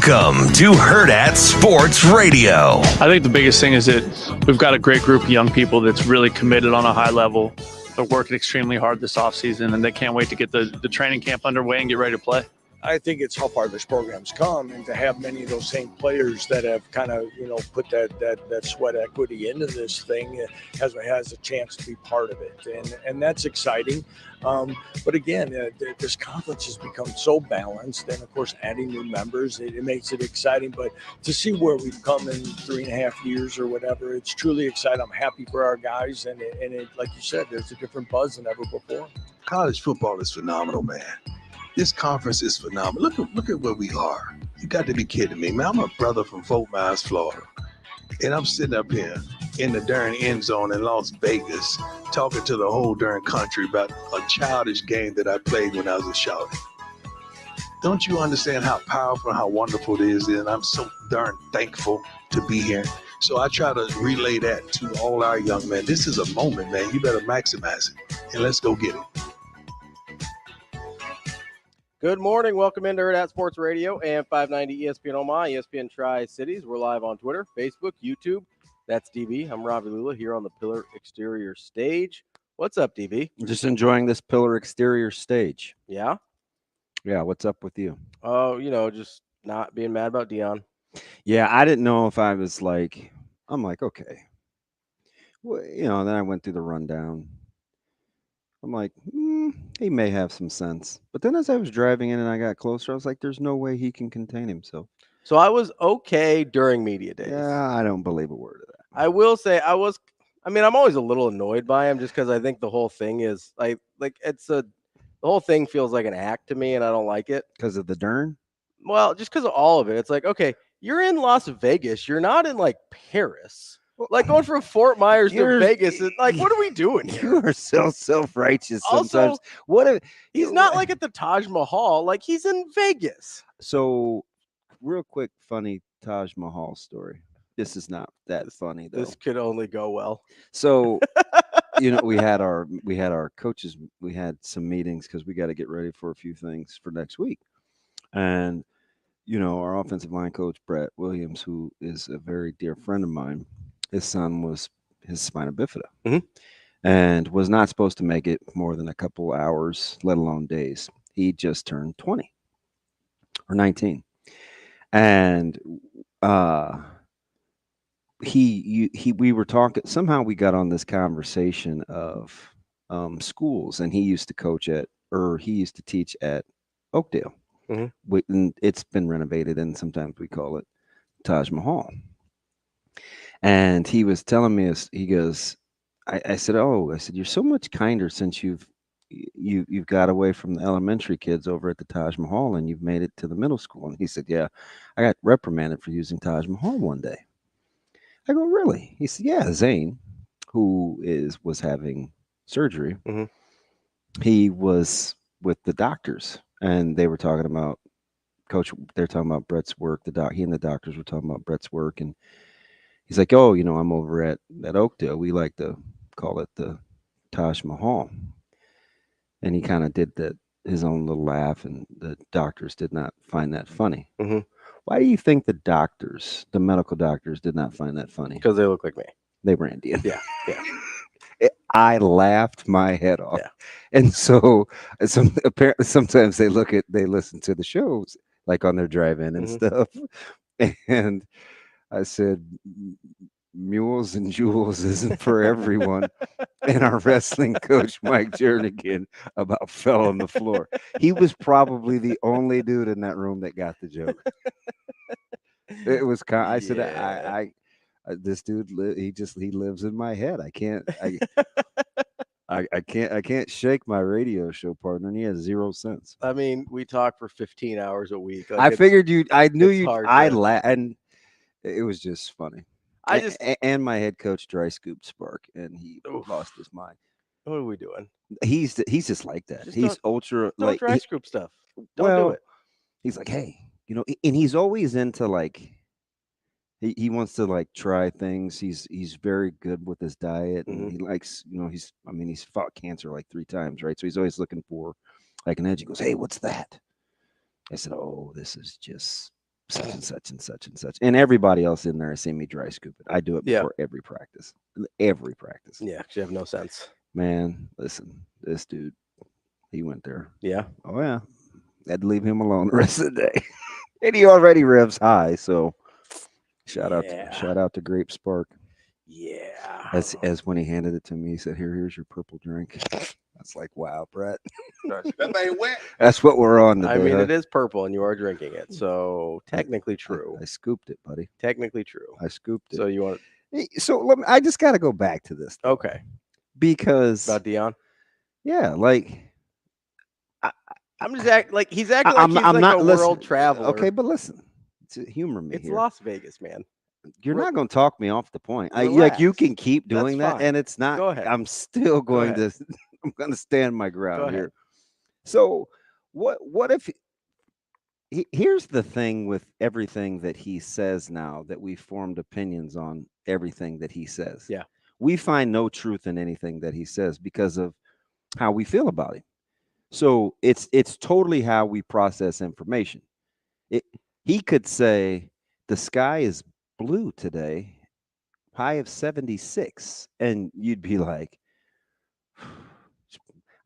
Welcome to Hurrdat Sports Radio. I think the biggest thing is that we've got a great group of young people that's really committed on a high level. They're working extremely hard this offseason, and they can't wait to get the training camp underway and get ready to play. I think it's how far this program's come, and to have many of those same players that have kind of, put that sweat equity into this thing has a chance to be part of it, and that's exciting. But again, this conference has become so balanced, and of course, adding new members, it makes it exciting. But to see where we've come in 3.5 years or whatever, it's truly exciting. I'm happy for our guys, and it, like you said, there's a different buzz than ever before. College football is phenomenal, man. This conference is phenomenal. Look at where we are. You got to be kidding me, man. I'm a brother from Fort Myers, Florida, and I'm sitting up here in the darn end zone in Las Vegas talking to the whole darn country about a childish game that I played when I was a child. Don't you understand how powerful and how wonderful it is? And I'm so darn thankful to be here. So I try to relay that to all our young men. This is a moment, man. You better maximize it, and let's go get it. Good morning. Welcome into Hurrdat Sports Radio and 590 ESPN Omaha, ESPN Tri-Cities. We're live on Twitter, Facebook, YouTube. That's DV. I'm Ravi Lulla here on the Pillar Exterior stage. What's up, DV? Just enjoying this Pillar Exterior stage. Yeah? Yeah, what's up with you? Oh, just not being mad about Deion. Yeah, I didn't know if I was like, okay. Well, then I went through the rundown. I'm like, he may have some sense. But then as I was driving in and I got closer, I was like, there's no way he can contain himself. So I was okay during media days. Yeah, I don't believe a word of that. I will say I'm always a little annoyed by him just because I think the whole thing is the whole thing feels like an act to me, and I don't like it. Because of the Dern? Well, just because of all of it. It's like, okay, you're in Las Vegas. You're not in Paris. Like going from Fort Myers to Vegas, and what are we doing here? You are so self-righteous sometimes. Also, he's not at the Taj Mahal. He's in Vegas. So, real quick, funny Taj Mahal story. This is not that funny though. This could only go well. So, we had our coaches. We had some meetings because we got to get ready for a few things for next week, and our offensive line coach Brett Williams, who is a very dear friend of mine. His son was his spina bifida and was not supposed to make it more than a couple hours, let alone days. He just turned 20 or 19. And we were talking, somehow we got on this conversation of schools, and he used to teach at Oakdale. And it's been renovated, and sometimes we call it Taj Mahal. And he was telling me, he goes, I said, you're so much kinder since you've got away from the elementary kids over at the Taj Mahal and you've made it to the middle school. And he said, yeah, I got reprimanded for using Taj Mahal one day. I go, really? He said, yeah, Zane, who was having surgery. He was with the doctors and they were talking about they're talking about Brett's work. He and the doctors were talking about Brett's work, and he's like, I'm over at Oakdale. We like to call it the Taj Mahal. And he kind of did his own little laugh, and the doctors did not find that funny. Why do you think the medical doctors did not find that funny? Because they look like me. They were Indian. Yeah. I laughed my head off. Yeah. And so apparently sometimes they listen to the shows on their drive-in and stuff. And I said, mules and jewels isn't for everyone. And our wrestling coach, Mike Jernigan, about fell on the floor. He was probably the only dude in that room that got the joke. It was I said, I this dude, he lives in my head. I can't shake my radio show partner, and he has 0 sense. I mean, we talk for 15 hours a week. I figured and it was just funny. And my head coach dry scooped Spark, and he lost his mind. What are we doing? He's just like that. He's ultra dry scoop stuff. Don't do it. He's like, hey, and he's always into he wants to try things. He's very good with his diet, and he likes, he's fought cancer 3 times, right? So he's always looking for an edge. He goes, hey, what's that? I said, oh, this is just such and such and such and such. And everybody else in there has seen me dry scoop it. I do it before every practice. Every practice. Yeah, you have no sense. Man, listen, this dude, he went there. Yeah. Oh, yeah. Had to leave him alone the rest of the day. And he already revs high. So shout out to Grape Spark. Yeah. As when he handed it to me, he said, here's your purple drink. That's like, wow, Brett. That ain't wet. That's what we're on today. I mean, huh? it is purple and you are drinking it. So technically true. I scooped it, buddy. Technically true. I scooped it. So you want So I just got to go back to this. Okay. Because About Deion? Yeah, like I'm just acting like he's acting like he's I'm not a world traveler. Okay, but listen, humor me. It's here. Las Vegas, man. You're not going to talk me off the point. Relax. You can keep doing That's that, fine. and it's not. Go ahead. I'm still going Go to. I'm going to stand my Go ground ahead. here. So what if? Here's the thing with everything that he says now that we formed opinions on everything that he says. Yeah. We find no truth in anything that he says because of how we feel about him. So it's totally how we process information. He could say the sky is blue today, high of 76, and you'd be like,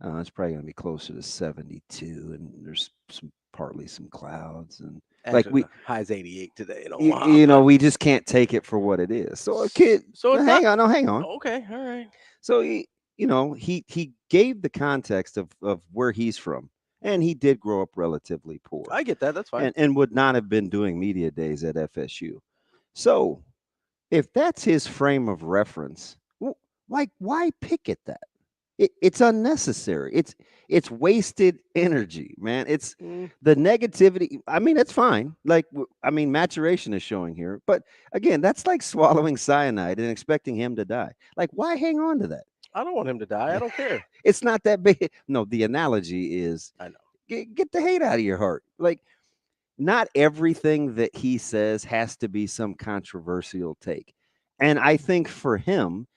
it's probably going to be closer to 72, and there's partly some clouds, and Actually, like high's 88 today in Omaha. we just can't take it for what it is. So a kid, hang on. Okay, all right. So he gave the context of where he's from, and he did grow up relatively poor. I get that. That's fine. And would not have been doing media days at FSU. So if that's his frame of reference, why pick at that? It's unnecessary. It's wasted energy, man. It's the negativity. I mean, it's fine. Like, maturation is showing here. But again, that's like swallowing cyanide and expecting him to die. Like, why hang on to that? I don't want him to die. I don't care. It's not that big. No, the analogy is, I know. Get the hate out of your heart. Like, not everything that he says has to be some controversial take. And I think for him,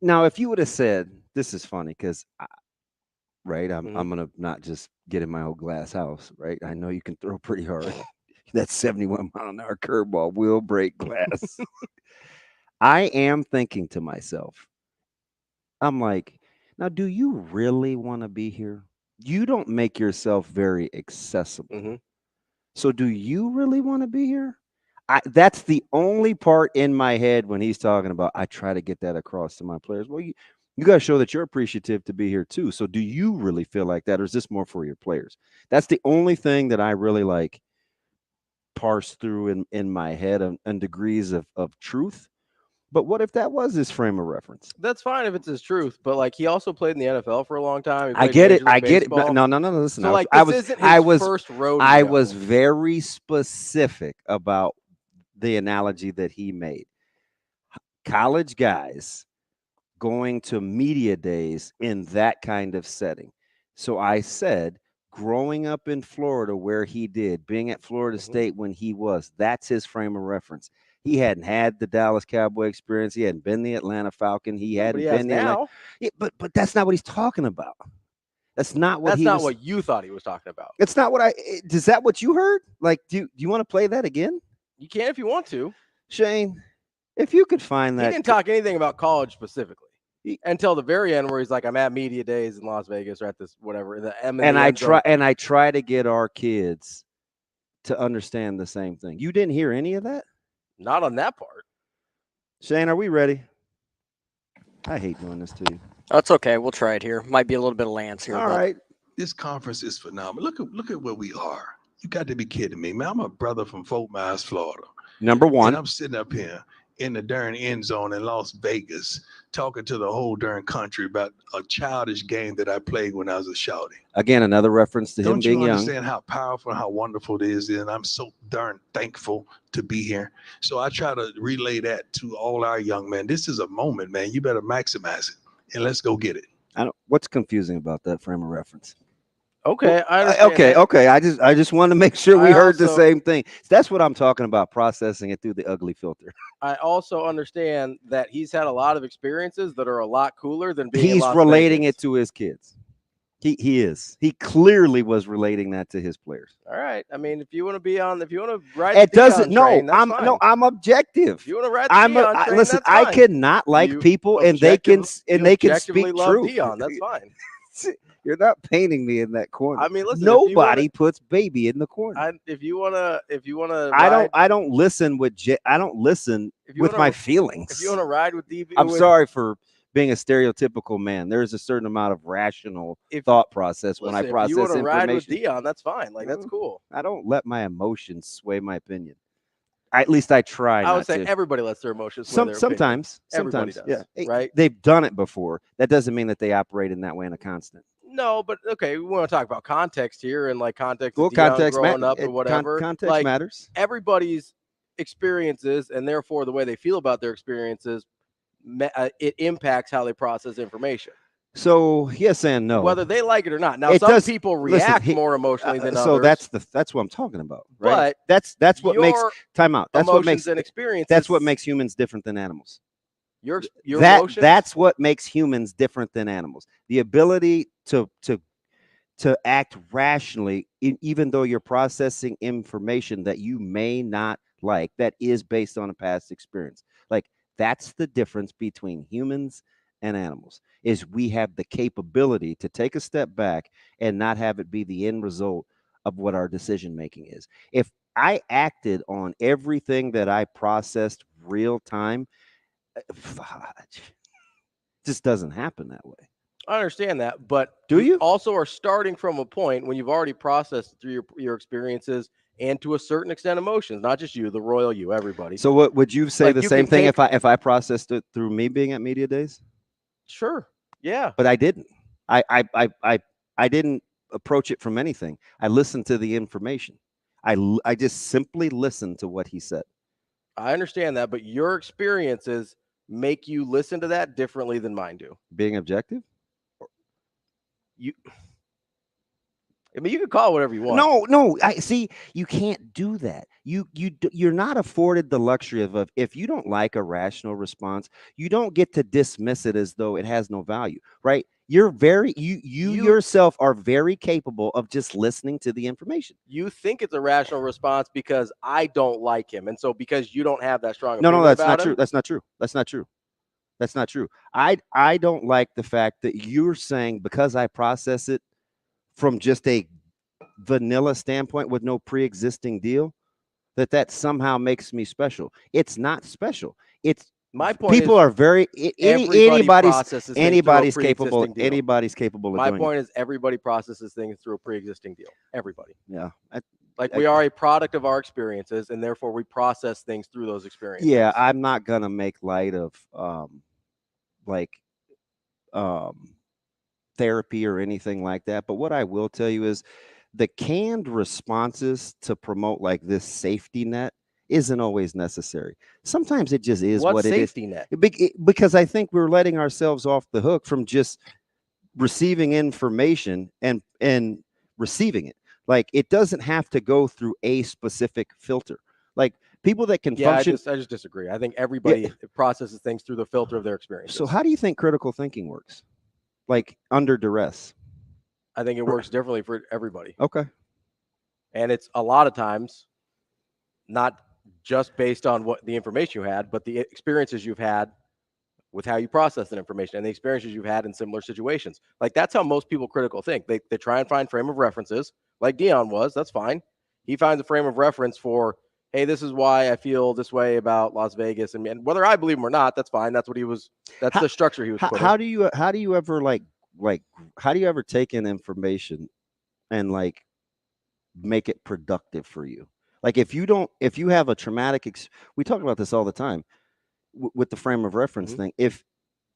now, if you would have said, this is funny because, I'm going to not just get in my old glass house, right? I know you can throw pretty hard. That 71 mile an hour curveball will break glass. I am thinking to myself, I'm like, now, do you really want to be here? You don't make yourself very accessible. Mm-hmm. So do you really want to be here? That's the only part in my head when he's talking about, I try to get that across to my players. Well, you got to show that you're appreciative to be here too. So do you really feel like that, or is this more for your players? That's the only thing that I really like parse through in my head and degrees of truth. But what if that was his frame of reference? That's fine if it's his truth, but like he also played in the NFL for a long time. I get it. No. Listen, So I was first rodeo. I was very specific about the analogy that he made. College guys going to media days in that kind of setting. So I said, growing up in Florida where he did, being at Florida State when he was, that's his frame of reference. He hadn't had the Dallas Cowboy experience. He hadn't been the Atlanta Falcon. He hadn't been the now. But that's not what he's talking about. That's not what what you thought he was talking about. It's not what is that what you heard? Like, do you want to play that again? You can if you want to. Shane, if you could find that. He didn't talk anything about college specifically until the very end where he's like, I'm at media days in Las Vegas or at this whatever. I try to get our kids to understand the same thing. You didn't hear any of that? Not on that part. Shane, are we ready? I hate doing this to you. That's okay. We'll try it here. Might be a little bit of Lance here. All right. This conference is phenomenal. Look at where we are. You got to be kidding me, man. I'm a brother from Fort Myers, Florida. Number one. And I'm sitting up here in the darn end zone in Las Vegas talking to the whole darn country about a childish game that I played when I was a shouty. Again, another reference to him being young. Don't you understand how powerful, how wonderful it is? And I'm so darn thankful to be here. So I try to relay that to all our young men. This is a moment, man. You better maximize it, and let's go get it. What's confusing about that frame of reference? Okay, I understand. Okay. I just want to make sure we heard the same thing. That's what I'm talking about, processing it through the ugly filter. I also understand that he's had a lot of experiences that are a lot cooler than being. He's relating it to his kids. He is. He clearly was relating that to his players. All right. I mean, if you want to ride It the doesn't. Deion No, train, that's fine. I'm objective. If you want to ride the Deion train, listen. that's fine. I cannot like people, and they can speak love truth. Deion, that's fine. You're not painting me in that corner. I mean, listen. Nobody puts baby in the corner. If you wanna, I don't listen with. I don't listen with my feelings. If you want to ride with DB, I'm sorry for being a stereotypical man. There is a certain amount of rational thought process when I process if you want to information. ride with Deion, that's fine. Like that's cool. I don't let my emotions sway my opinion. At least I try. I would say everybody lets their emotions sway their sometimes. Everybody does. Yeah, right. They've done it before. That doesn't mean that they operate in that way in a constant. No, but okay, we want to talk about context here and like context. Well, of Deion context growing up or whatever. Context matters. Everybody's experiences and therefore the way they feel about their experiences, it impacts how they process information. So yes and no, whether they like it or not. Now, some people react more emotionally than others. So that's what I'm talking about, right? But that's what makes time out. That's what makes and experiences. That's what makes humans different than animals. Your emotions. That's what makes humans different than animals. The ability to act rationally, even though you're processing information that you may not like, that is based on a past experience. Like that's the difference between humans and animals, is we have the capability to take a step back and not have it be the end result of what our decision making is. If I acted on everything that I processed real time, just doesn't happen that way. I understand that, but do you also are starting from a point when you've already processed through your experiences and to a certain extent emotions, not just you, the royal you, everybody. So what would you say, like the same thing if I processed it through me being at media days? Sure. Yeah. But I didn't. I didn't approach it from anything. I listened to the information. I just simply listened to what he said. I understand that, but your experiences make you listen to that differently than mine do. Being objective? I mean, you can call it whatever you want. No. I see. You can't do that. You're not afforded the luxury of if you don't like a rational response, you don't get to dismiss it as though it has no value, right? You yourself are very capable of just listening to the information. You think it's a rational response because I don't like him, and so because you don't have that strong. No, that's not true. That's not true. That's not true. That's not true. I don't like the fact that you're saying because I process it from just a vanilla standpoint with no pre-existing deal, that somehow makes me special. It's not special. It's my point. People are very anybody's capable. Anybody's capable of my doing point it. Is everybody processes things through a pre-existing deal. Everybody. Yeah. We are a product of our experiences, and therefore we process things through those experiences. Yeah, I'm not gonna make light of therapy or anything like that. But what I will tell you is the canned responses to promote like this safety net isn't always necessary. Sometimes it just is what it is. Safety net? Because I think we're letting ourselves off the hook from just receiving information and receiving it. Like it doesn't have to go through a specific filter. Like people that can function. I just disagree. I think everybody processes things through the filter of their experience. So how do you think critical thinking works? Like under duress? I think it works differently for everybody. Okay. And it's a lot of times not just based on what the information you had, but the experiences you've had with how you process that information and the experiences you've had in similar situations. Like that's how most people critical think. They try and find frame of references like Deion was. That's fine. He finds a frame of reference for, hey, this is why I feel this way about Las Vegas. And whether I believe him or not, that's fine. That's what he was. That's the structure he was putting. How do you ever how do you ever take in information and like make it productive for you? Like if you have a traumatic, we talk about this all the time with the frame of reference thing. If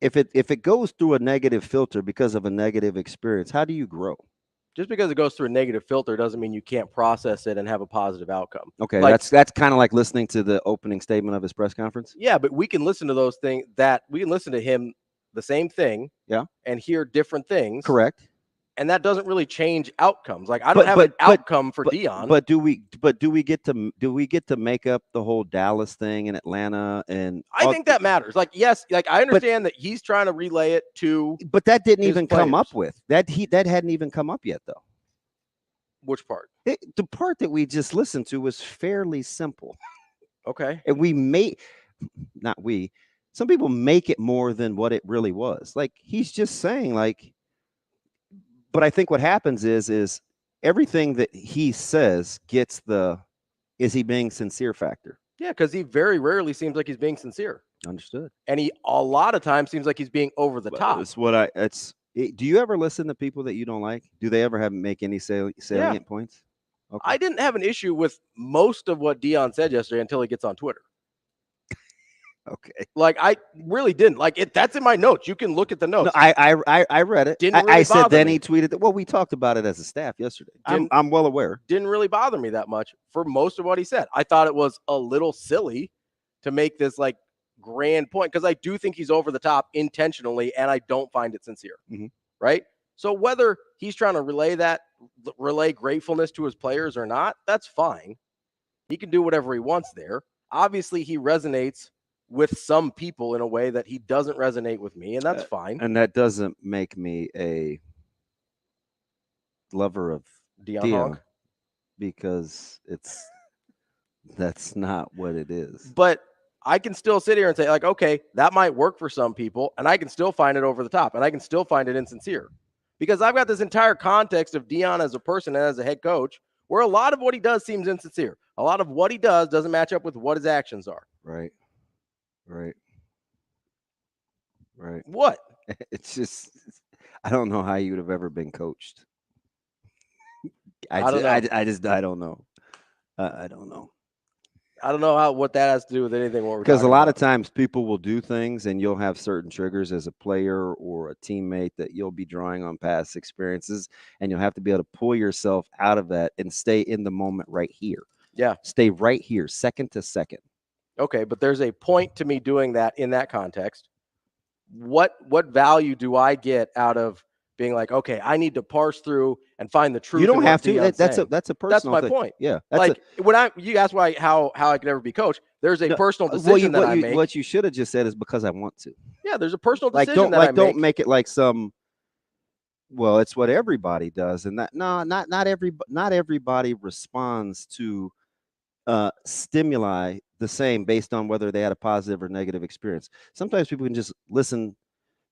it goes through a negative filter because of a negative experience, how do you grow? Just because it goes through a negative filter doesn't mean you can't process it and have a positive outcome. Okay, that's kind of like listening to the opening statement of his press conference. Yeah, but we can listen to those things we can listen to him the same thing. Yeah. And hear different things. Correct. And that doesn't really change outcomes. Like I don't have an outcome for Deion. But do we get to make up the whole Dallas thing in Atlanta? And I think that matters. Like, yes, like I understand that he's trying to relay it to. But that didn't even players. come up with that. That hadn't even come up yet, though. Which part? The part that we just listened to was fairly simple. Okay. And some people make it more than what it really was. Like he's just saying, like. But I think what happens is everything that he says gets the is he being sincere factor. Yeah, because he very rarely seems like he's being sincere. Understood. And he a lot of times seems like he's being over the top. Do you ever listen to people that you don't like? Do they ever make any salient points? Okay. I didn't have an issue with most of what Deion said yesterday until he gets on Twitter. Okay. Like I really didn't like it. That's in my notes. You can look at the notes. No, I read it. Didn't really I said then me. He tweeted that. Well, we talked about it as a staff yesterday. I'm well aware. Didn't really bother me that much for most of what he said. I thought it was a little silly to make this like grand point because I do think he's over the top intentionally, and I don't find it sincere. Mm-hmm. Right. So whether he's trying to relay gratefulness to his players or not, that's fine. He can do whatever he wants there. Obviously, he resonates with some people in a way that he doesn't resonate with me, and that's fine. And that doesn't make me a lover of Deion because that's not what it is. But I can still sit here and say, like, okay, that might work for some people, and I can still find it over the top, and I can still find it insincere. Because I've got this entire context of Deion as a person and as a head coach where a lot of what he does seems insincere. A lot of what he does doesn't match up with what his actions are. Right. What? It's just, I don't know how you would have ever been coached. I don't know. I don't know. I don't know. I don't know what that has to do with anything. Because a lot of times people will do things and you'll have certain triggers as a player or a teammate that you'll be drawing on past experiences, and you'll have to be able to pull yourself out of that and stay in the moment right here. Yeah. Stay right here, second to second. Okay, but there's a point to me doing that in that context. What value do I get out of being like, okay, I need to parse through and find the truth? You don't have to. That's a personal. That's my thing. point. Yeah. Like when you ask how I could ever be coached, there's a personal decision that I make. What you should have just said is because I want to. Yeah, there's a personal decision don't make it like some. Well, it's what everybody does, and not everybody responds to stimuli the same based on whether they had a positive or negative experience. Sometimes people can just listen,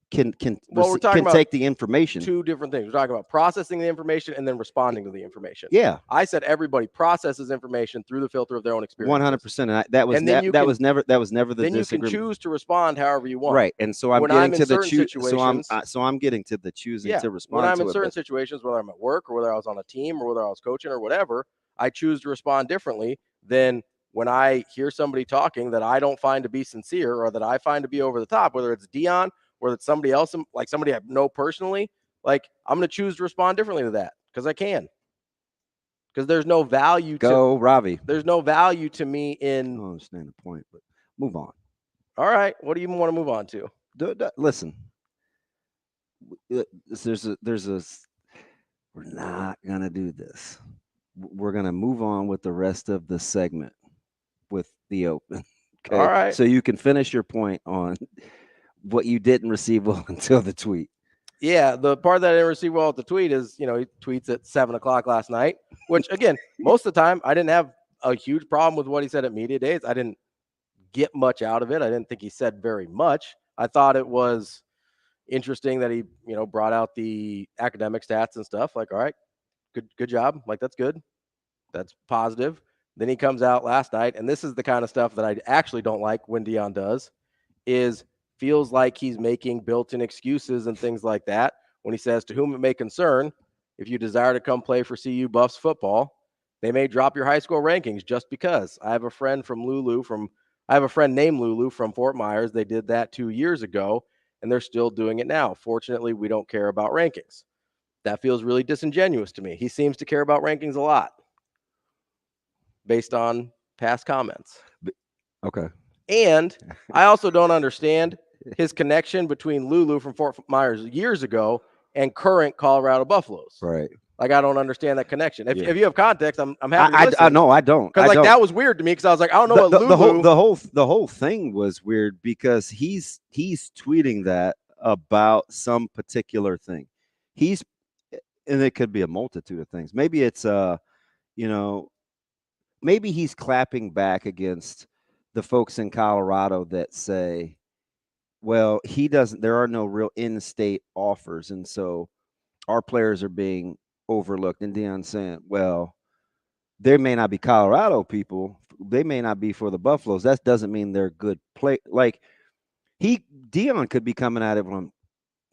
can take the information. Two different things. We're talking about processing the information and then responding to the information. Yeah. I said everybody processes information through the filter of their own experience. 100%. And that was never the then disagreement. You can choose to respond however you want. Right. And so I'm getting to the choosing to respond. When I'm in certain situations, whether I'm at work or whether I was on a team or whether I was coaching or whatever, I choose to respond differently than when I hear somebody talking that I don't find to be sincere or that I find to be over the top, whether it's Deion or it's somebody else, like somebody I know personally, like I'm going to choose to respond differently to that because I can. Because there's no value Ravi. There's no value to me in. I don't understand the point, but move on. All right. What do you want to move on to? Listen. We're not going to do this. We're going to move on with the rest of the segment with the open. Okay. All right. So you can finish your point on what you didn't receive well until the tweet. Yeah. The part that I didn't receive well at the tweet is, he tweets at 7:00 last night, which again, most of the time I didn't have a huge problem with what he said at media days. I didn't get much out of it. I didn't think he said very much. I thought it was interesting that he, brought out the academic stats and stuff. Like, all right, good job. Like, that's good. That's positive. Then he comes out last night, and this is the kind of stuff that I actually don't like when Deion does, feels like he's making built-in excuses and things like that when he says, to whom it may concern, if you desire to come play for CU Buffs football, they may drop your high school rankings just because. I have a friend named Lulu from Fort Myers. They did that 2 years ago, and they're still doing it now. Fortunately, we don't care about rankings. That feels really disingenuous to me. He seems to care about rankings a lot based on past comments. Okay. And I also don't understand his connection between Lulu from Fort Myers years ago and current Colorado Buffaloes. Right. Like, I don't understand that connection. If, Yeah. if you have context, I'm happy to listen. I no, I don't. Because like that was weird to me because I was like, I don't know what Lulu. The whole thing was weird because he's tweeting that about some particular thing. And it could be a multitude of things. Maybe it's maybe he's clapping back against the folks in Colorado that say, well, there are no real in-state offers, and so our players are being overlooked. And Deion's saying, well, there may not be Colorado people, they may not be for the Buffaloes. That doesn't mean they're good play. Like Deion could be coming at it from,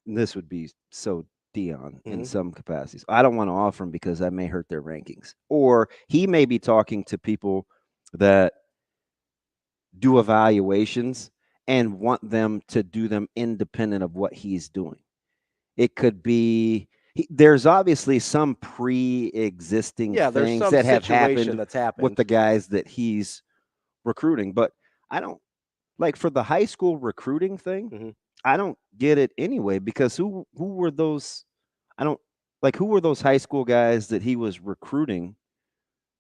this would be so Deion in some capacities. I don't want to offer him because that may hurt their rankings. Or he may be talking to people that do evaluations and want them to do them independent of what he's doing. It could be there's obviously some pre-existing things that have happened with the guys that he's recruiting. But I don't like for the high school recruiting thing. I don't get it anyway, because who were those? Who were those high school guys that he was recruiting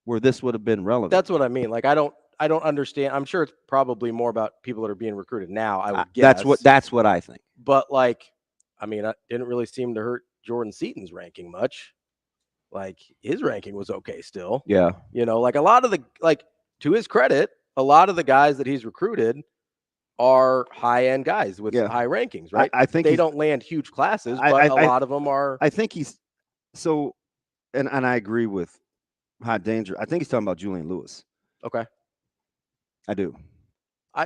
where this would have been relevant? That's what I mean. Like, I don't understand. I'm sure it's probably more about people that are being recruited now. I would guess. That's what I think. But like, I mean, it didn't really seem to hurt Jordan Seaton's ranking much. Like, his ranking was okay still. Yeah. Like a lot of to his credit, a lot of the guys that he's recruited are high-end guys with high rankings, right? I think they don't land huge classes, but a lot of them are. I think he's so, and I agree with how dangerous. I think he's talking about Julian Lewis. Okay. I do.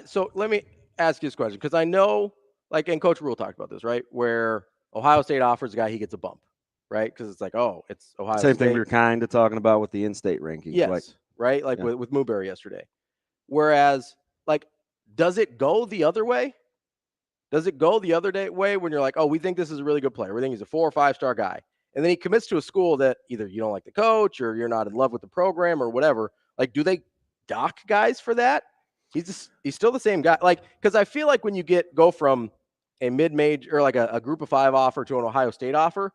So let me ask you this question, because I know, and Coach Rule talked about this, right? Where Ohio State offers a guy, he gets a bump, right? Because it's like, oh, it's Ohio State. Same thing we were kind of talking about with the in-state rankings. Yes, right? With Mooberry yesterday. Whereas, does it go the other way? Does it go the other way when you're like, oh, we think this is a really good player. We think he's a 4 or 5-star guy. And then he commits to a school that either you don't like the coach or you're not in love with the program or whatever. Do they dock guys for that? He's still the same guy. Because I feel like when you go from a mid-major or a group of 5 offer to an Ohio State offer,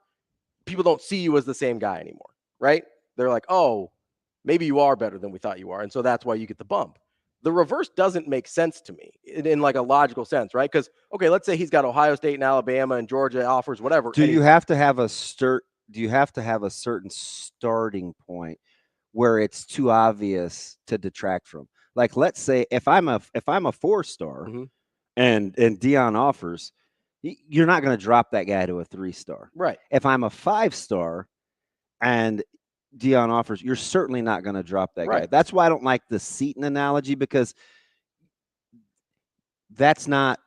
people don't see you as the same guy anymore, right? They're like, oh, maybe you are better than we thought you are. And so that's why you get the bump. The reverse doesn't make sense to me in a logical sense, right? Because, okay, let's say he's got Ohio State and Alabama and Georgia offers, whatever. Do you have to have a certain starting point where it's too obvious to detract from? Let's say if I'm a 4-star and Deion offers, you're not going to drop that guy to a 3-star. Right. If I'm a 5-star and Deion offers, you're certainly not going to drop that guy. That's why I don't like the Seaton analogy, because that's not.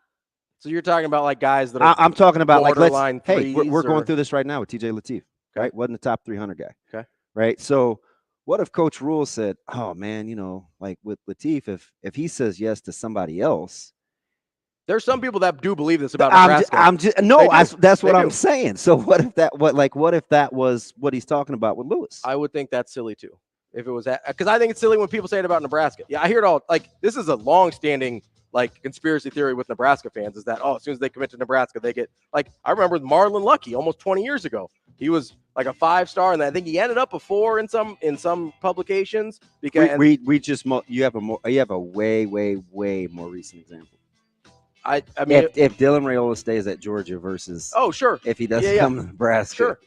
So you're talking about guys that are. I'm talking about we're going through this right now with TJ Lateef, right? Wasn't the top 300 guy. Okay. Right. So what if Coach Rule said, oh man, with Lateef, if he says yes to somebody else. There's some people that do believe this about Nebraska. That's what I'm saying. So what if that was what he's talking about with Lewis? I would think that's silly too. If it was that, because I think it's silly when people say it about Nebraska. Yeah, I hear it all. This is a long-standing conspiracy theory with Nebraska fans, is that as soon as they commit to Nebraska, they get I remember with Marlon Lucky almost 20 years ago. He was a 5-star, and I think he ended up a 4 in some publications. Because you have a way more recent example. I mean, if Dylan Raiola stays at Georgia versus if he doesn't come to Nebraska,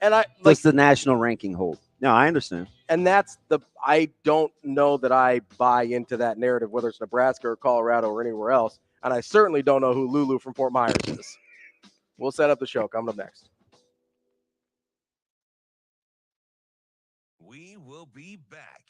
and does the national ranking hold? No, I understand, and I don't know that I buy into that narrative, whether it's Nebraska or Colorado or anywhere else, and I certainly don't know who Lulu from Fort Myers is. We'll set up the show. Coming up next. We will be back.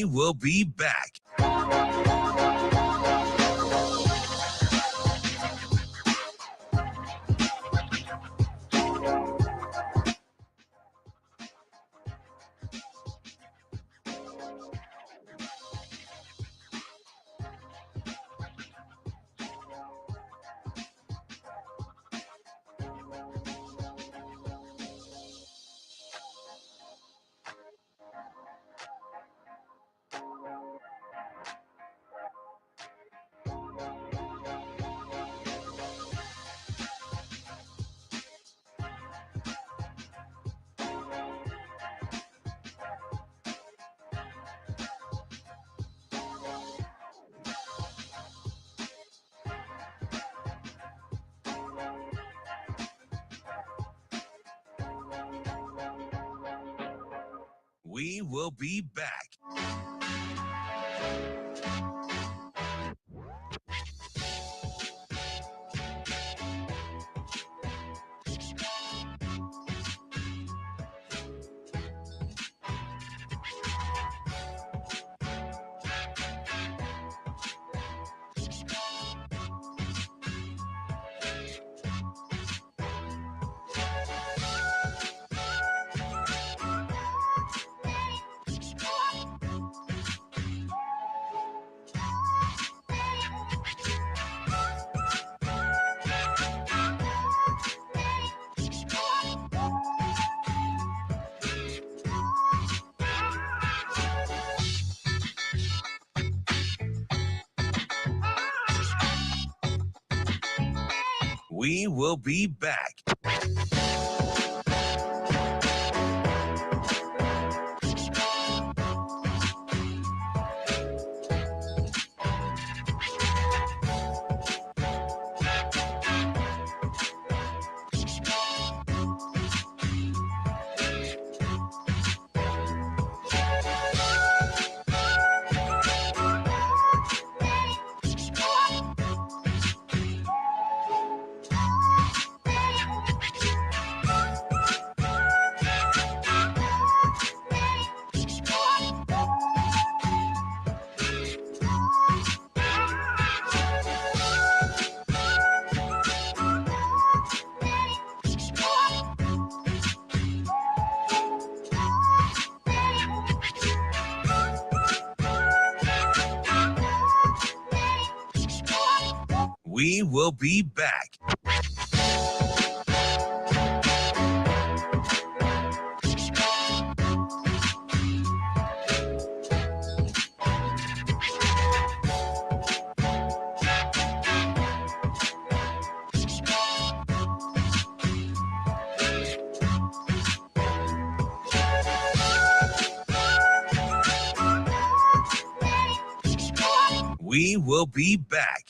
We will be back. We will be back. We will be back. We will be back. We will be back.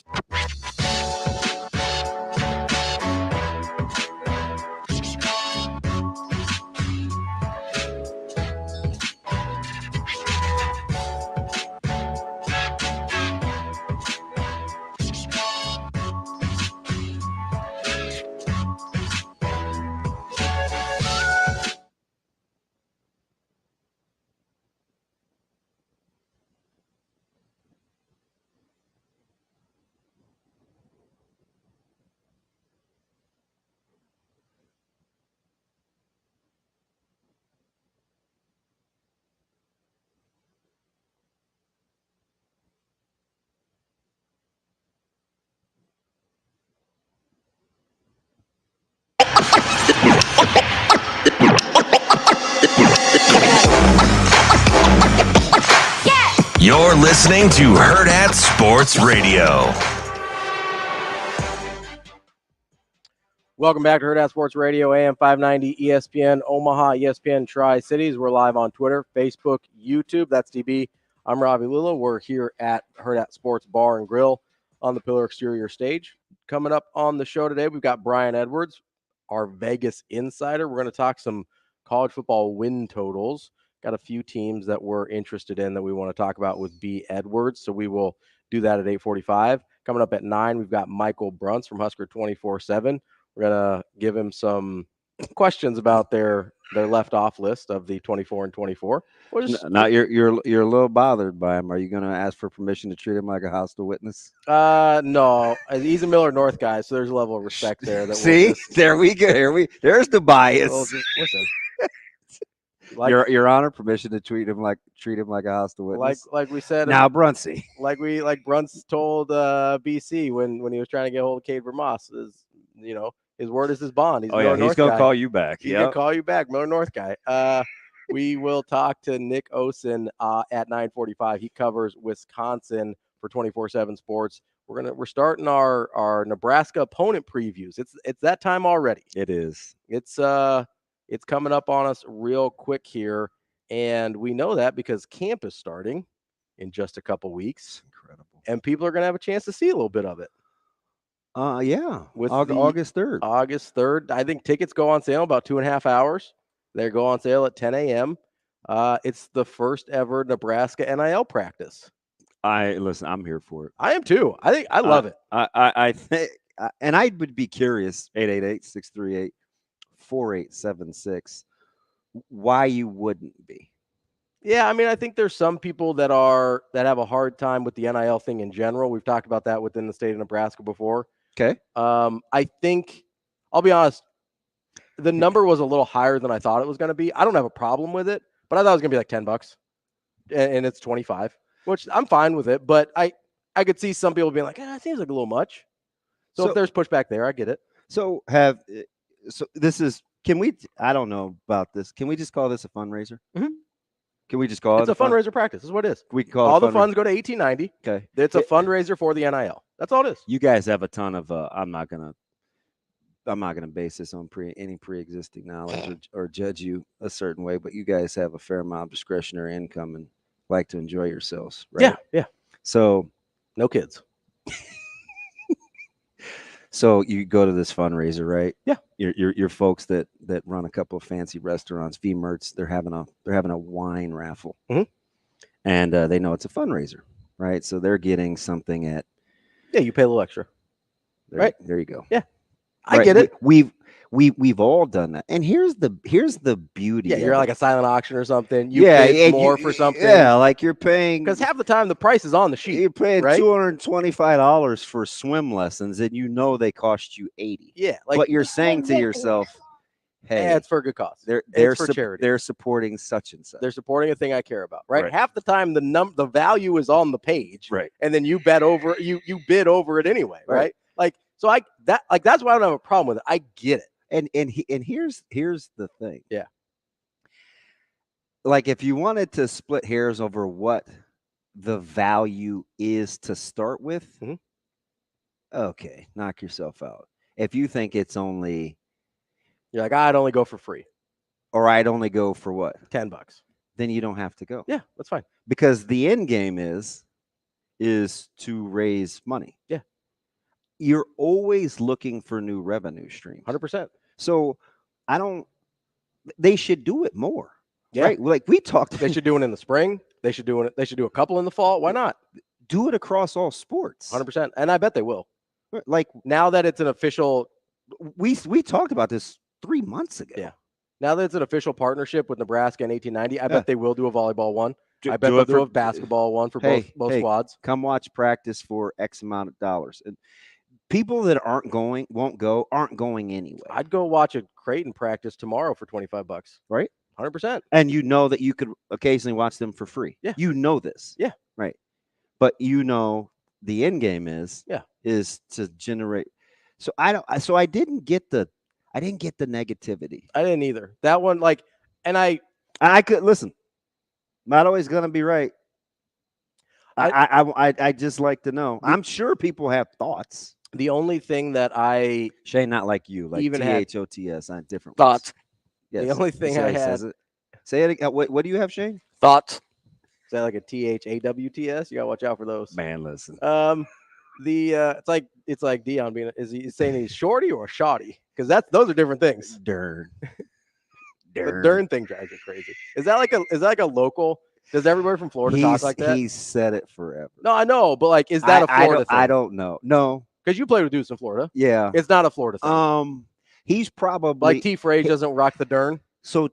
You're listening to Hurrdat Sports Radio. Welcome back to Hurrdat Sports Radio, AM 590, ESPN Omaha, ESPN Tri-Cities. We're live on Twitter, Facebook, YouTube. That's DB. I'm Ravi Lulla. We're here at Hurrdat Sports Bar and Grill on the Pillar Exterior stage. Coming up on the show today, we've got Brian Edwards, our Vegas insider. We're going to talk some college football win totals. Got a few teams that we're interested in that we want to talk about with B. Edwards, so we will do that at 8:45. Coming up at 9, we've got Michael Bruntz from Husker 24/7. We're going to give him some questions about their left off list of the 24 and 24. Now you're a little bothered by him. Are you going to ask for permission to treat him like a hostile witness? No, he's a Miller North guy, so there's a level of respect there. That See, there we go. There's the bias. Listen, Your Honor, permission to treat him like a hostile witness. Like we said now, Bruntsy. Like Bruntz told BC when he was trying to get a hold of Cade Vermas, his word is his bond. He's he's going to call you back. He's going to call you back, Miller North guy. We will talk to Nick Osen at 9:45. He covers Wisconsin for 24/7 Sports. We're starting our Nebraska opponent previews. It's that time already. It is. It's coming up on us real quick here, and we know that because camp is starting in just a couple weeks. Incredible. And people are going to have a chance to see a little bit of it. Yeah. With August 3rd. August 3rd. I think tickets go on sale in about 2.5 hours. They go on sale at 10 a.m. It's the first ever Nebraska NIL practice. Listen, I'm here for it. I am too. I love it. I think, and I would be curious, 888-638-4876, why you wouldn't be. Yeah, I mean, I think there's some people that have a hard time with the NIL thing in general. We've talked about that within the state of Nebraska before. Okay. I think, I'll be honest, the number was a little higher than I thought it was going to be. I don't have a problem with it, but I thought it was going to be like $10, and it's 25, which I'm fine with it. But I could see some people being like, it seems like a little much. So if there's pushback there, I get it. So this is, I don't know about this. Can we just call this a fundraiser? Mm-hmm. Can we just call it a fundraiser practice? This is what it is. We call all the funds go to 1890. Okay. It's a fundraiser for the NIL. That's all it is. You guys have a ton of, I'm not gonna base this on any pre-existing knowledge or judge you a certain way, but you guys have a fair amount of discretionary income and like to enjoy yourselves, right? Yeah. So no kids. So you go to this fundraiser, right? Yeah. Your folks that run a couple of fancy restaurants, V-Merts, they're having a wine raffle, mm-hmm. and they know it's a fundraiser, right? So they're getting something at. Yeah, you pay a little extra. Right there you go. Yeah, I get it. We've all done that, and here's the beauty. Yeah, you're like a silent auction or something. You pay more for something. Yeah, like you're paying, because half the time the price is on the sheet. You're paying right? $225 for swim lessons, and they cost you $80. Yeah, but you're saying to yourself, "Hey, it's for a good cause. They're for charity. They're supporting such and such. They're supporting a thing I care about." Right. Half the time the value is on the page. Right. And then you bid over it anyway. Right. So that's why I don't have a problem with it. I get it. And here's the thing. Yeah. Like if you wanted to split hairs over what the value is to start with, mm-hmm. Okay, knock yourself out. If you think it's only, you're like, I'd only go for free, or I'd only go for what, $10, then you don't have to go. Yeah, that's fine. Because the end game is to raise money. Yeah. You're always looking for new revenue streams. 100%. So they should do it more. Yeah. Right? Like we talked. They should do it in the spring. They should do a couple in the fall. Why not? Do it across all sports. 100%. And I bet they will. Like now that it's an official. We talked about this 3 months ago. Yeah. Now that it's an official partnership with Nebraska and 1890, I bet they will do a volleyball one. I bet they'll do a basketball one for both squads. Come watch practice for X amount of dollars. And people that won't go, aren't going anyway. I'd go watch a Creighton practice tomorrow for $25. Right? 100%. And you know that you could occasionally watch them for free. Yeah. You know this. Yeah. Right. But the end game is to generate. So I didn't get the negativity. I didn't either. That one, I could listen. Not always gonna be right. I just like to know. I'm sure people have thoughts. The only thing that Shane, not like you, like even THOTS on different thoughts. Yes. The only thing I had. Say it again. What do you have, Shane? Thoughts. Is that like a THAWTS? You gotta watch out for those. Man, listen. It's like Deion being. Is he saying he's shorty or shoddy? Because those are different things. Dern. The Dern thing drives me crazy. Is that like a local? Does everybody from Florida talk like that? He's said it forever. No, I know, but is that a Florida thing? I don't know. No, because you played with dudes in Florida. Yeah, it's not a Florida thing. He's probably like T. Frey doesn't rock the dern. So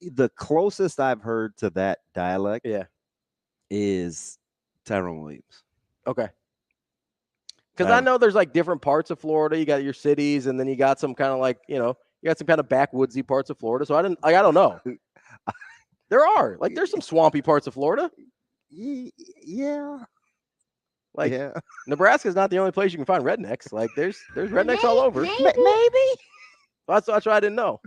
the closest I've heard to that dialect, is Tyrone Williams. Okay. Because I know there's like different parts of Florida. You got your cities, and then you got some kind of like, you got some kind of backwoodsy parts of Florida. So I don't know. There's some swampy parts of Florida. Yeah. Like Nebraska is not the only place you can find rednecks. Like there's rednecks all over. Maybe. That's why I didn't know.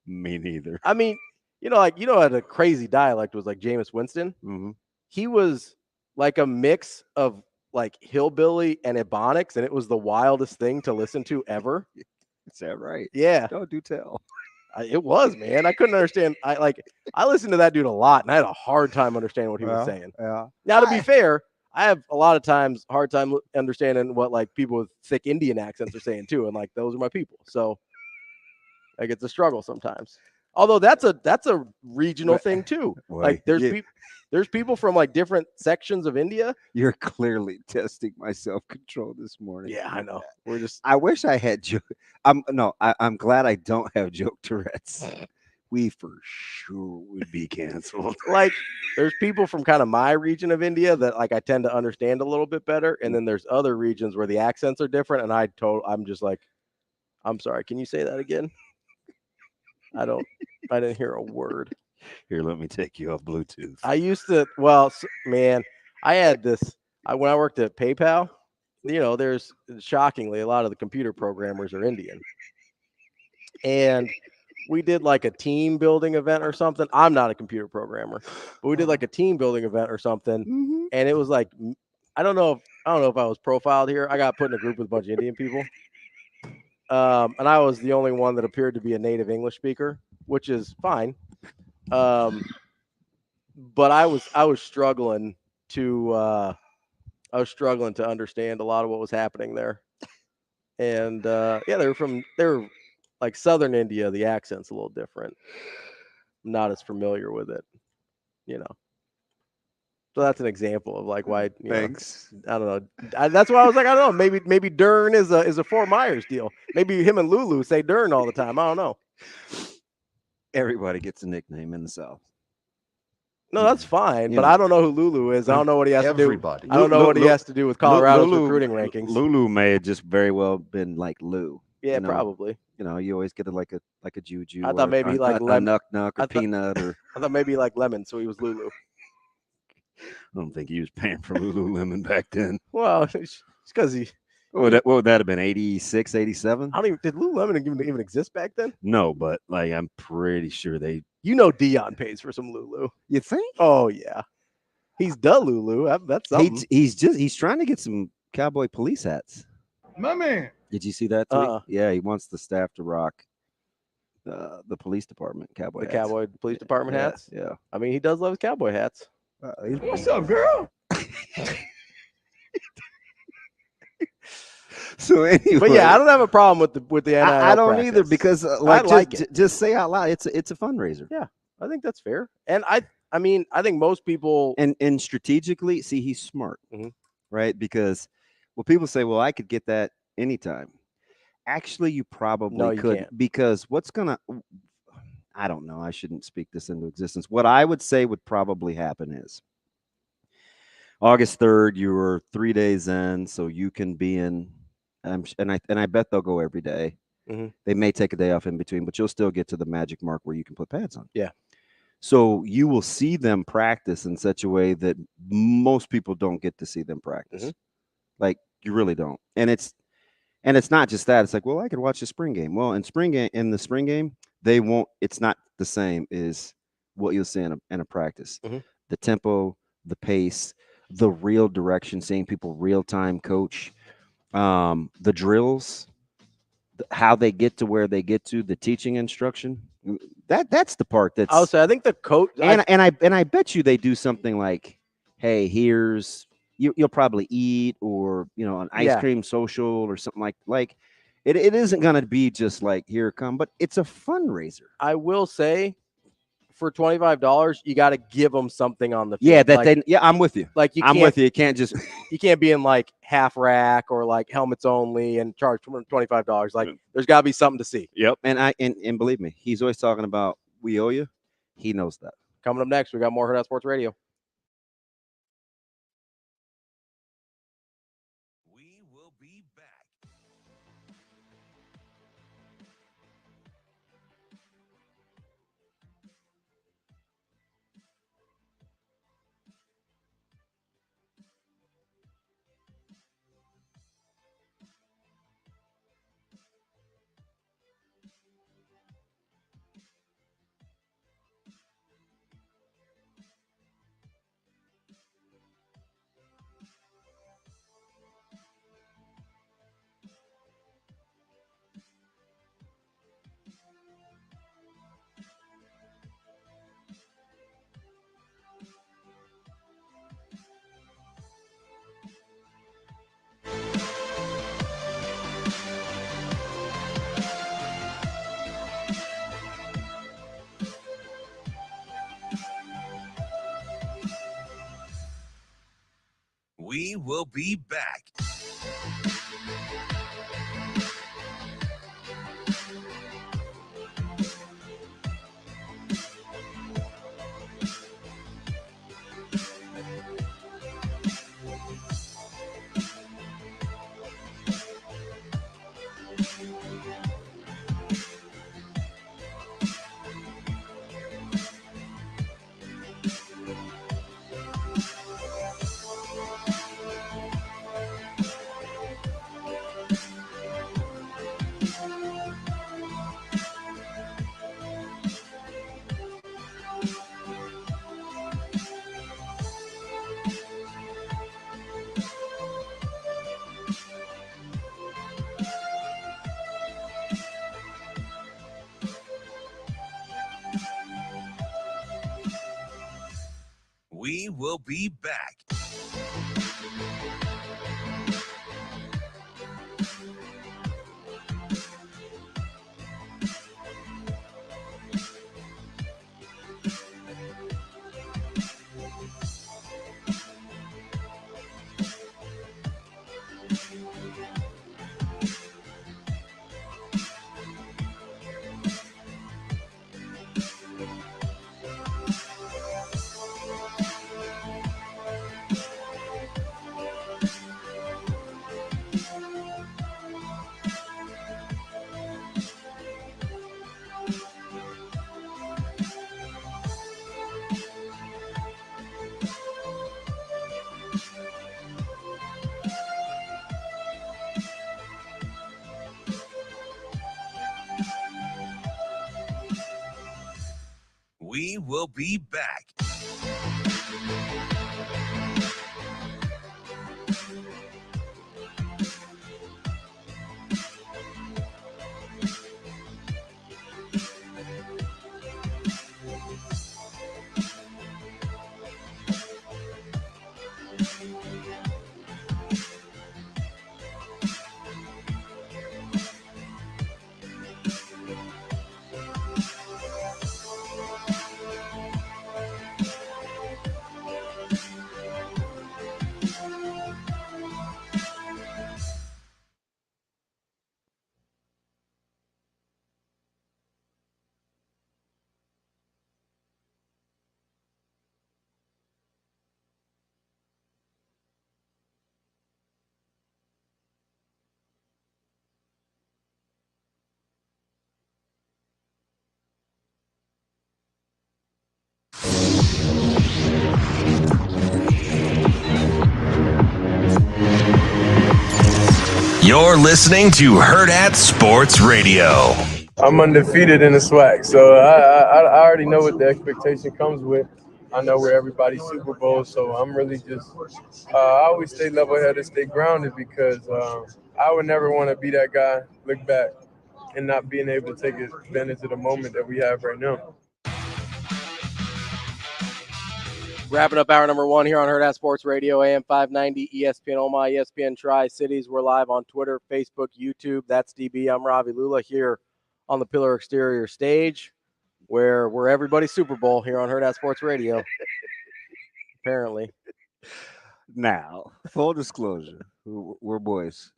Me neither. I mean, what a crazy dialect was like Jameis Winston. Mm-hmm. He was like a mix of like hillbilly and ebonics, and it was the wildest thing to listen to ever. Is that right? Yeah. Oh, do tell. It was, man. I couldn't understand. I listened to that dude a lot, and I had a hard time understanding what he was saying. Yeah. Now, to be fair, I have a lot of times hard time understanding what like people with thick Indian accents are saying too, and like those are my people. So like it's a struggle sometimes. Although that's a regional thing too. Boy, like there's people from like different sections of India. You're clearly testing my self-control this morning. Yeah, I know. I wish I had joke. I'm glad I don't have joke Tourette's. We for sure would be canceled. Like there's people from kind of my region of India that like I tend to understand a little bit better, and then there's other regions where the accents are different, and I'm just like, I'm sorry, can you say that again? I didn't hear a word. Here, let me take you off Bluetooth. I used to, I had this, when I worked at PayPal, there's shockingly a lot of the computer programmers are Indian. And we did like a team building event or something. I'm not a computer programmer, but we did like a team building event or something. Mm-hmm. And it was like, I don't know if I was profiled here. I got put in a group with a bunch of Indian people. And I was the only one that appeared to be a native English speaker, which is fine. But I was struggling to understand a lot of what was happening there. And they're like Southern India, the accent's a little different. I'm not as familiar with it, So that's an example of like why. Thanks. I don't know. That's why I was like, I don't know. Maybe Dern is a Fort Myers deal. Maybe him and Lulu say Dern all the time. I don't know. Everybody gets a nickname in the South. No, that's fine. But I don't know who Lulu is. I don't know what he has to do. I don't know what he has to do with Colorado's recruiting rankings. Lulu may have just very well been like Lou. Yeah, probably. You always get like a juju. I thought maybe like a nuck or peanut or. I thought maybe like lemon, so he was Lulu. I don't think he was paying for Lululemon back then. Well, it's because he. What would that have been? 86, 87? Did Lululemon even exist back then? No, but like I'm pretty sure they. Deion pays for some Lulu. You think? Oh yeah, he's the Lulu. That's something. He's trying to get some cowboy police hats. My man. Did you see that tweet? Yeah, he wants the staff to rock the police department cowboy hats. Cowboy police department hats. Yeah. I mean, he does love his cowboy hats. What's up, girl? So anyway, but yeah, I don't have a problem with the NIL. I don't practice. either because just say out loud, it's a fundraiser. Yeah, I think that's fair, and I mean, I think most people and strategically, see, he's smart, right? Because people say, well, I could get that anytime. Actually, you probably could, can't. Because I don't know. I shouldn't speak this into existence. What I would say would probably happen is August 3rd, you were 3 days in, so you can be in, and I bet they'll go every day. Mm-hmm. They may take a day off in between, but you'll still get to the magic mark where you can put pads on. Yeah. So you will see them practice in such a way that most people don't get to see them practice. Like you really don't. And it's not just that. It's like, well, I could watch the spring game. Well, in the spring game, they won't. It's not the same as what you'll see in a practice. The tempo, the pace, the real direction, seeing people real time coach, the drills, how they get to where they get to, the teaching instruction. That's the part that's. Also, I think the coach and I bet you they do something like, hey, here's you'll probably eat, or an ice cream social or something like it isn't going to be just like here come, but it's a fundraiser. I will say for $25, you got to give them something on the field. Yeah, I'm with you. Like I'm with you. You can't just you can't be in like half rack or like helmets only and charge $25. Like there's got to be something to see. Yep. And believe me, he's always talking about we owe you. He knows that. Coming up next, we got more Hurrdat Sports Radio. We will be back. We will be back. We will be back. We will be back. You're listening to Hurrdat Sports Radio. I'm undefeated in the swag, so I already know what the expectation comes with. I know where everybody's Super Bowl, so I'm really just I always stay level-headed, stay grounded, because I would never want to be that guy, look back, and not being able to take advantage of the moment that we have right now. Wrapping up hour number one here on Hurrdat Sports Radio, AM 590, ESPN Omaha, ESPN Tri-Cities. We're live on Twitter, Facebook, YouTube. That's DB. I'm Ravi Lulla here on the Pillar Exterior stage. where we're everybody's Super Bowl here on Hurrdat Sports Radio. Apparently. Now, full disclosure, we're boys.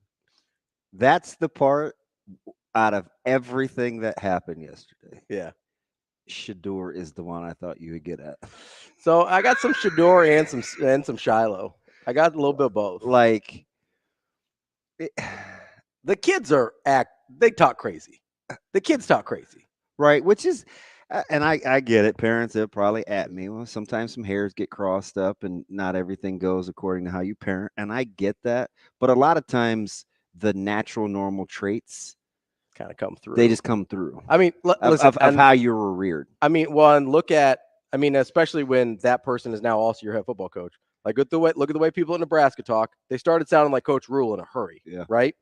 That's the part out of everything that happened yesterday. Yeah. Shador is the one I thought you would get at. So I got some Shador and some Shiloh. I got a little bit of both. Like, the kids they talk crazy. The kids talk crazy. Right, which is, and I get it. Parents, they'll probably at me. Well, sometimes some hairs get crossed up and not everything goes according to how you parent. And I get that. But a lot of times the natural, normal traits kind of come through. They just come through. I mean, listen, of how you were reared. I mean, especially when that person is now also your head football coach. Like, look at the way people in Nebraska talk. They started sounding like Coach Rule in a hurry. Yeah. Right?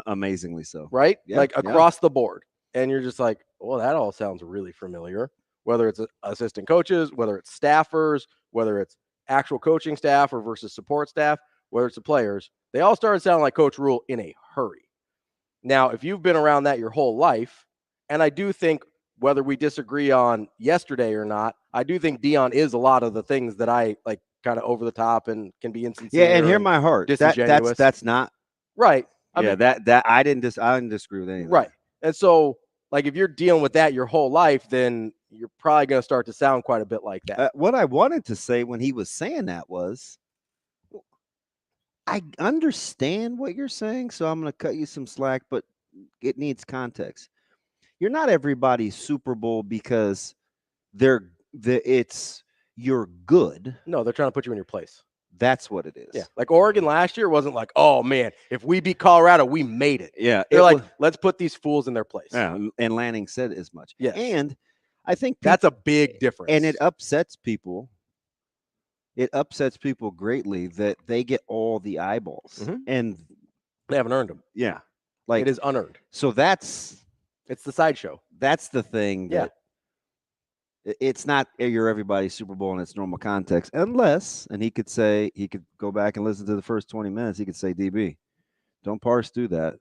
Amazingly so. Right? Yeah, like across the board. And you're just like, well, that all sounds really familiar. Whether it's assistant coaches, whether it's staffers, whether it's actual coaching staff or versus support staff, whether it's the players, they all started sounding like Coach Rule in a hurry. Now, if you've been around that your whole life, and I do think whether we disagree on yesterday or not, I do think Deion is a lot of the things that I like kind of over the top and can be insincere. Yeah, and hear my heart. That's not right. I mean, that I didn't disagree with anything. Right. And so, like, if you're dealing with that your whole life, then you're probably going to start to sound quite a bit like that. What I wanted to say when he was saying that was, I understand what you're saying, so I'm going to cut you some slack, but it needs context. You're not everybody's Super Bowl because you're good. No, they're trying to put you in your place. That's what it is. Yeah. Like Oregon last year wasn't like, oh, man, if we beat Colorado, we made it. Yeah. They're like, let's put these fools in their place. Yeah, and Lanning said as much. Yeah. And I think that's a big difference. And it upsets people. It upsets people greatly that they get all the eyeballs. Mm-hmm. And they haven't earned them. Yeah. Like it is unearned. So it's the sideshow. That's the thing. Yeah. It's not your everybody's Super Bowl in its normal context, unless, and he could go back and listen to the first 20 minutes. He could say, DB, don't parse through that.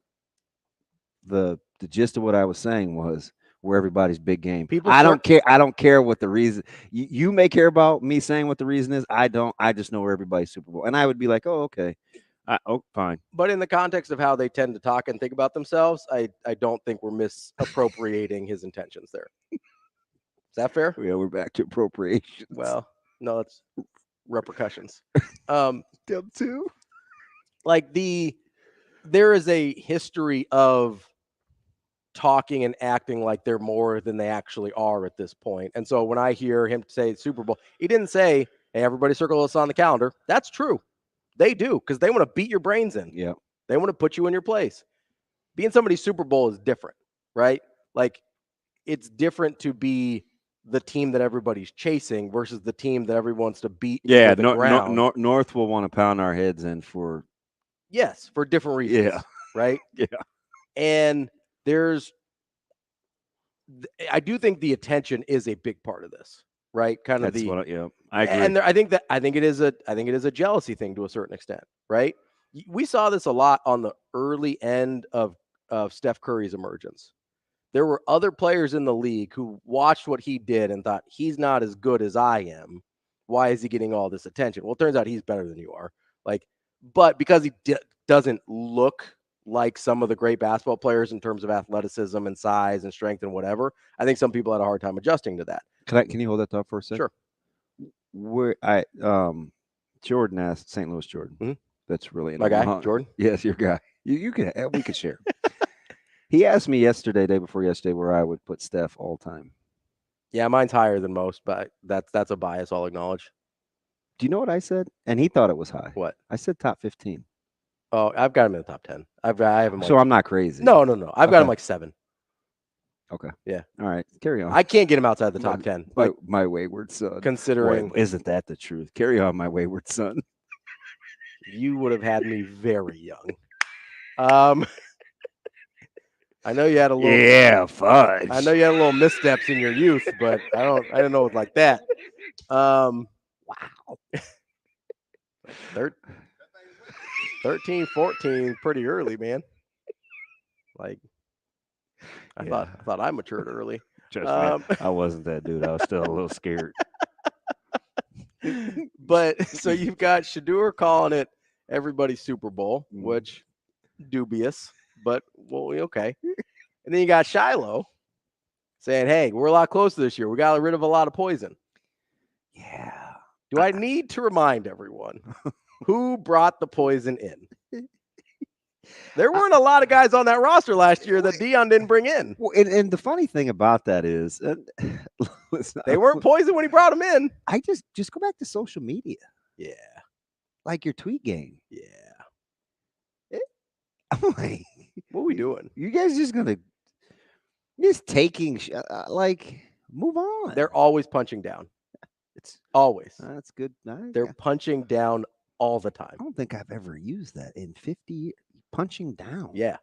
The gist of what I was saying was we're everybody's big game. I don't care what the reason. You may care about me saying what the reason is. I don't. I just know we're everybody's Super Bowl, and I would be like, oh, okay. Fine. But in the context of how they tend to talk and think about themselves, I don't think we're misappropriating his intentions there. Is that fair? Yeah, we're back to appropriation. Well, no, it's repercussions. Them too. Like there is a history of talking and acting like they're more than they actually are at this point. And so when I hear him say Super Bowl, he didn't say, hey, everybody circle us on the calendar. That's true. They do, because they want to beat your brains in. Yeah. They want to put you in your place. Being somebody's Super Bowl is different, right? Like, it's different to be the team that everybody's chasing versus the team that everyone wants to beat. Yeah, North will want to pound our heads in for. Yes, for different reasons. Yeah. Right? Yeah. And I do think the attention is a big part of this, right? I agree. And I think it is a jealousy thing to a certain extent, right? We saw this a lot on the early end of Steph Curry's emergence. There were other players in the league who watched what he did and thought, he's not as good as I am. Why is he getting all this attention? Well, it turns out he's better than you are. But because he doesn't look like some of the great basketball players in terms of athleticism and size and strength and whatever, I think some people had a hard time adjusting to that. Can you hold that thought for a second? Sure. Jordan asked, St. Louis Jordan. Mm-hmm. That's really my guy, Jordan. Yes, your guy. We could share. He asked me day before yesterday, where I would put Steph all time. Yeah, mine's higher than most, but that's a bias I'll acknowledge. Do you know what I said? And he thought it was high. What? I said top 15. Oh, I've got him in the top 10. I have him. So I'm not crazy. No. I've got him like 7. Okay. Yeah. All right. Carry on. I can't get him outside the top 10. My wayward son. Considering. Boy, isn't that the truth? Carry on, my wayward son. You would have had me very young. I know you had a little. Yeah, fudge. I know you had a little missteps in your youth, but I didn't know it was like that. Wow. 13, 14, pretty early, man. Like, I thought I matured early. Trust me, I wasn't that dude. I was still a little scared. But so you've got Shedeur calling it everybody's Super Bowl, which dubious, but well, okay. And then you got Shiloh saying, hey, we're a lot closer this year. We got rid of a lot of poison. Yeah. Do I need to remind everyone who brought the poison in? There weren't a lot of guys on that roster last year that Deion didn't bring in. Well, and the funny thing about that is they weren't poison when he brought them in. I just go back to social media. Yeah. Like your tweet game. Yeah. I'm like, what are we doing? You guys just taking like move on. They're always punching down. It's always. That's good. They're punching down all the time. I don't think I've ever used that in 50 years. Punching down. Yeah.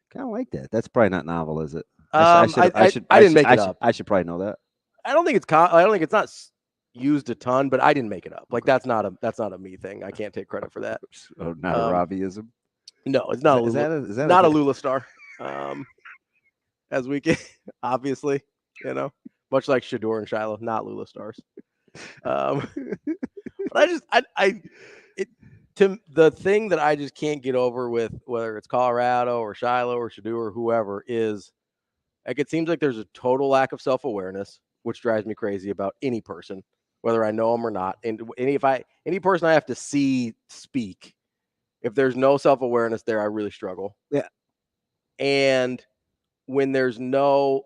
Kind of like that. That's probably not novel, is it? I didn't make it up. I should probably know that. I don't think it's not used a ton, but I didn't make it up. Like that's not a me thing. I can't take credit for that. Oh, not a Raviism. No, it's not. Is that not a Lulla star? As we get, obviously, much like Shedeur and Shiloh, not Lulla stars. But the thing that I just can't get over with whether it's Colorado or Shiloh or Shedeur or whoever is like it seems like there's a total lack of self-awareness, which drives me crazy about any person, whether I know them or not. And any person I have to see speak, if there's no self-awareness there, I really struggle. Yeah. And when there's no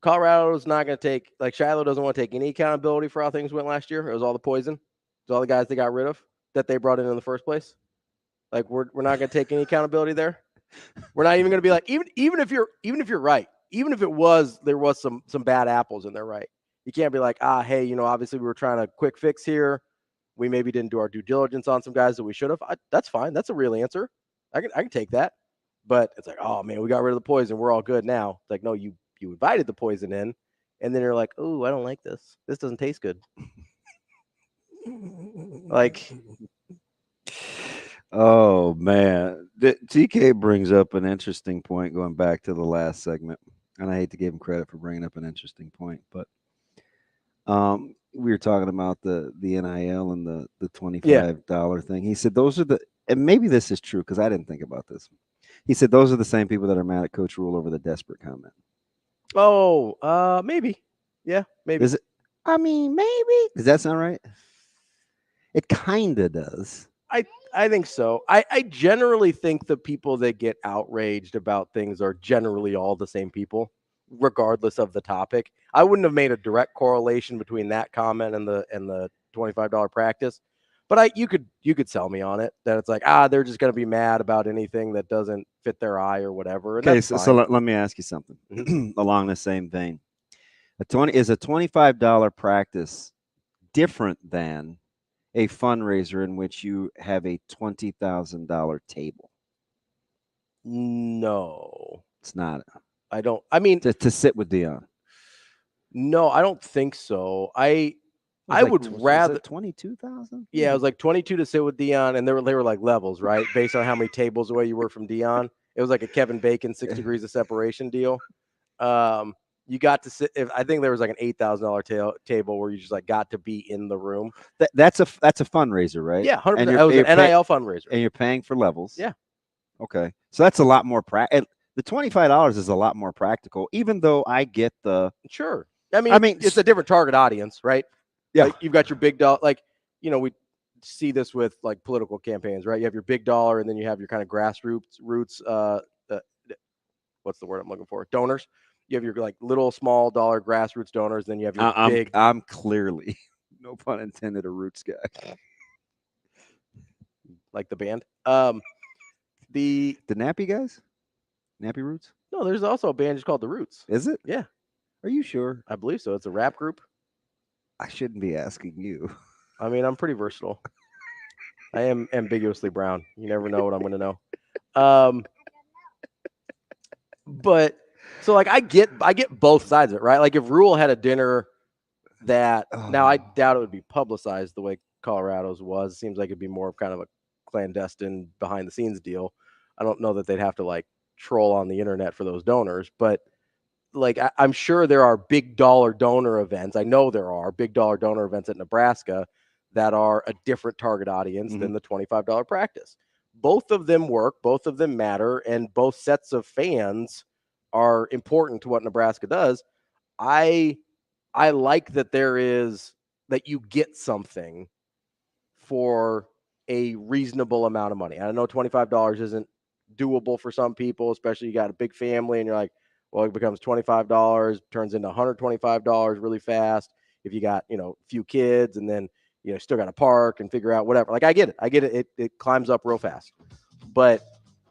Colorado's not going to take Shiloh doesn't want to take any accountability for how things went last year. It was all the poison. It was all the guys they got rid of that they brought in the first place. We're not going to take any accountability there. We're not even going to be like even if you're right, even if there was some bad apples in there, right? You can't be like, hey, obviously we were trying to quick fix here. We maybe didn't do our due diligence on some guys that we should have. That's fine. That's a real answer. I can take that. But it's like, oh man, we got rid of the poison. We're all good now. It's like, no, you invited the poison in, and then you're like, oh, I don't like this. This doesn't taste good. Oh man, TK brings up an interesting point going back to the last segment, and I hate to give him credit for bringing up an interesting point, but we were talking about the NIL and the $25 thing. He said those are and maybe this is true because I didn't think about this. He said those are the same people that are mad at Coach Rule over the desperate comment. Oh, maybe. Yeah, maybe. Is it? I mean, maybe. Does that sound right? It kind of does. I think so. I generally think the people that get outraged about things are generally all the same people, regardless of the topic. I wouldn't have made a direct correlation between that comment and the $25 practice, but you could sell me on it that it's like they're just going to be mad about anything that doesn't fit their eye or whatever. And okay, so let me ask you something along the same vein. Is a $25 practice different than a fundraiser in which you have a $20,000 table? No, it's not. I don't. I mean, to sit with Deion. No, I don't think so. I would rather 22,000. Yeah, it was like 22 to sit with Deion, and they were like levels, right, based on how many tables away you were from Deion. It was like a Kevin Bacon 6 degrees of separation deal. You got to sit. I think there was like an $8,000 table where you just got to be in the room. That's a fundraiser, right? Yeah, 100%. That was an NIL fundraiser, and you're paying for levels. Yeah. Okay, so that's a lot more practical. The $25 is a lot more practical, even though I get the sure. I mean, it's a different target audience, right? Yeah, you've got your big dollar. We see this with political campaigns, right? You have your big dollar, and then you have your kind of grassroots. What's the word I'm looking for? Donors. You have your little small dollar grassroots donors. Then you have your big. I'm clearly, no pun intended, a roots guy. Like the band. The Nappy guys? Nappy Roots? No, there's also a band just called The Roots. Is it? Yeah. Are you sure? I believe so. It's a rap group. I shouldn't be asking you. I mean, I'm pretty versatile. I am ambiguously brown. You never know what I'm going to know. But so I get both sides of it, right? If Rule had a dinner that now I doubt it would be publicized the way Colorado's was. It seems like it'd be more of kind of a clandestine behind the scenes deal. I don't know that they'd have to troll on the internet for those donors, but like I'm sure there are big dollar donor events. I know there are big dollar donor events at Nebraska that are a different target audience than the $25 practice. Both of them work, both of them matter, and both sets of fans are important to what Nebraska does. I like that that you get something for a reasonable amount of money. I know $25 isn't doable for some people, especially you got a big family and you're like, well, it becomes $25, turns into $125 really fast. If you got, a few kids and then, still got to park and figure out whatever. Like, I get it. It climbs up real fast, but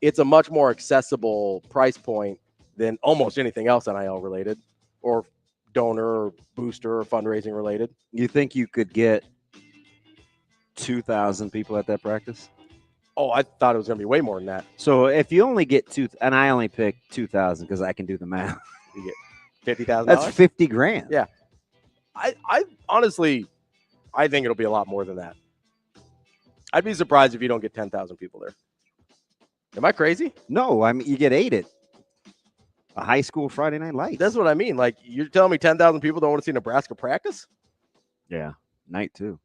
it's a much more accessible price point than almost anything else NIL related or donor or booster or fundraising related. You think you could get 2,000 people at that practice? Oh, I thought it was going to be way more than that. So if you only get and I only picked 2,000 because I can do the math. You get $50,000. That's $50,000. Yeah. I honestly, I think it'll be a lot more than that. I'd be surprised if you don't get 10,000 people there. Am I crazy? No, I mean, you get 8 at a high school Friday Night Lights. That's what I mean. Like, you're telling me 10,000 people don't want to see Nebraska practice? Yeah, night 2.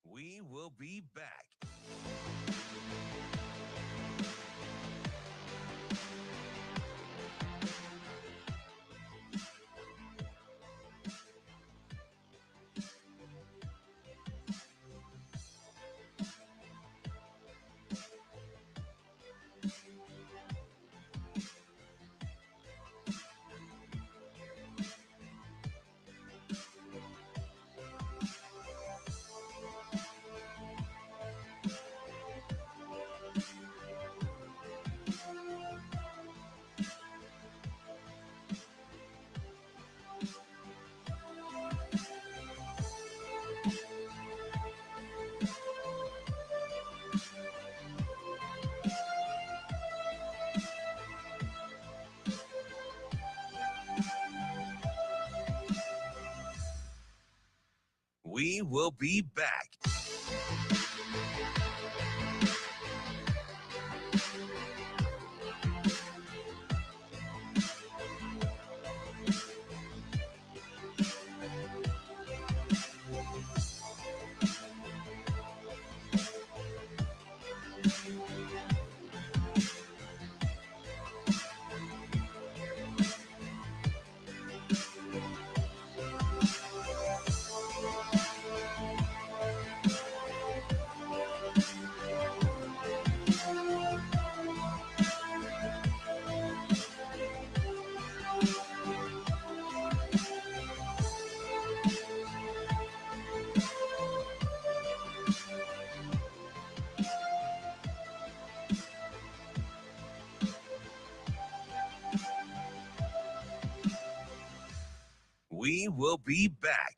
We will be back. We will be back. We will be back.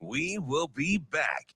We will be back.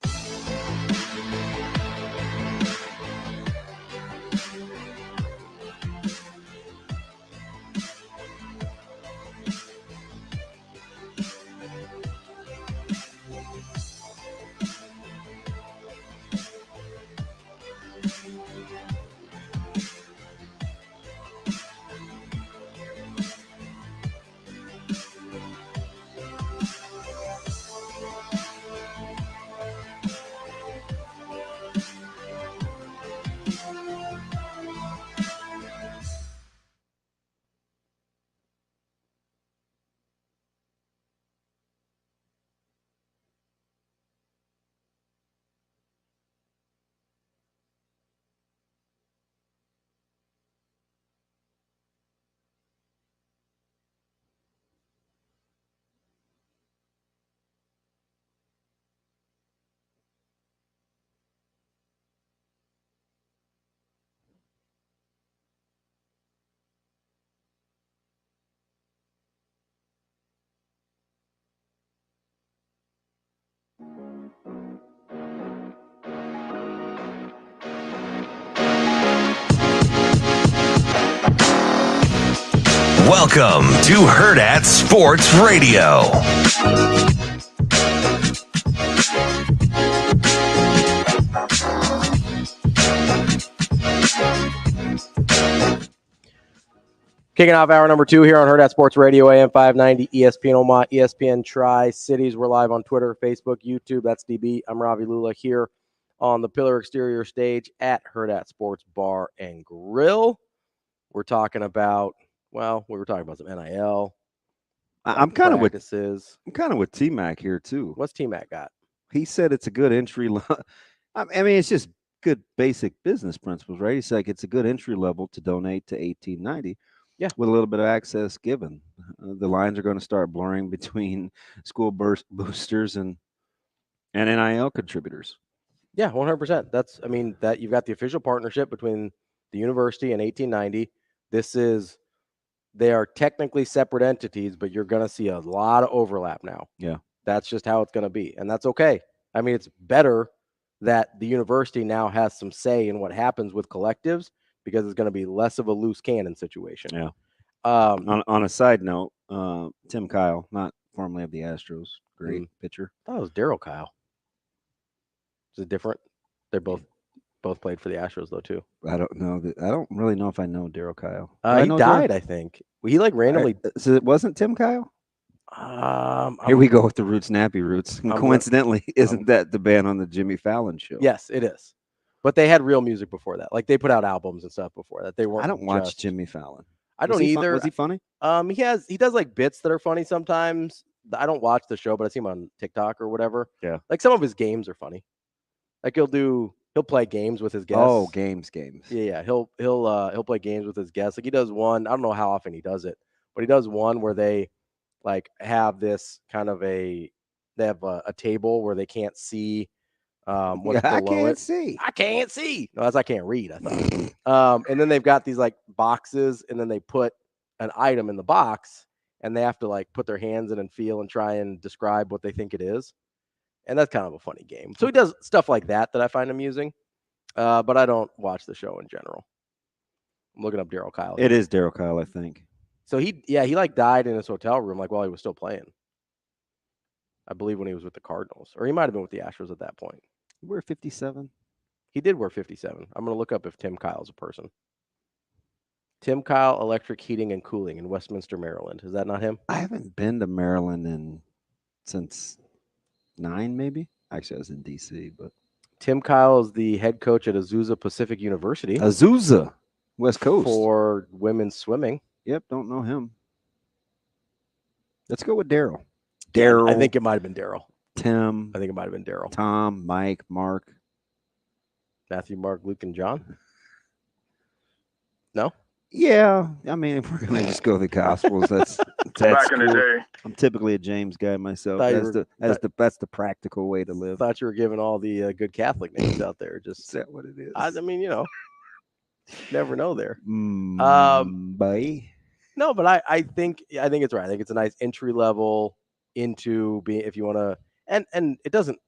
Welcome to Hurrdat Sports Radio. Kicking off hour number 2 here on Hurrdat Sports Radio, AM 590, ESPN Omaha, ESPN Tri-Cities. We're live on Twitter, Facebook, YouTube. That's DB. I'm Ravi Lulla here on the Pillar Exterior stage at Hurrdat Sports Bar and Grill. We're talking about, we were talking about some NIL. I'm kind of with T T-Mac here too. What's T-Mac got? He said it's a good entry level. I mean, it's just good basic business principles, right? He's like, it's a good entry level to donate to 1890. Yeah, with a little bit of access given. The lines are going to start blurring between school boosters and NIL contributors. Yeah, 100%. That's, I mean, that you've got the official partnership between the university and 1890. They are technically separate entities, but you're going to see a lot of overlap now. Yeah. That's just how it's going to be. And that's okay. I mean, it's better that the university now has some say in what happens with collectives, because it's going to be less of a loose cannon situation. Yeah. On a side note, Tim Kyle, not formerly of the Astros, great pitcher. I thought it was Daryl Kyle. Is it different? They're both played for the Astros though too. I don't know. I don't really know if I know Daryl Kyle. He died, I think. He randomly. So it wasn't Tim Kyle. Here we go with the Roots Nappy Roots. And coincidentally, isn't that the band on the Jimmy Fallon show? Yes, it is. But they had real music before that. Like they put out albums and stuff before that. They weren't. I don't watch Jimmy Fallon. I don't either. Was he funny? He does like bits that are funny sometimes. I don't watch the show, but I see him on TikTok or whatever. Yeah. Like some of his games are funny. Like he'll play games with his guests. Oh, games. Yeah. He'll play games with his guests. Like he does one. I don't know how often he does it, but he does one where they like have this kind of they have a table where they can't see. What's below I can't see. No, that's I can't read. I thought. And then they've got these like boxes, and then they put an item in the box, and they have to like put their hands in and feel and try and describe what they think it is. And that's kind of a funny game. So he does stuff like that I find amusing. But I don't watch the show in general. I'm looking up Daryl Kyle. It is Daryl Kyle, I think. So he like died in his hotel room like while he was still playing. I believe when he was with the Cardinals, or he might have been with the Astros at that point. He wore 57. He did wear 57. I'm going to look up if Tim Kyle's a person. Tim Kyle Electric Heating and Cooling in Westminster, Maryland. Is that not him? I haven't been to Maryland since 9, maybe. Actually, I was in D.C., but Tim Kyle is the head coach at Azusa Pacific University. Azusa, West Coast. For women's swimming. Yep, don't know him. Let's go with Daryl. I think it might have been Daryl. Tim. I think it might have been Daryl. Tom, Mike, Mark. Matthew, Mark, Luke, and John? No? Yeah. I mean, if we're going to just go the Gospels, that's back cool. in the day. I'm typically a James guy myself. That's the practical way to live. I thought you were giving all the good Catholic names out there. Just is that what it is? I mean, never know there. Bye. No, but I think it's right. I think it's a nice entry level into being, if you want to. And it doesn't,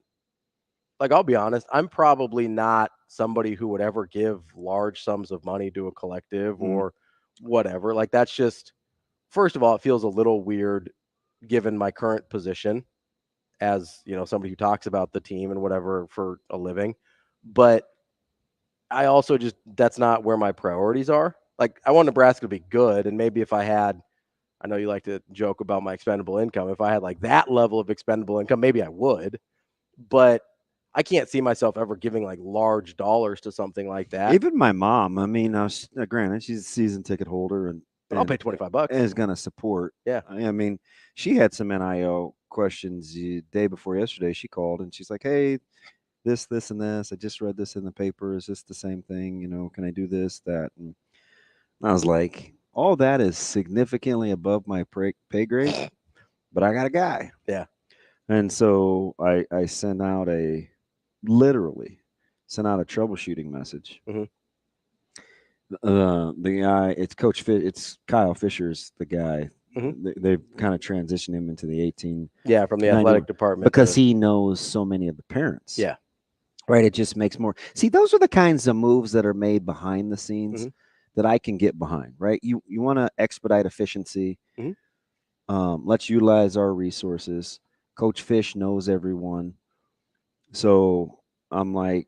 like, I'll be honest, I'm probably not somebody who would ever give large sums of money to a collective or whatever. Like, that's just, first of all, it feels a little weird given my current position as, somebody who talks about the team and whatever for a living. But I also that's not where my priorities are. Like, I want Nebraska to be good. And maybe if I had, I know you like to joke about my expendable income. If I had like that level of expendable income, maybe I would, but I can't see myself ever giving like large dollars to something like that. Even my mom, I mean, granted, she's a season ticket holder and I'll pay $25 and is going to support. Yeah. I mean, she had some NIL questions the day before yesterday. She called and she's like, hey, this, and this, I just read this in the paper. Is this the same thing? Can I do this, that? And I was like, all that is significantly above my pay grade, but I got a guy. Yeah. And so I literally sent out a troubleshooting message. Mm-hmm. The guy, it's Kyle Fisher's the guy. Mm-hmm. They've kind of transitioned him into the 18. Yeah, from the athletic department. Because he knows so many of the parents. Yeah. Right. It just makes more. See, those are the kinds of moves that are made behind the scenes that I can get behind, right? You want to expedite efficiency. Let's utilize our resources. Coach Fish knows everyone. So I'm like,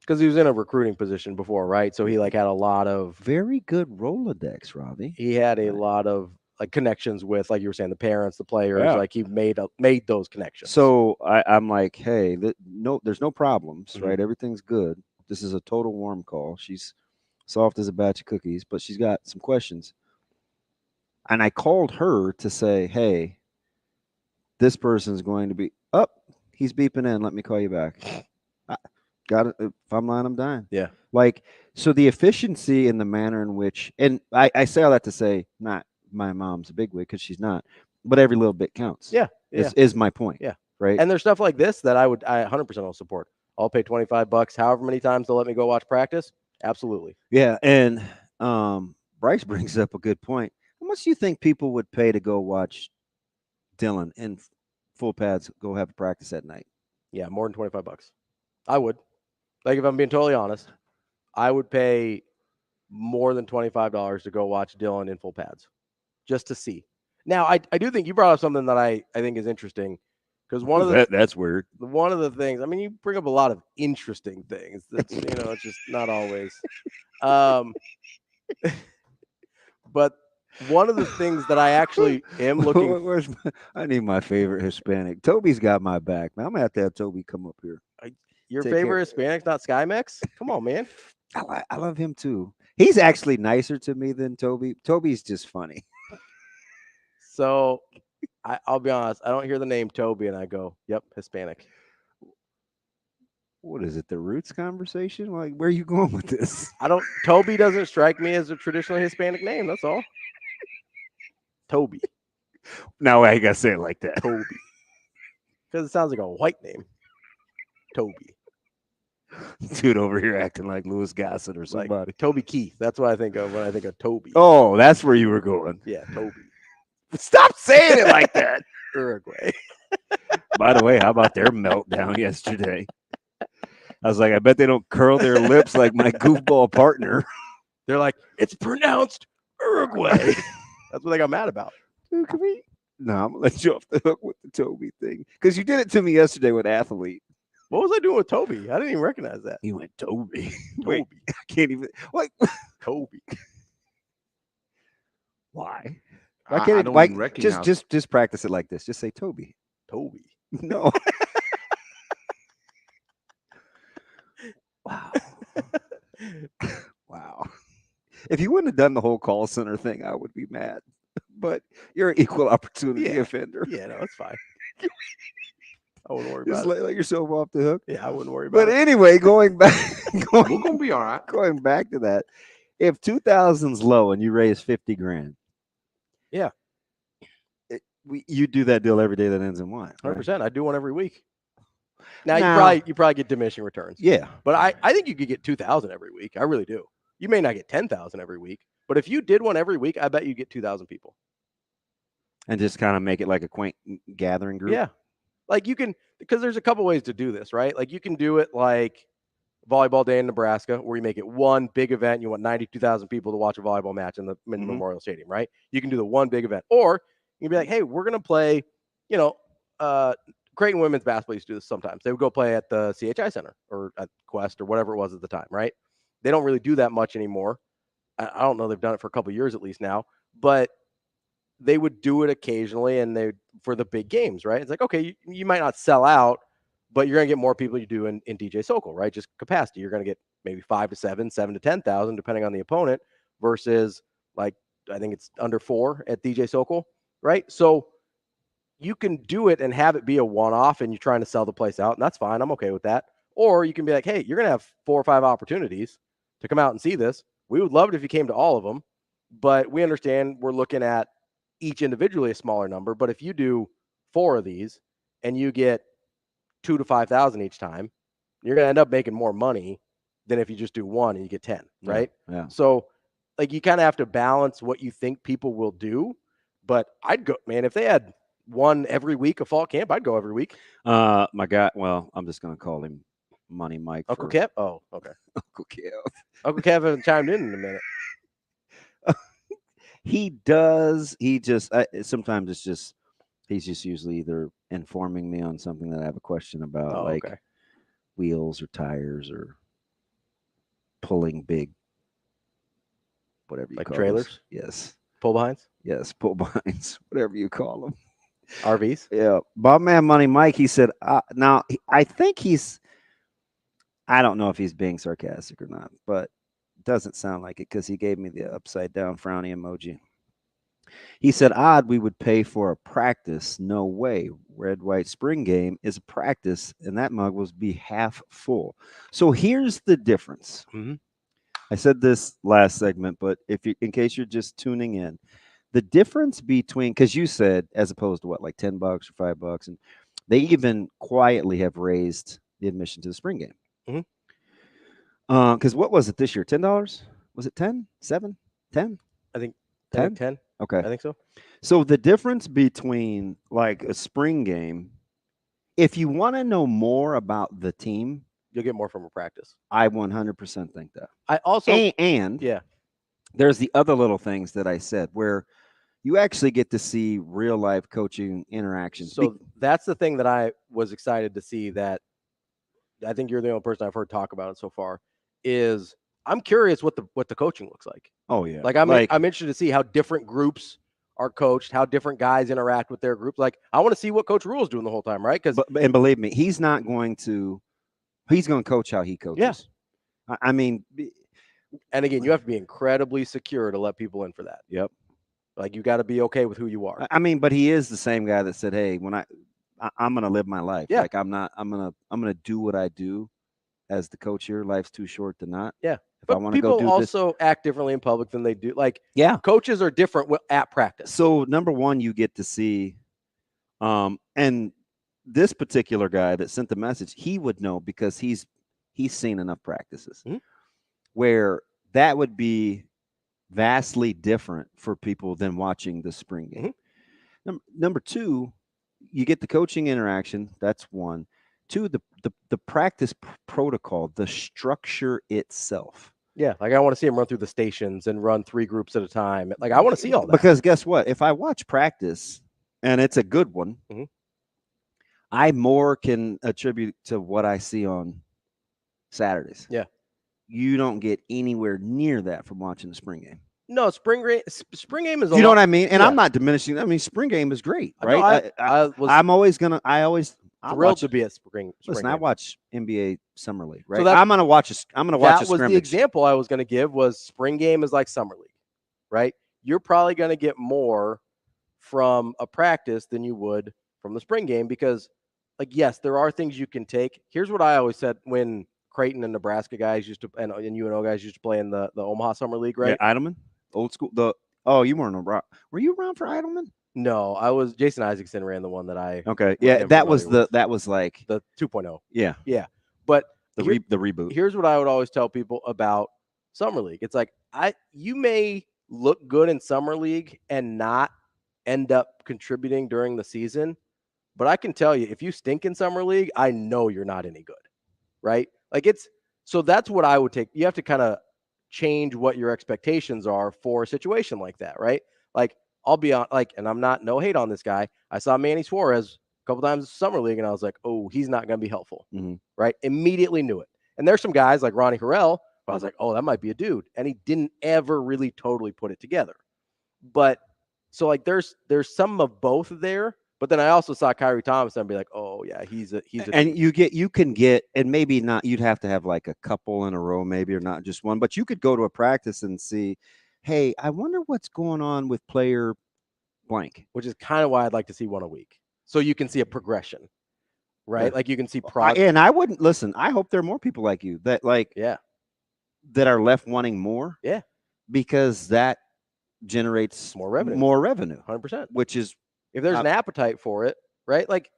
because he was in a recruiting position before, right? So he like had a lot of very good Rolodex, Ravi. He had a lot of like connections with, like you were saying, the parents, the players. Yeah. Like he made those connections. So I'm like, hey, there's no problems, right? Everything's good. This is a total warm call. She's soft as a batch of cookies, but she's got some questions. And I called her to say, hey, this person's going to be up. He's beeping in. Let me call you back. Got it. If I'm lying, I'm dying. Yeah. Like, so the efficiency and the manner in which, and I say all that to say, not my mom's a bigwig because she's not, but every little bit counts. Yeah. Is my point. Yeah. Right. And there's stuff like this that I 100% will support. I'll pay $25, however many times they'll let me go watch practice. Absolutely. Yeah. And Bryce brings up a good point. How much do you think people would pay to go watch Dylan in full pads go have a practice at night? Yeah, more than $25. I would. Like, if I'm being totally honest, I would pay more than $25 to go watch Dylan in full pads just to see. Now, I do think you brought up something that I think is interesting, because that's weird. One of the things, I mean, you bring up a lot of interesting things. That's, it's just not always. But one of the things that I actually am looking. I need my favorite Hispanic. Toby's got my back, man. I'm gonna have to have Toby come up here. Your favorite Hispanic, not SkyMax? Come on, man. I love him too. He's actually nicer to me than Toby. Toby's just funny. So I'll be honest. I don't hear the name Toby and I go, yep, Hispanic. What is it? The roots conversation? Like, where are you going with this? Toby doesn't strike me as a traditionally Hispanic name. That's all. Toby. No, I gotta say it like that. Toby. Because it sounds like a white name. Toby. Dude over here acting like Louis Gossett or somebody. Like Toby Keith. That's what I think of when I think of Toby. Oh, that's where you were going. Yeah, Toby. Stop saying it like that. Uruguay. By the way, how about their meltdown yesterday? I was like, I bet they don't curl their lips like my goofball partner. They're like, it's pronounced Uruguay. That's what they got mad about. Dude, no, I'm going to let you off the hook with the Toby thing. Because you did it to me yesterday with Athlete. What was I doing with Toby? I didn't even recognize that. You went Toby. Toby. Wait, I can't even. What? Toby. Why? I don't even recognize. Just practice it like this. Just say Toby. Toby. No. Wow. Wow. If you wouldn't have done the whole call center thing, I would be mad. But you're an equal opportunity offender. Yeah, no, it's fine. I wouldn't worry Just about it. let yourself off the hook. Yeah, I wouldn't worry about But it. anyway, going back, We're gonna be all right. Going back to that, if 2,000's low and you raise 50 grand, yeah, you do that deal every day that ends in one. 100%. I do one every week. Now you probably get diminishing returns. Yeah, but I think you could get 2,000 every week. I really do. You may not get 10,000 every week, but if you did one every week, I bet you get 2,000 people. And just kind of make it like a quaint gathering group. Yeah. Like you can, because there's a couple ways to do this, right? Like you can do it like Volleyball Day in Nebraska, where you make it one big event. You want 92,000 people to watch a volleyball match in the Memorial Stadium, right? You can do the one big event. Or you can be like, hey, we're going to play, Creighton women's basketball used to do this sometimes. They would go play at the CHI Center or at Quest or whatever it was at the time, right? They don't really do that much anymore. I don't know. They've done it for a couple of years at least now. But they would do it occasionally, and for the big games, right? It's like, okay, you might not sell out, but you're going to get more people you do in DJ Sokol, right? Just capacity. You're going to get maybe 5 to 7, 7 to 10,000, depending on the opponent, versus like, I think it's under 4 at DJ Sokol, right? So you can do it and have it be a one-off, and you're trying to sell the place out, and that's fine. I'm okay with that. Or you can be like, hey, you're going to have 4 or 5 opportunities to come out and see this. We would love it if you came to all of them, but we understand we're looking at each individually a smaller number. But if you do 4 of these and you get 2 to 5,000 each time, you're going to end up making more money than if you just do 1 and you get 10, right? Yeah. So like you kind of have to balance what you think people will do. But I'd go, man, if they had one every week of fall camp, I'd go every week. My guy, well, I'm just going to call him Money Mike. Uncle Kev? Oh, okay. Uncle Kev. Uncle Kev hasn't chimed in a minute. He does. He just sometimes it's just he's just usually either informing me on something that I have a question about, like wheels or tires or pulling big, whatever you like call trailers. those. Yes, pull behinds. Yes, pull behinds, whatever you call them. RVs. Yeah, Bob Man Money Mike. He said, now I think he's. I don't know if he's being sarcastic or not, but it doesn't sound like it because he gave me the upside down frowny emoji. He said, odd we would pay for a practice. No way. Red, white spring game is a practice, and that mug will be half full. So here's the difference. Mm-hmm. I said this last segment, but in case you're just tuning in, the difference between, because you said as opposed to what, like $10 or $5, and they even quietly have raised the admission to the spring game. Because what was it this year? $10? Was it 10? 7? 10? I think 10? 10. Okay. I think so. So the difference between like a spring game, if you want to know more about the team, you'll get more from a practice. I 100% think that. I also and yeah, there's the other little things that I said where you actually get to see real life coaching interactions. So that's the thing that I was excited to see, that I think you're the only person I've heard talk about it so far, is I'm curious what the coaching looks like. Oh yeah. Like I'm interested to see how different groups are coached, how different guys interact with their groups. Like I want to see what Coach Rule's doing the whole time, right? And believe me, he's going to coach how he coaches. Yeah. I mean, and again, you have to be incredibly secure to let people in for that. Yep. Like you got to be okay with who you are. I mean, but he is the same guy that said, "Hey, when I'm going to live my life. Yeah. Like I'm going to do what I do as the coach here. Life's too short to not." Yeah. If I want to go do people also act differently in public than they do. Like, yeah, coaches are different at practice. So number one, you get to see, and this particular guy that sent the message, he would know because he's seen enough practices where that would be vastly different for people than watching the spring game. Number two, you get the coaching interaction. That's one. Two, the practice protocol, the structure itself. Yeah, like I want to see him run through the stations and run 3 groups at a time. Like I want to see all that. Because guess what? If I watch practice and it's a good one, I more can attribute to what I see on Saturdays. Yeah. You don't get anywhere near that from watching the spring game. No, spring game is you know what I mean? And I'm not diminishing. I mean, spring game is great, right? I'm always thrilled to be at spring. Listen, game. I watch NBA Summer League, right? So I'm gonna watch a That was scrimmage. the example I was going to give. Was spring game is like Summer League, right? You're probably going to get more from a practice than you would from the spring game because, like, yes, there are things you can take. Here's what I always said when Creighton and Nebraska guys used to, and UNO guys used to play in the Omaha Summer League, right? Yeah, Idleman, old school. You weren't around. Were you around for Idleman? No, I was. Jason Isaacson ran the one that I. Okay, yeah, that was like the 2.0. Yeah, yeah, but the reboot. Here's what I would always tell people about Summer League. It's like you may look good in Summer League and not end up contributing during the season, but I can tell you, if you stink in Summer League, I know you're not any good, right? Like so that's what I would take. You have to kind of change what your expectations are for a situation like that, right? Like I'll be on, like, and I'm not no hate on this guy. I saw Manny Suarez a couple times in Summer League, and I was like, oh, he's not going to be helpful, right? Immediately knew it. And there's some guys like Ronnie Harrell, I was like, oh, that might be a dude, and he didn't ever really totally put it together. But so like there's some of both there. But then I also saw Kyrie Thomas and be like, oh yeah, he's a and you can get, and maybe not, you'd have to have like a couple in a row, maybe, or not just one, but you could go to a practice and see, hey, I wonder what's going on with player blank. Which is kind of why I'd like to see one a week. So you can see a progression, right? Yeah. Like you can see progress. And I wouldn't listen. I hope there are more people like you that that are left wanting more. Yeah. Because that generates more revenue. 100%. Which is, if there's an appetite for it, right? Like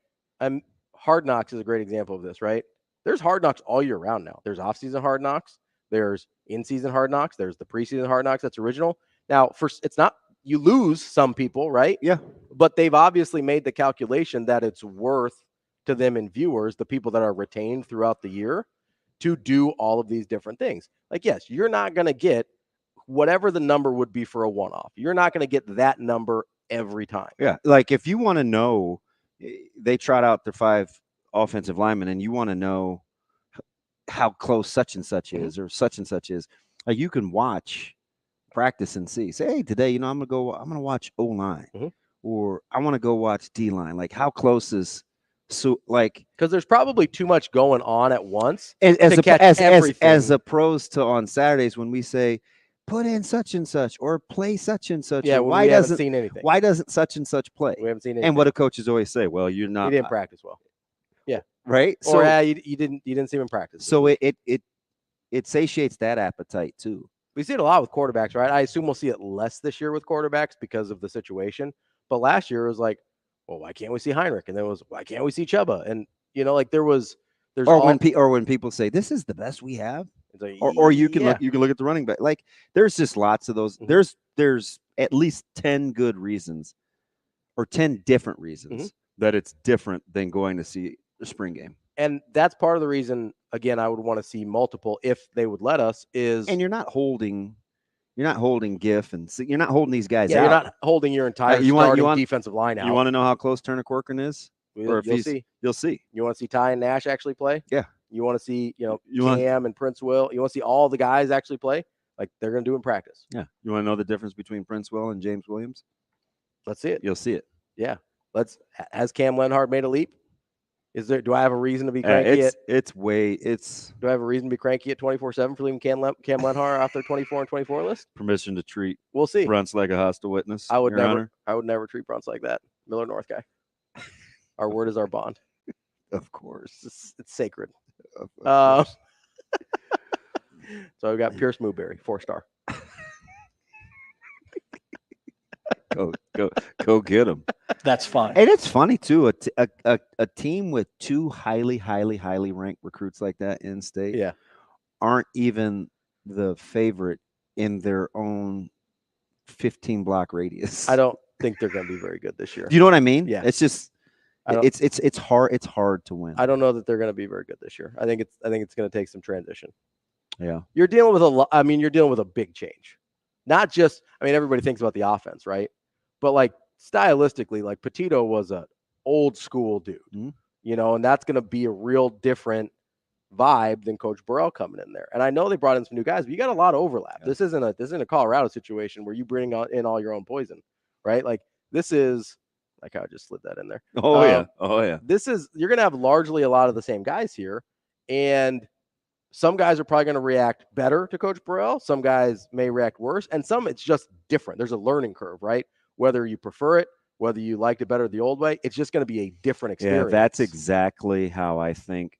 Hard Knocks is a great example of this, right? There's Hard Knocks all year round now. There's off-season Hard Knocks. There's in-season Hard Knocks. There's the preseason Hard Knocks that's original. Now, it's not, you lose some people, right? Yeah. But they've obviously made the calculation that it's worth to them and viewers, the people that are retained throughout the year, to do all of these different things. Like, yes, you're not going to get whatever the number would be for a one-off. You're not going to get that number every time. Yeah, like if you want to know, they trot out their 5 offensive linemen, and you want to know how close such and such is or such and such is, like you can watch practice and see. Say, hey, today, I'm gonna watch O-line, or I want to go watch D-line. Like how close is because there's probably too much going on at once as opposed to on Saturdays when we say put in such and such or play such and such. Yeah, why we haven't doesn't seen anything? Why doesn't such and such play? We haven't seen anything. And what do coaches always say? Well, you're not. He didn't practice well. Yeah. Right. So you didn't see him in practice. So it satiates that appetite too. We see it a lot with quarterbacks, right? I assume we'll see it less this year with quarterbacks because of the situation. But last year it was like, well, why can't we see Heinrich? And then it was, why can't we see Chuba? And when people say this is the best we have, like, or you can look at the running back. Like there's just lots of those. There's at least 10 good reasons, or 10 different reasons that it's different than going to see the spring game. And that's part of the reason. Again, I would want to see multiple if they would let us. And you're not holding GIF, and you're not holding these guys out. You're not holding your entire defensive line out. You want to know how close Turner Corcoran is? You'll see. You want to see Ty and Nash actually play? Yeah. You want to see, Cam and Prince Will. You want to see all the guys actually play? Like they're going to do in practice. Yeah. You want to know the difference between Prince Will and James Williams? Let's see it. You'll see it. Yeah. Has Cam Lenhart made a leap? Do I have a reason to be cranky? Do I have a reason to be cranky at 24/7 for leaving Cam Lenhart off their 24 and 24 list? Permission to treat. We'll see. Bruntz like a hostile witness. I would never treat Bruntz like that. Miller North guy. Our word is our bond. Of course, it's sacred. So we got Pierce Mooberry, 4-star. Go get him. That's fine. And it's funny too. A team with 2 highly ranked recruits like that in state, aren't even the favorite in their own 15 block radius. I don't think they're going to be very good this year. You know what I mean? Yeah. It's just it's hard. It's hard to win. I don't know that they're going to be very good this year. I think it's going to take some transition. Yeah. You're dealing with you're dealing with a big change. Not just, everybody thinks about the offense, right? But like stylistically, like Petito was an old school dude, and that's going to be a real different vibe than Coach Burrell coming in there. And I know they brought in some new guys, but you got a lot of overlap. Yeah. This isn't a Colorado situation where you bring in all your own poison, right? Like this is like I just slid that in there. Oh yeah. You're going to have largely a lot of the same guys here, and some guys are probably going to react better to Coach Burrell. Some guys may react worse, and some it's just different. There's a learning curve, right? Whether you prefer it, whether you liked it better the old way, it's just going to be a different experience. Yeah, that's exactly how I think.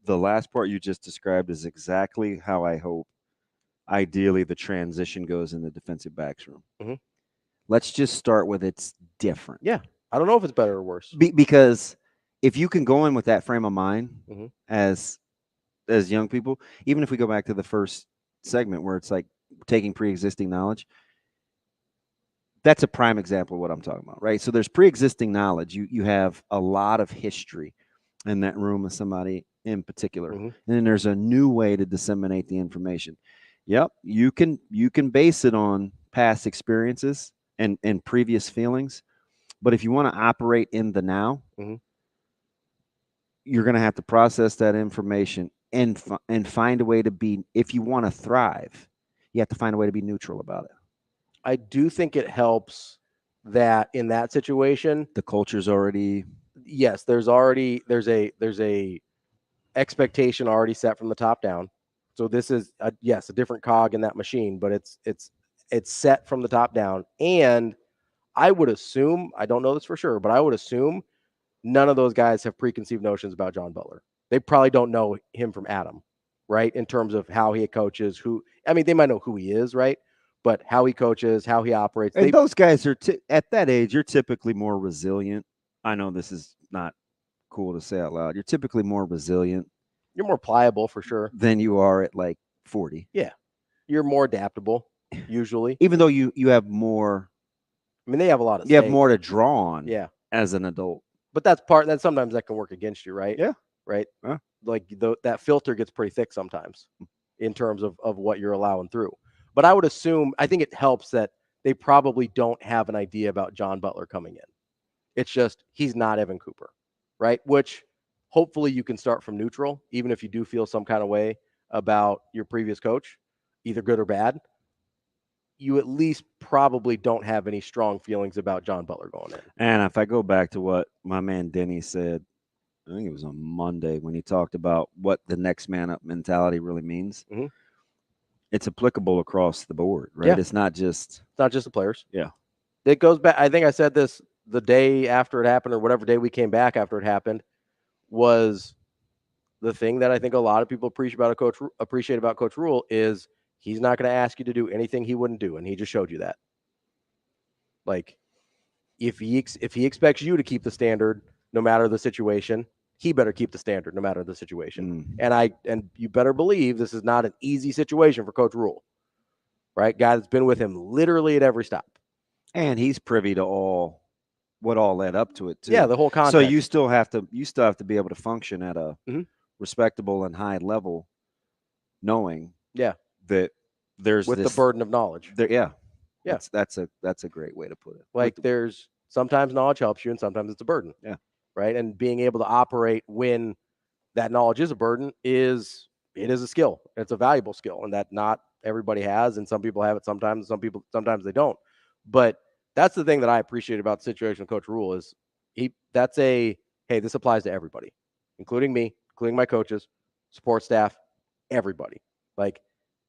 The last part you just described is exactly how I hope, ideally, the transition goes in the defensive backs room. Mm-hmm. Let's just start with it's different. Yeah, I don't know if it's better or worse. Because if you can go in with that frame of mind as young people, even if we go back to the first segment where it's like taking pre-existing knowledge, that's a prime example of what I'm talking about, right? So there's pre-existing knowledge. You have a lot of history in that room with somebody in particular. And then there's a new way to disseminate the information. Yep, you can base it on past experiences and previous feelings, but if you want to operate in the now, you're going to have to process that information and find a way to be. If you want to thrive, you have to find a way to be neutral about it. I do think it helps that in that situation, the culture's already. Yes, there's a expectation already set from the top down. So this is a different cog in that machine, but it's set from the top down. And I would assume, I don't know this for sure, but I would assume none of those guys have preconceived notions about John Butler. They probably don't know him from Adam, right? In terms of how he coaches, they might know who he is, right? But how he coaches, how he operates. And those guys are at that age, you're typically more resilient. I know this is not cool to say out loud. You're typically more resilient. You're more pliable for sure than you are at like 40. Yeah. You're more adaptable usually. Even though you have more. They have a lot of. You have more to draw on. Yeah. As an adult. But sometimes that can work against you, right? Yeah. Right. Yeah. Like that filter gets pretty thick sometimes in terms of what you're allowing through. But I think it helps that they probably don't have an idea about John Butler coming in. It's just he's not Evan Cooper, right? Which hopefully you can start from neutral, even if you do feel some kind of way about your previous coach, either good or bad. You at least probably don't have any strong feelings about John Butler going in. And if I go back to what my man Denny said, I think it was on Monday when he talked about what the next man up mentality really means. Mm-hmm. It's applicable across the board, right? Yeah. It's not just the players. Yeah. It goes back. I think I said this the day after it happened, or whatever day we came back after it happened, was the thing that I think a lot of people appreciate about Coach Rule is he's not going to ask you to do anything he wouldn't do, and he just showed you that. Like, if he expects you to keep the standard no matter the situation, he better keep the standard no matter the situation. And you better believe this is not an easy situation for Coach Rule, right? Guy that's been with him literally at every stop. And he's privy to what all led up to it too. Yeah, the whole context. So you still have to be able to function at a respectable and high level, knowing that there's with the burden of knowledge. That's a great way to put it. Like there's sometimes knowledge helps you and sometimes it's a burden. Yeah. Right. And being able to operate when that knowledge is a burden is a skill. It's a valuable skill, and that not everybody has, and some people have it sometimes, sometimes they don't. But that's the thing that I appreciate about the situation of Coach Rule is hey, this applies to everybody, including me, including my coaches, support staff, everybody. Like,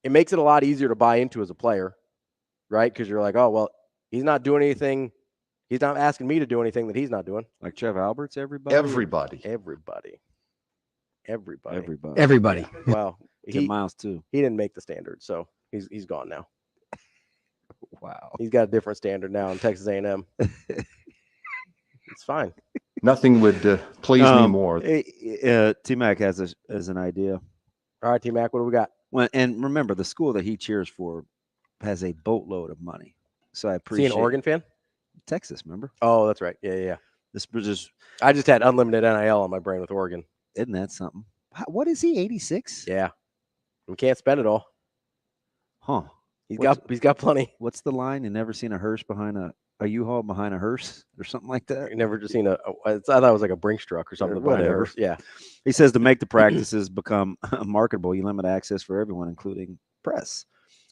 it makes it a lot easier to buy into as a player, right? Because you're like, oh, well, he's not doing anything. He's not asking me to do anything that he's not doing. Like Trev Alberts, everybody. Well, Miles too. He didn't make the standard, so he's gone now. Wow. He's got a different standard now in Texas A&M. It's fine. Nothing would please me more. T-Mac has an idea. All right, T-Mac, what do we got? Well, and remember, the school that he cheers for has a boatload of money. So I appreciate. Is he an Oregon fan? Texas, remember? Oh, that's right. Yeah. I just had unlimited NIL on my brain with Oregon. Isn't that something? What is he? 86? Yeah. We can't spend it all. Huh. He's got plenty. What's the line? You never seen a hearse behind a U-Haul behind a hearse or something like that? You never just seen I thought it was like a Brinks truck or something. Whatever. Yeah. He says to make the practices become marketable, you limit access for everyone, including press.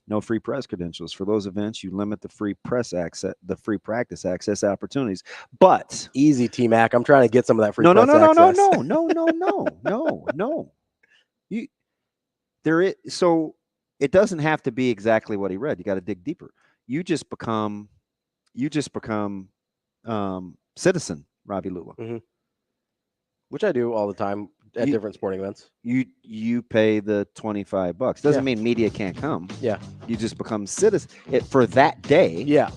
No free press credentials. For those events, you limit the free press access, the free practice access opportunities. But easy, T-Mac. I'm trying to get some of that free press access. No. So it doesn't have to be exactly what he read. You got to dig deeper. You just become citizen, Ravi Lulla. Mm-hmm. Which I do all the time at different sporting events. You pay the $25. Doesn't mean media can't come. Yeah. You just become citizen for that day. Yeah.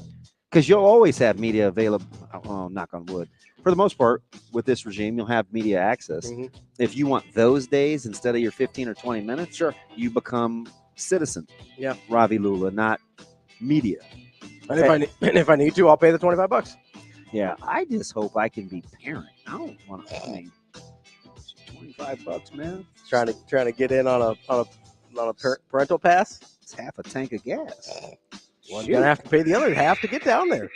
Because you'll always have media available. Oh, knock on wood. For the most part, with this regime, you'll have media access. Mm-hmm. If you want those days instead of your 15 or 20 minutes, sure, you become citizen. Yeah. Ravi Lulla, not media. And if I need to, I'll pay the $25. Yeah. I just hope I can be parent. I don't want to pay $25, man. Trying to get in on a parental pass. It's half a tank of gas. Well, you're gonna have to pay the other half to get down there.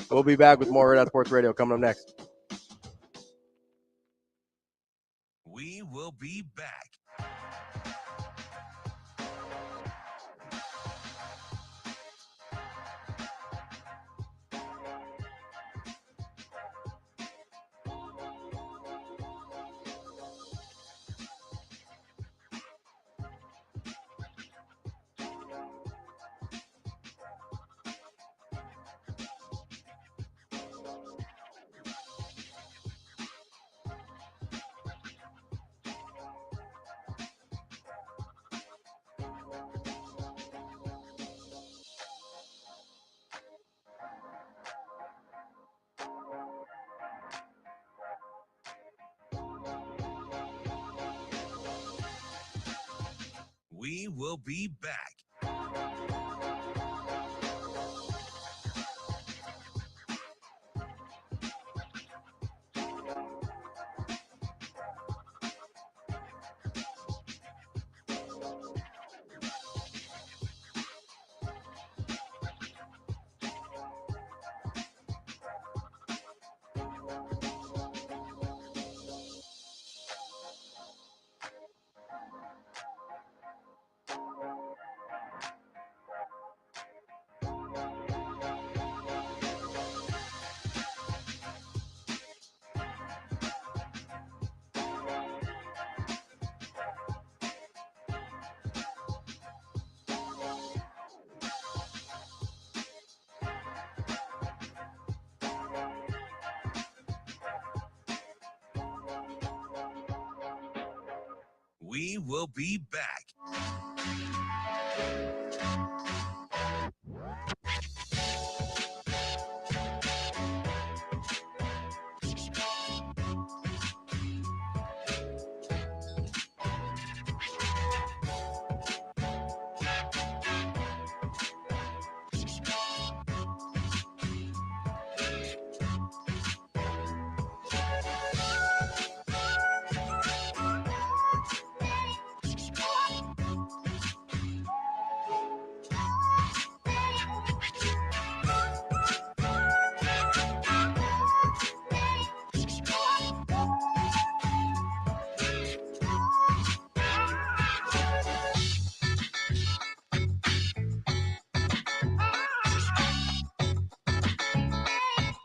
We'll be back with more Hurrdat Sports Radio coming up next. We will be back. We will be back. We will be back.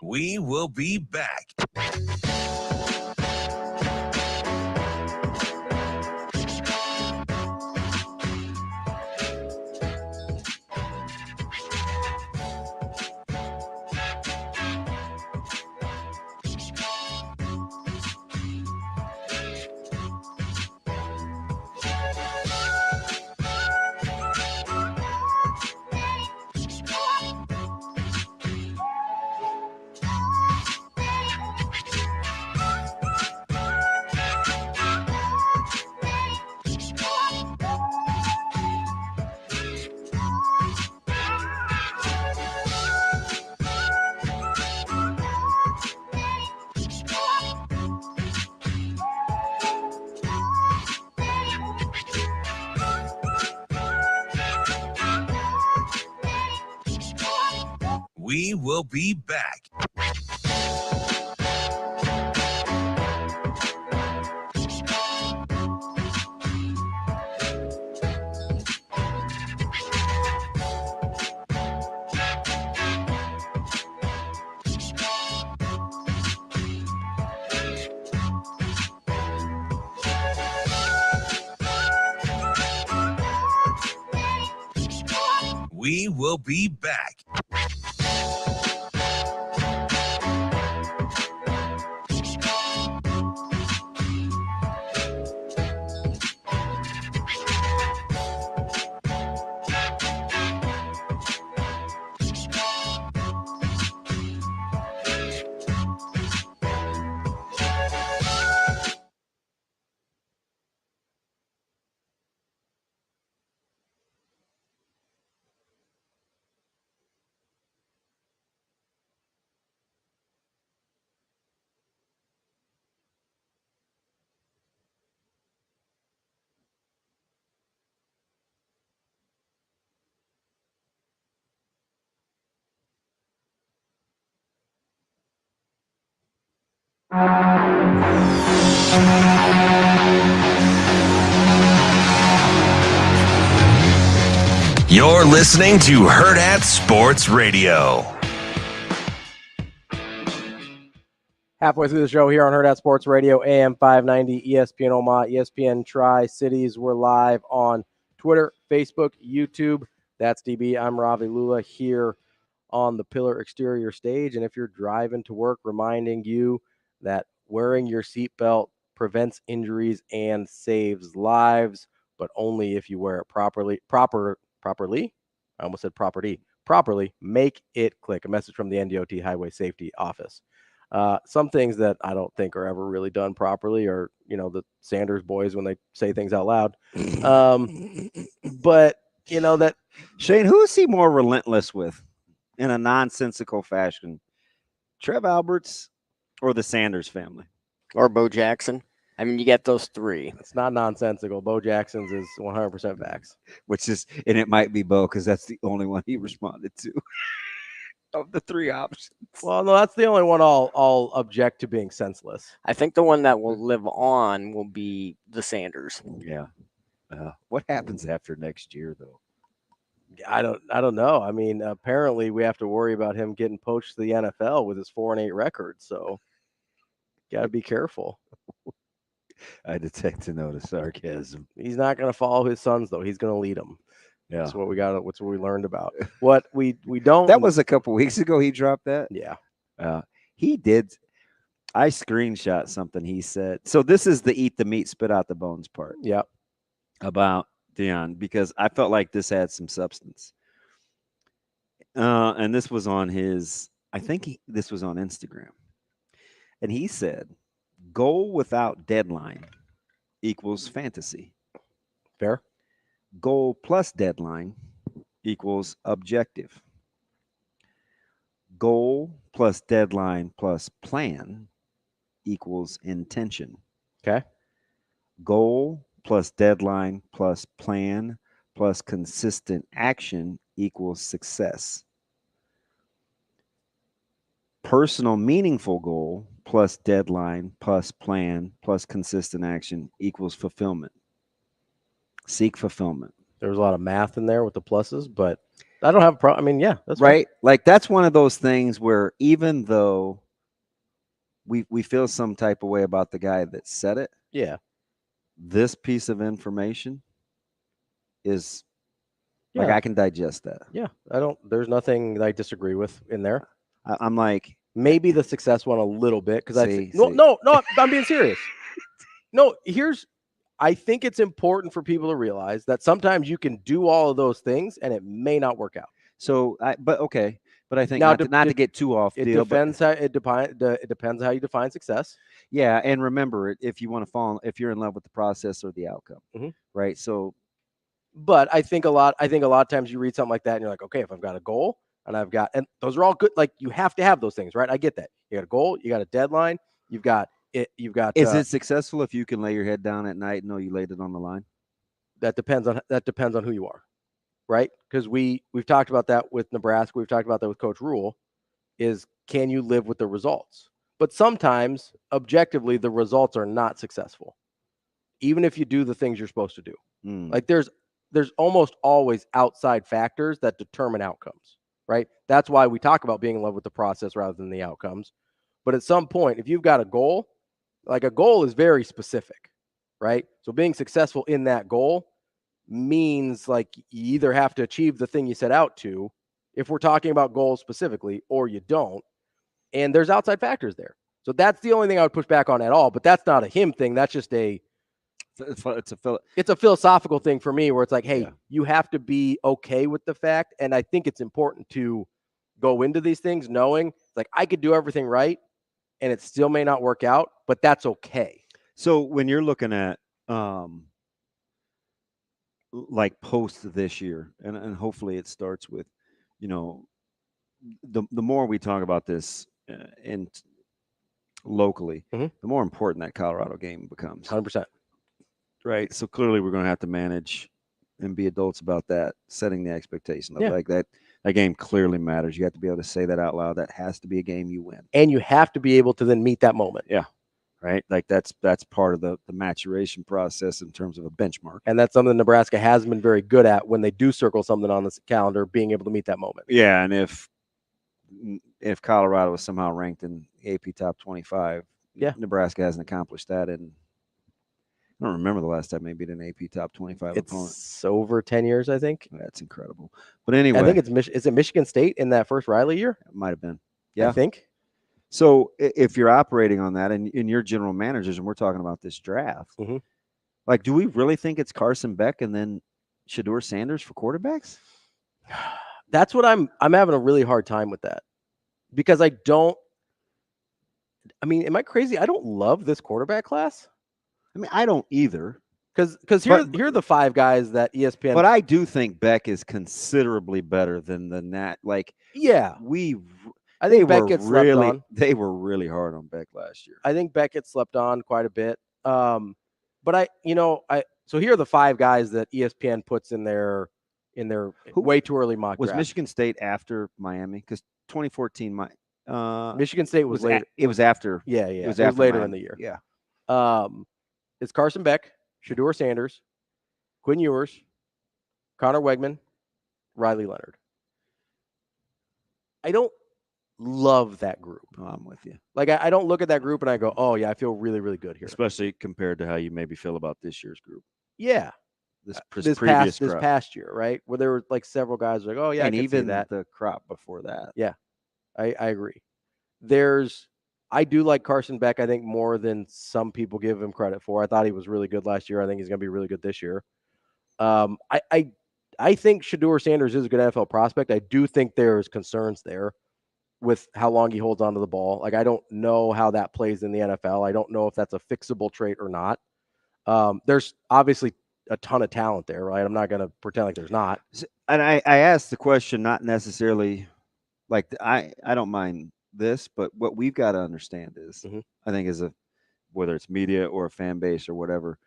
We will be back. We will be back. We will be back. You're listening to Hurrdat Sports Radio. Halfway through the show here on Hurrdat Sports Radio, AM 590, ESPN Omaha, ESPN Tri-Cities. We're live on Twitter, Facebook, YouTube. That's DB. I'm Ravi Lulla here on the Pillar Exterior stage. And if you're driving to work, reminding you that wearing your seatbelt prevents injuries and saves lives, but only if you wear it properly. I almost said property. Properly, make it click. A message from the NDOT Highway Safety Office. Some things that I don't think are ever really done properly are, the Sanders boys when they say things out loud. But, that Shane, who is he more relentless with in a nonsensical fashion? Trev Alberts or the Sanders family? Or Bo Jackson. I mean, you get those three. It's not nonsensical. Bo Jackson's is 100% facts. And it might be Bo because that's the only one he responded to of the three options. Well, no, that's the only one I'll object to being senseless. I think the one that will live on will be the Sanders. Yeah. What happens after next year, though? I don't know. I mean, apparently we have to worry about him getting poached to the NFL with his 4-8 record. So, got to be careful. I detect a note of sarcasm. He's not going to follow his sons, though. He's going to lead them. Yeah, that's what we got. What's what we learned about. What we don't. That was a couple weeks ago. He dropped that. Yeah, he did. I screenshot something he said. So this is the eat the meat, spit out the bones part. Yep. about Deion because I felt like this had some substance. And this was on this was on Instagram. And he said, goal without deadline equals fantasy. Fair. Goal plus deadline equals objective. Goal plus deadline plus plan equals intention. Okay. Goal plus deadline plus plan plus consistent action equals success. Personal meaningful goal plus deadline plus plan plus consistent action equals fulfillment. Seek fulfillment. There was a lot of math in there with the pluses, but I don't have a problem. I mean, yeah, that's right. Like that's one of those things where even though we feel some type of way about the guy that said it, yeah, this piece of information is like I can digest that. Yeah, there's nothing that I disagree with in there. I'm like maybe the success one a little bit because no, I'm being serious. No, I think it's important for people to realize that sometimes you can do all of those things and it may not work out. So, but I think now, not to get too off. It depends how you define success. Yeah, and remember, if you want to if you're in love with the process or the outcome, right? So, but I think a lot of times you read something like that and you're like, okay, if I've got a goal and those are all good. Like you have to have those things, right? I get that. You got a goal, you got a deadline, you've got. Is it successful if you can lay your head down at night and know you laid it on the line? That depends on who you are, right? Because we've talked about that with Nebraska. We've talked about that with Coach Rule. Is can you live with the results? But sometimes, objectively, the results are not successful, even if you do the things you're supposed to do. Like there's almost always outside factors that determine outcomes, right? That's why we talk about being in love with the process rather than the outcomes. But at some point, if you've got a goal, like a goal is very specific, right? So being successful in that goal means like you either have to achieve the thing you set out to, if we're talking about goals specifically, or you don't. And there's outside factors there. So that's the only thing I would push back on at all. But that's not a him thing. That's just it's a philosophical thing for me where it's like, hey, you have to be okay with the fact. And I think it's important to go into these things knowing like I could do everything right and it still may not work out, but that's okay. So when you're looking at like post this year, and hopefully it starts with, the more we talk about this and locally, the more important that Colorado game becomes. 100%. Right. So clearly we're going to have to manage and be adults about that, setting the expectation. Like that game clearly matters. You have to be able to say that out loud. That has to be a game you win. And you have to be able to then meet that moment. Yeah. Right. Like that's part of the maturation process in terms of a benchmark. And that's something Nebraska has been very good at when they do circle something on this calendar, being able to meet that moment. Yeah. And if Colorado is somehow ranked in AP top 25, Nebraska hasn't accomplished that. And I don't remember the last time they beat an AP top 25 opponent. It's over 10 years, I think. That's incredible. But anyway. I think is it Michigan State in that first Riley year? It might have been. Yeah. I think. So if you're operating on that and in your general managers, and we're talking about this draft, like, do we really think it's Carson Beck and then Shedeur Sanders for quarterbacks? That's what I'm having a really hard time with that because am I crazy? I don't love this quarterback class. I mean, I don't either. Because here are the five guys that ESPN. But I do think Beck is considerably better than the Nat. Like, I think Beck gets slept on. They were really hard on Beck last year. I think Beck gets slept on quite a bit. So here are the five guys that ESPN puts in their way too early mock draft. Was Michigan State after Miami? Because 2014, Michigan State was later. It was after. Yeah. It was later Miami. in the year. Yeah. It's Carson Beck, Shedeur Sanders, Quinn Ewers, Connor Wegman, Riley Leonard. I don't love that group. Oh, I'm with you. Like I don't look at that group and I go, oh yeah, I feel really, really good here. Especially compared to how you maybe feel about this year's group. Yeah. This past year, right? Where there were like several guys like, oh yeah, and I can even see that. The crop before that. Yeah, I agree. I do like Carson Beck, I think, more than some people give him credit for. I thought he was really good last year. I think he's going to be really good this year. I think Shedeur Sanders is a good NFL prospect. I do think there's concerns there with how long he holds onto the ball. Like, I don't know how that plays in the NFL. I don't know if that's a fixable trait or not. There's obviously a ton of talent there, right? I'm not going to pretend like there's not. And I asked the question, not necessarily like I don't mind this, but what we've got to understand is, I think whether it's media or a fan base or whatever,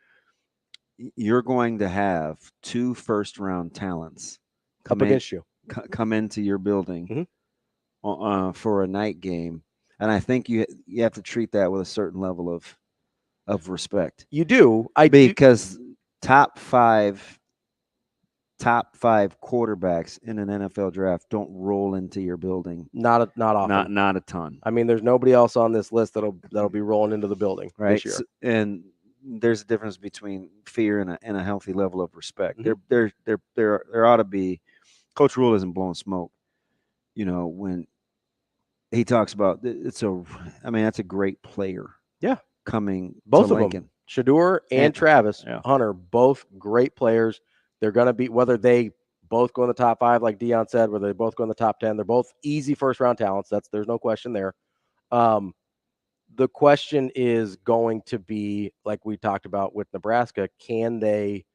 you're going to have 2 first-round talents Up against you, come into your building for a night game, and I think you have to treat that with a certain level of respect. You do, because top five quarterbacks in an NFL draft don't roll into your building. Not often. Not a ton. I mean, there's nobody else on this list that'll be rolling into the building right this year. And there's a difference between fear and a healthy level of respect. There ought to be. Coach Rule isn't blowing smoke. When he talks about that's a great player. Yeah, coming both to of Lincoln. them, Shedeur and Travis Hunter, both great players. They're going to be, whether they both go in the top 5, like Deion said, whether they both go in the top 10, they're both easy first round talents. There's no question there. The question is going to be, like we talked about with Nebraska, can they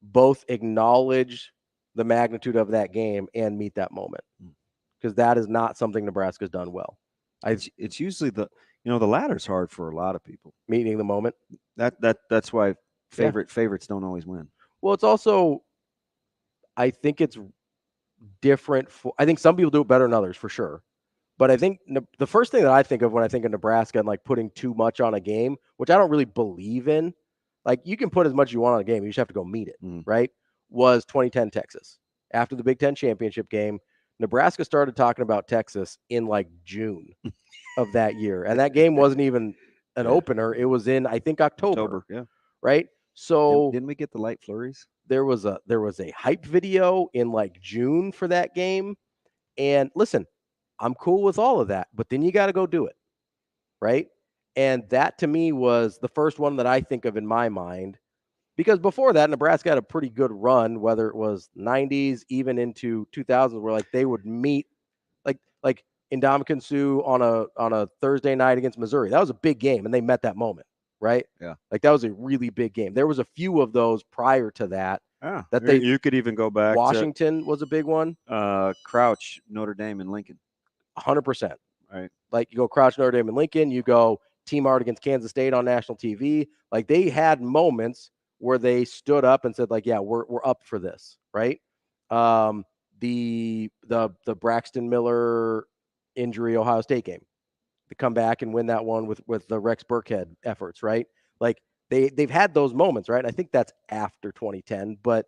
both acknowledge the magnitude of that game and meet that moment? Because that is not something Nebraska's done well. It's usually the ladder's hard for a lot of people. Meeting the moment. That's why favorites don't always win. Well, it's also, I think it's different. I think some people do it better than others, for sure. But I think the first thing that I think of when I think of Nebraska and like putting too much on a game, which I don't really believe in, like you can put as much as you want on a game, you just have to go meet it, right? Was 2010 Texas. After the Big Ten championship game, Nebraska started talking about Texas in like June of that year. And that game wasn't even an opener. It was in, I think, October. Yeah. Right. So didn't we get the light flurries? There was a hype video in like June for that game. And listen, I'm cool with all of that, but then you got to go do it. Right. And that to me was the first one that I think of in my mind, because before that, Nebraska had a pretty good run, whether it was 90s, even into 2000s, where like they would meet like Ndamukong Suh on a Thursday night against Missouri. That was a big game, and they met that moment, right? Yeah. Like that was a really big game. There was a few of those prior to that. Yeah. You could even go back. Washington was a big one. Crouch, Notre Dame, and Lincoln. 100%. Right. Like you go Crouch, Notre Dame, and Lincoln. You go Team Art against Kansas State on national TV. Like they had moments where they stood up and said, like, yeah, we're up for this, right? The Braxton Miller injury Ohio State game, to come back and win that one with the Rex Burkhead efforts, right? Like they've had those moments, right? I think that's after 2010, but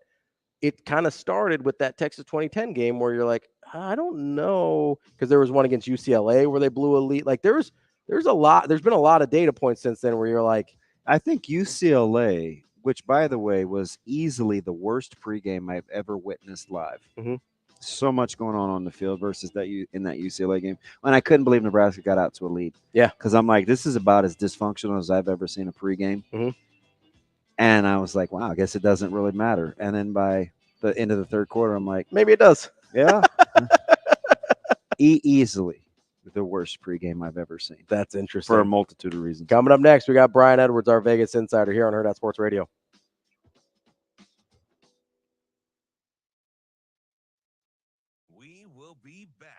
it kind of started with that Texas 2010 game where you're like, I don't know, because there was one against UCLA where they blew a lead. Like there's been a lot of data points since then where you're like, I think UCLA, which by the way was easily the worst pregame I've ever witnessed live. So much going on the field versus in that UCLA game. And I couldn't believe Nebraska got out to a lead. Yeah. Because I'm like, this is about as dysfunctional as I've ever seen a pregame. And I was like, wow, I guess it doesn't really matter. And then by the end of the third quarter, I'm like, maybe it does. Yeah. Easily the worst pregame I've ever seen. That's interesting. For a multitude of reasons. Coming up next, we got Brian Edwards, our Vegas insider, here on Hurrdat Sports Radio. We will be back.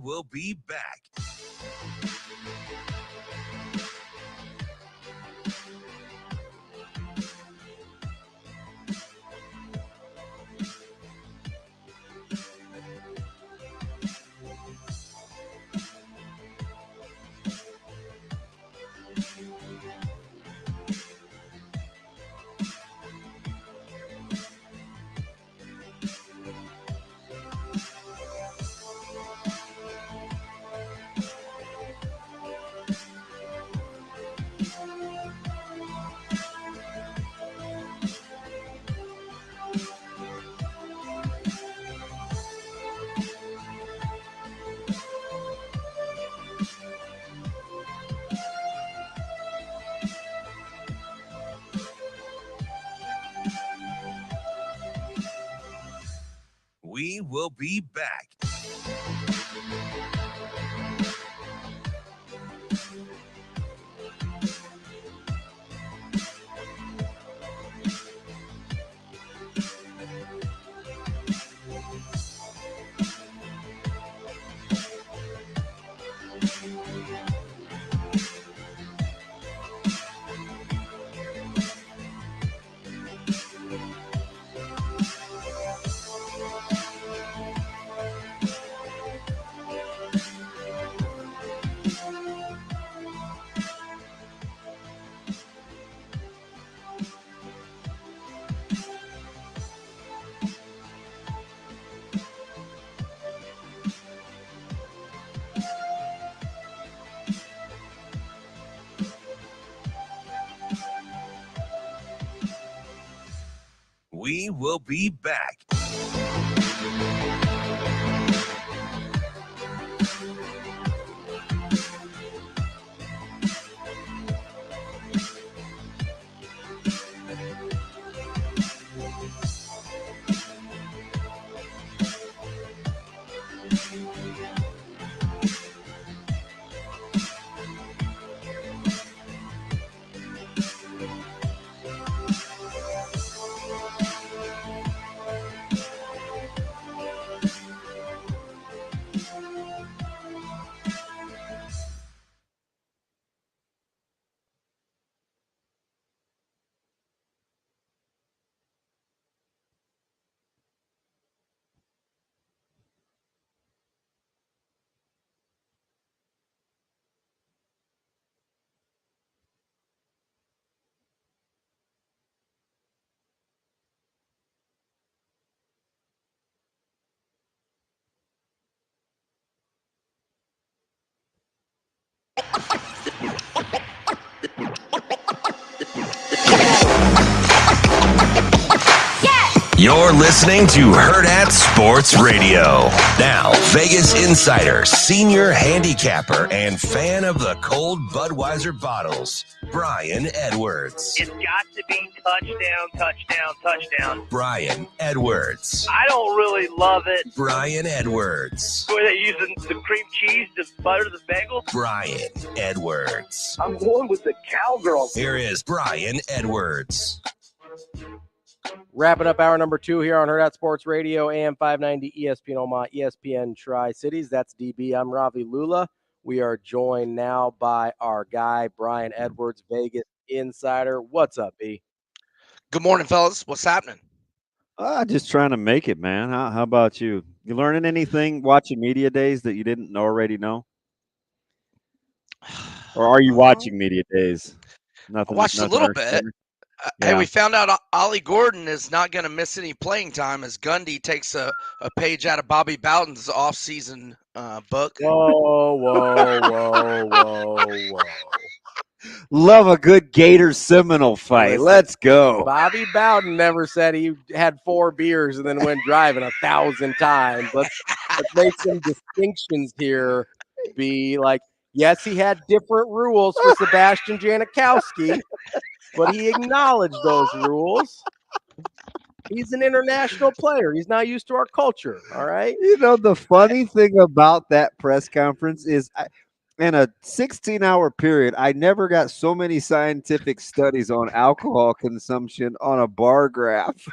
will be back. We will be back. We will be back. You're listening to Hurrdat Sports Radio. Now, Vegas insider, senior handicapper, and fan of the cold Budweiser bottles, Brian Edwards. It's got to be touchdown, touchdown, touchdown. Brian Edwards. I don't really love it. Brian Edwards. Were they using the cream cheese to butter the bagel? Brian Edwards. I'm going with the cowgirl. Here is Brian Edwards. Wrapping up hour number 2 here on Hurrdat Sports Radio, AM 590, ESPN Omaha, ESPN Tri-Cities. That's DB. I'm Ravi Lulla. We are joined now by our guy, Brian Edwards, Vegas Insider. What's up, B? Good morning, fellas. What's happening? Just trying to make it, man. How about you? You learning anything watching media days that you didn't already know? Or are you watching media days? Nothing. I watched a little bit. Yeah. Hey, we found out Ollie Gordon is not going to miss any playing time as Gundy takes a page out of Bobby Bowden's offseason book. Whoa. Love a good Gator Seminole fight. Listen, Let's go. Bobby Bowden never said he had 4 beers and then went driving 1,000 times. Let's make some distinctions here. Be like, yes, he had different rules for Sebastian Janikowski, but he acknowledged those rules. He's an international player. He's not used to our culture, all right? You know, the funny thing about that press conference is in a 16-hour period, I never got so many scientific studies on alcohol consumption on a bar graph.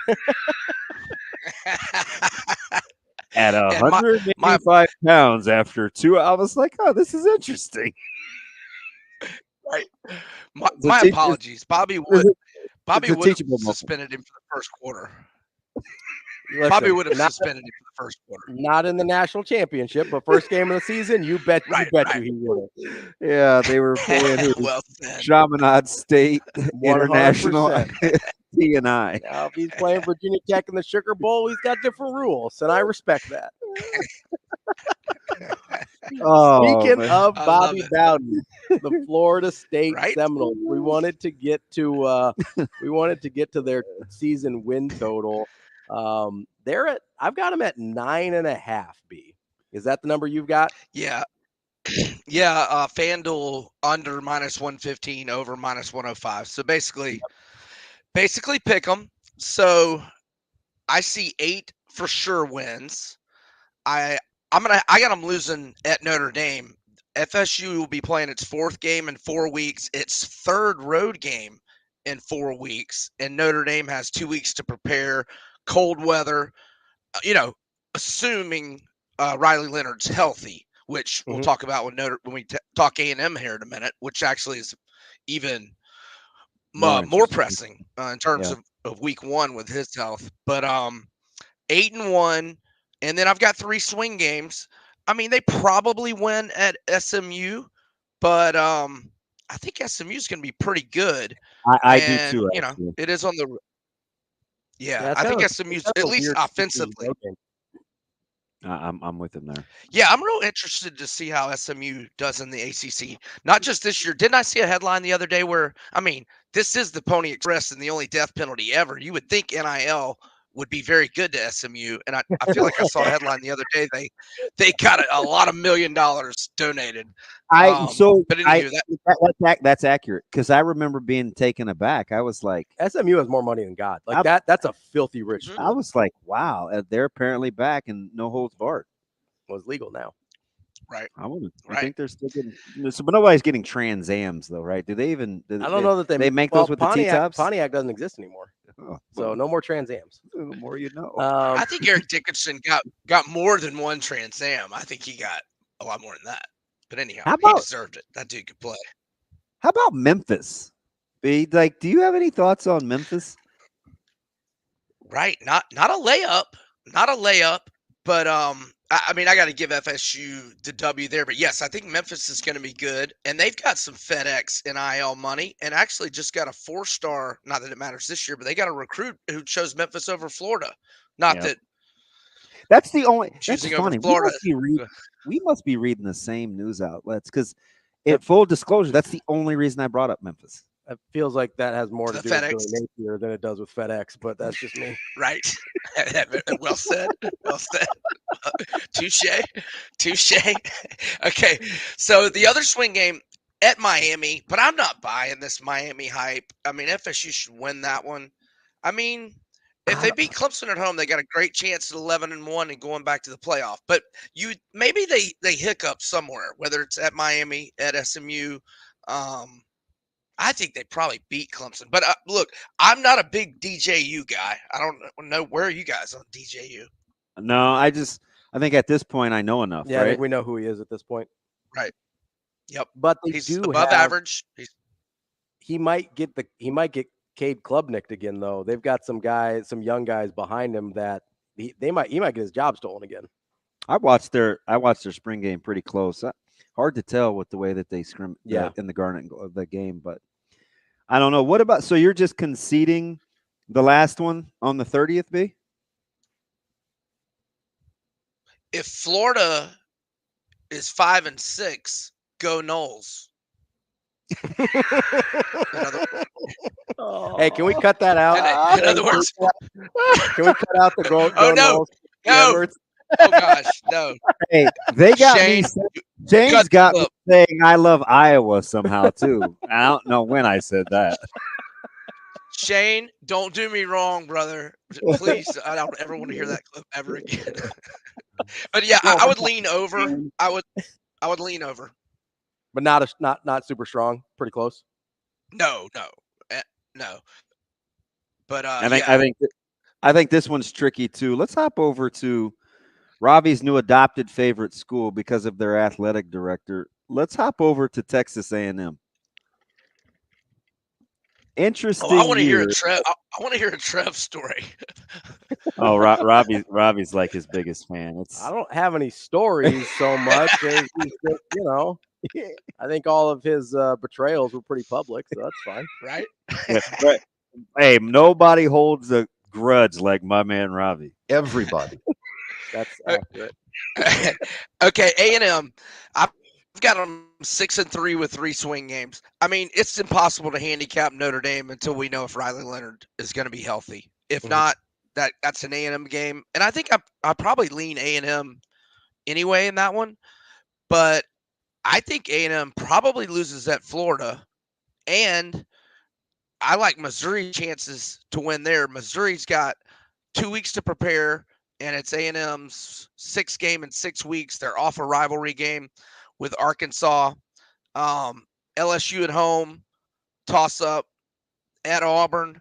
At And my 185 pounds after 2, I was like, oh, this is interesting. right. It's a My teach- apologies. Bobby it's would a- Bobby it's a would have teachable moment. suspended him for the first quarter. Listen, Bobby would have not, suspended him for the first quarter. not in the national championship, but first game of the season, you bet you he would have. Yeah, they were playing who? Well said. Chaminade State International 100%. T&I. Now, if he's playing Virginia Tech in the Sugar Bowl, he's got different rules, and I respect that. Speaking man. of I Bobby love it. Bowden, the Florida State Right? Seminoles, we wanted to get to their season win total. I've got them at 9.5. B, is that the number you've got? Yeah. Yeah, FanDuel under -115, over -105. So basically pick them. So I see 8 for sure wins. I got them losing at Notre Dame. FSU will be playing its 4th game in 4 weeks, its 3rd road game in 4 weeks, and Notre Dame has 2 weeks to prepare. Cold weather, assuming Riley Leonard's healthy, which we'll talk about when we talk A&M here in a minute, which actually is even more pressing in terms of week 1 with his health. But 8-1, and then I've got 3 swing games. I mean, they probably win at SMU, but I think SMU is going to be pretty good. I do too. It is on the. Yeah, I think SMU's at least offensively. I'm with him there. Yeah, I'm real interested to see how SMU does in the ACC. Not just this year. Didn't I see a headline the other day where, this is the Pony Express and the only death penalty ever. You would think NIL would be very good to SMU, and I feel like I saw a headline the other day. They got a lot of $1 million donated. But anyway, that's accurate, because I remember being taken aback. I was like, SMU has more money than God. That's a filthy rich. I was like, wow, they're apparently back and no holds barred. Well, it's legal now. Right. I think they're still getting. But nobody's getting Trans Ams though, right? Do they even? I don't know that they make those with the T-tops. Pontiac doesn't exist anymore. So no more Trans Ams. The more you know. I think Eric Dickinson got more than one Trans Am. I think he got a lot more than that. But anyhow, he deserved it. That dude could play. How about Memphis? Do you have any thoughts on Memphis? Right, not a layup, but I got to give FSU the W there. But yes, I think Memphis is going to be good, and they've got some FedEx NIL money, and actually just got a 4-star. Not that it matters this year, but they got a recruit who chose Memphis over Florida. That's the only. Choosing that's funny. over Florida. We must be reading the same news outlets, because, full disclosure, that's the only reason I brought up Memphis. It feels like that has more to do FedEx. with Billy Napier than it does with FedEx, but that's just me. Right. Well said. Well said. Touche. Okay. So the other swing game at Miami, but I'm not buying this Miami hype. FSU should win that one. If they beat Clemson at home, they got a great chance at 11-1 and going back to the playoff. But maybe they hiccup somewhere, whether it's at Miami, at SMU. I think they probably beat Clemson. But look, I'm not a big DJU guy. I don't know, where are you guys on DJU? No, I think at this point I know enough. Yeah, right? I think we know who he is at this point. Right. Yep. But he's above average. He might get Cade Klubnik again, though. They've got some young guys behind him that he might get his job stolen again. I watched their spring game pretty close. Hard to tell with the way that they scrim in the Garnet of the game, but I don't know. What about, so you're just conceding the last one on the 30th, B? If Florida is 5-6, go Noles. Hey, can we cut that out? In other words, can we cut out the go? Oh no! No! Oh gosh, no! Hey, they got Shane, me. James got me saying I love Iowa somehow too. I don't know when I said that. Shane, don't do me wrong, brother. Please, I don't ever want to hear that clip ever again. But yeah, I would lean over. I would lean over. But not super strong. Pretty close. No. But I think this one's tricky too. Let's hop over to Ravi's new adopted favorite school because of their athletic director. Let's hop over to Texas A&M. Interesting. I want to hear a Trev. I want to hear a Trev story. Oh, Ravi's like his biggest fan. I don't have any stories so much. He's just, I think all of his betrayals were pretty public, so that's fine. Right? Right. Hey, nobody holds a grudge like my man Ravi. Everybody. That's accurate. Okay, A&M. I've got them 6-3 with 3 swing games. I mean, it's impossible to handicap Notre Dame until we know if Riley Leonard is going to be healthy. If not, that's an A&M game. And I think I probably lean A&M anyway in that one. But I think A&M probably loses at Florida. And I like Missouri's chances to win there. Missouri's got 2 weeks to prepare, and it's A&M's 6th game in 6 weeks. They're off a rivalry game with Arkansas. LSU at home, toss up. At Auburn,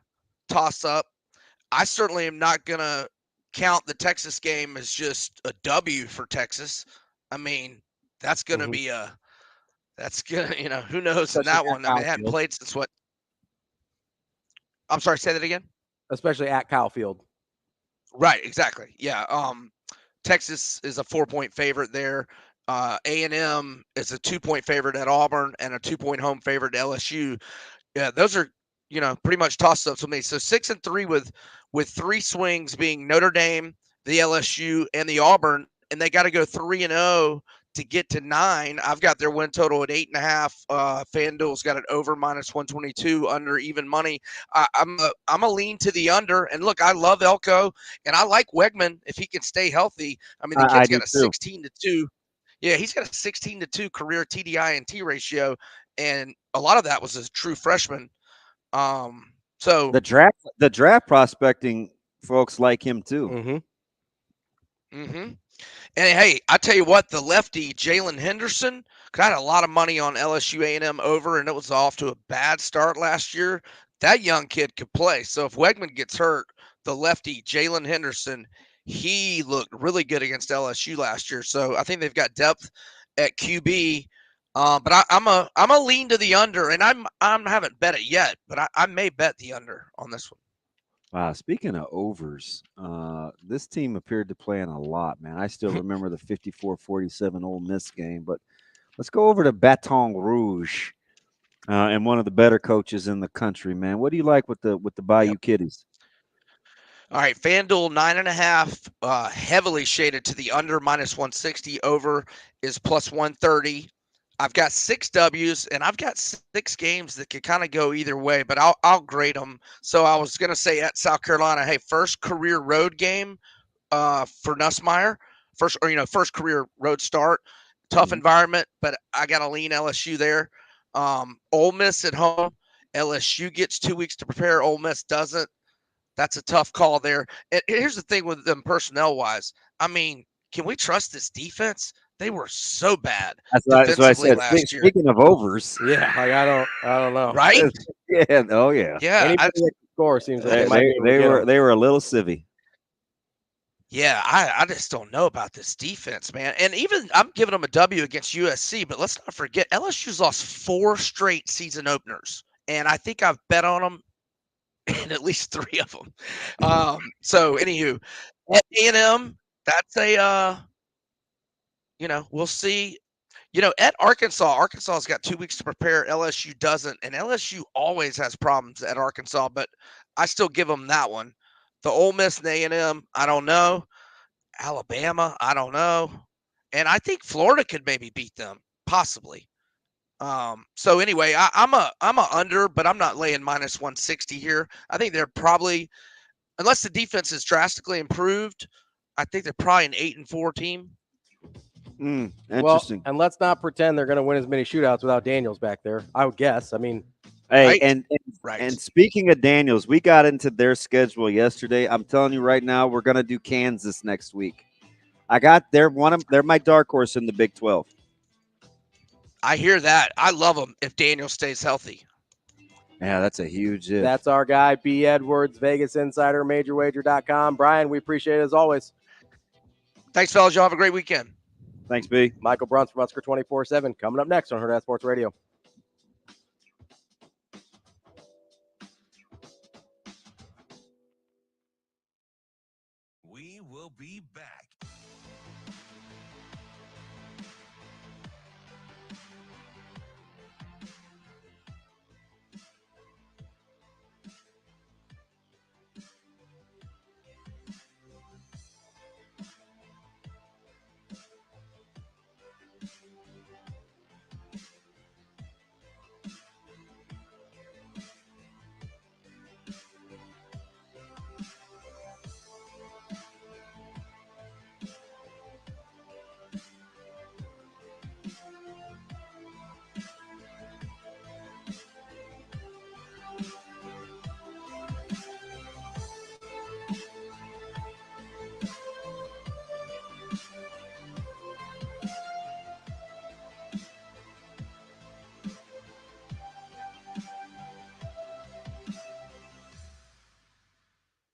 toss up. I certainly am not going to count the Texas game as just a W for Texas. I mean, that's going to be who knows Especially in that one. I mean, they Kyle hadn't Field. played since what? I'm sorry, say that again? Especially at Kyle Field. Right, exactly. Yeah. Texas is a 4-point favorite there. A&M is a 2-point favorite at Auburn and a 2-point home favorite at LSU. Yeah, those are, pretty much toss-ups with me. So 6-3 with 3 swings being Notre Dame, the LSU, and the Auburn, and they got to go 3-0 to get to 9. I've got their win total at 8.5. FanDuel's got it over -122, under even money. I'm a lean to the under. And look, I love Elko, and I like Wegman if he can stay healthy. I mean, the kid's got a 16-2. Yeah, he's got a 16-2 career TDI-INT ratio, and a lot of that was a true freshman. So the draft prospecting folks like him too. And hey, I tell you what, the lefty Jalen Henderson got a lot of money on LSU A&M over, and it was off to a bad start last year. That young kid could play. So if Wegman gets hurt, the lefty Jalen Henderson, he looked really good against LSU last year. So I think they've got depth at QB. But I'm a lean to the under, and I haven't bet it yet, but I may bet the under on this one. Wow, speaking of overs, this team appeared to play in a lot, man. I still remember the 54-47 Ole Miss game, but let's go over to Baton Rouge and one of the better coaches in the country, man. What do you like with the Bayou Kitties? All right, FanDuel 9.5, heavily shaded to the under -160. Over is +130. I've got 6 W's, and I've got 6 games that could kind of go either way, but I'll grade them. So I was going to say at South Carolina, hey, first career road game for Nussmeier, first career road start, tough environment, but I got to lean LSU there. Ole Miss at home, LSU gets 2 weeks to prepare. Ole Miss doesn't. That's a tough call there. And here's the thing with them personnel-wise. I mean, can we trust this defense? They were so bad. That's what I said. Speaking of overs, yeah, like I don't know, right? Yeah, oh yeah, yeah. Anybody that can score seems like they were a little civvy. Yeah, I just don't know about this defense, man. And even I'm giving them a W against USC, but let's not forget LSU's lost 4 straight season openers, and I think I've bet on them in at least 3 of them. So anywho, at A&M, that's a we'll see. At Arkansas's got 2 weeks to prepare. LSU doesn't, and LSU always has problems at Arkansas, but I still give them that one. The Ole Miss and A&M, I don't know. Alabama, I don't know. And I think Florida could maybe beat them, possibly. So anyway, I'm a under, but I'm not laying -160 here. I think they're probably, unless the defense is drastically improved, I think they're probably an 8-4 team. Interesting. Well, and let's not pretend they're going to win as many shootouts without Daniels back there. I would guess. I mean, hey, and speaking of Daniels, we got into their schedule yesterday. I'm telling you right now, we're going to do Kansas next week. They're my dark horse in the Big 12. I hear that. I love them if Daniel stays healthy. Yeah, that's a huge if. That's our guy, B. Edwards, Vegas Insider, MajorWager.com. Brian, we appreciate it as always. Thanks, fellas. Y'all have a great weekend. Thanks, B. Michael Bruntz from Husker 24/7 coming up next on Hurrdat Sports Radio. We will be back.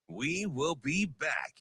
We will be back.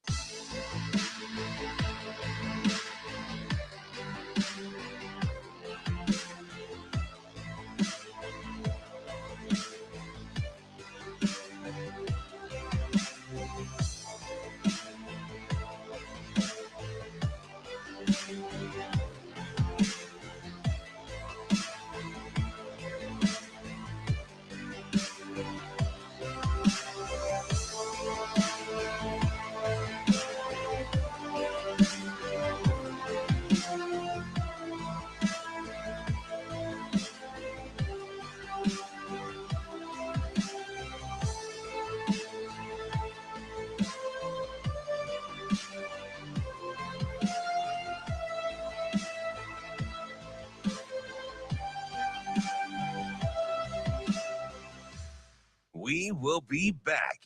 We will be back.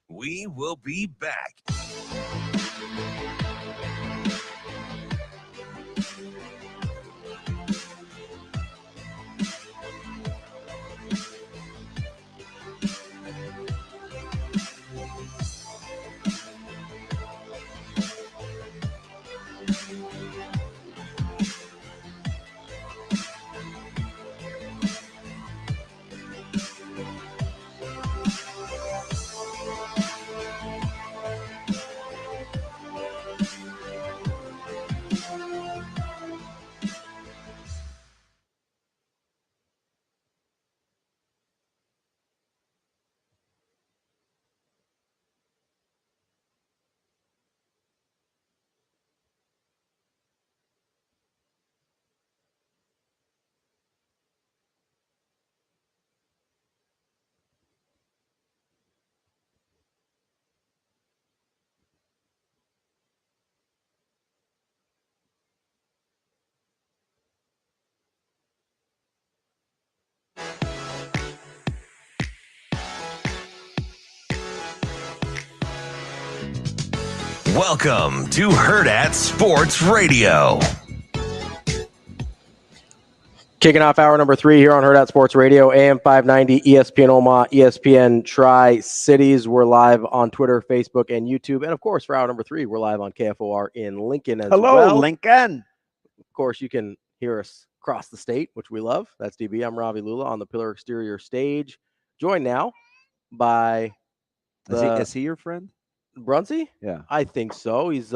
We will be back. Welcome to Hurrdat Sports Radio. Kicking off hour number 3 here on Hurrdat Sports Radio, AM 590, ESPN Omaha, ESPN Tri-Cities. We're live on Twitter, Facebook, and YouTube. And, of course, for hour number 3, we're live on KFOR in Lincoln as well. Hello, Lincoln. Of course, you can hear us across the state, which we love. That's DB. I'm Ravi Lulla on the Pillar Exterior stage. Joined now by Is he your friend? Bruntsy? Yeah. I think so. He's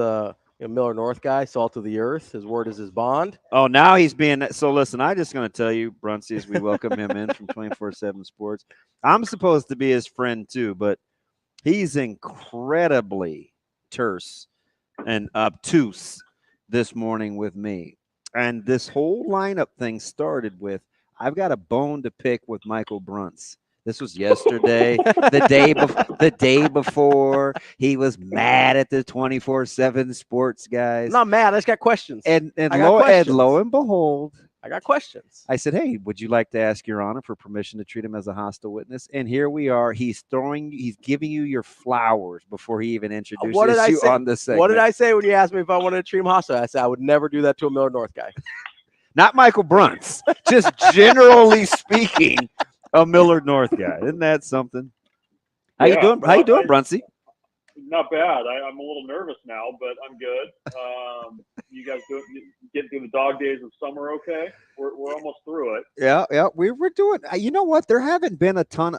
A Miller North guy, salt of the earth. His word is his bond. Oh, now he's being so. Listen, I'm just going to tell you, Bruntz, as we welcome him in from 24/7 Sports. I'm supposed to be his friend too, but he's incredibly terse and obtuse this morning with me. And this whole lineup thing started with I've got a bone to pick with Michael Bruntz. This was yesterday, the day before. He was mad at the 24/7 Sports guys. I'm not mad. I just got questions. And I got questions. lo and behold, I got questions. I said, "Hey, would you like to ask Your Honor for permission to treat him as a hostile witness?" And here we are. He's giving you your flowers before he even introduces you on the segment. What did I say when you asked me if I wanted to treat him hostile? I said I would never do that to a Miller North guy. Not Michael Bruntz, just generally speaking, a Miller North guy. Isn't that something? How you doing? How you doing, Bruntzy? Not bad. I'm a little nervous now, but I'm good. You guys getting through the dog days of summer okay? We're almost through it. Yeah, we're doing. You know what? There haven't been a ton.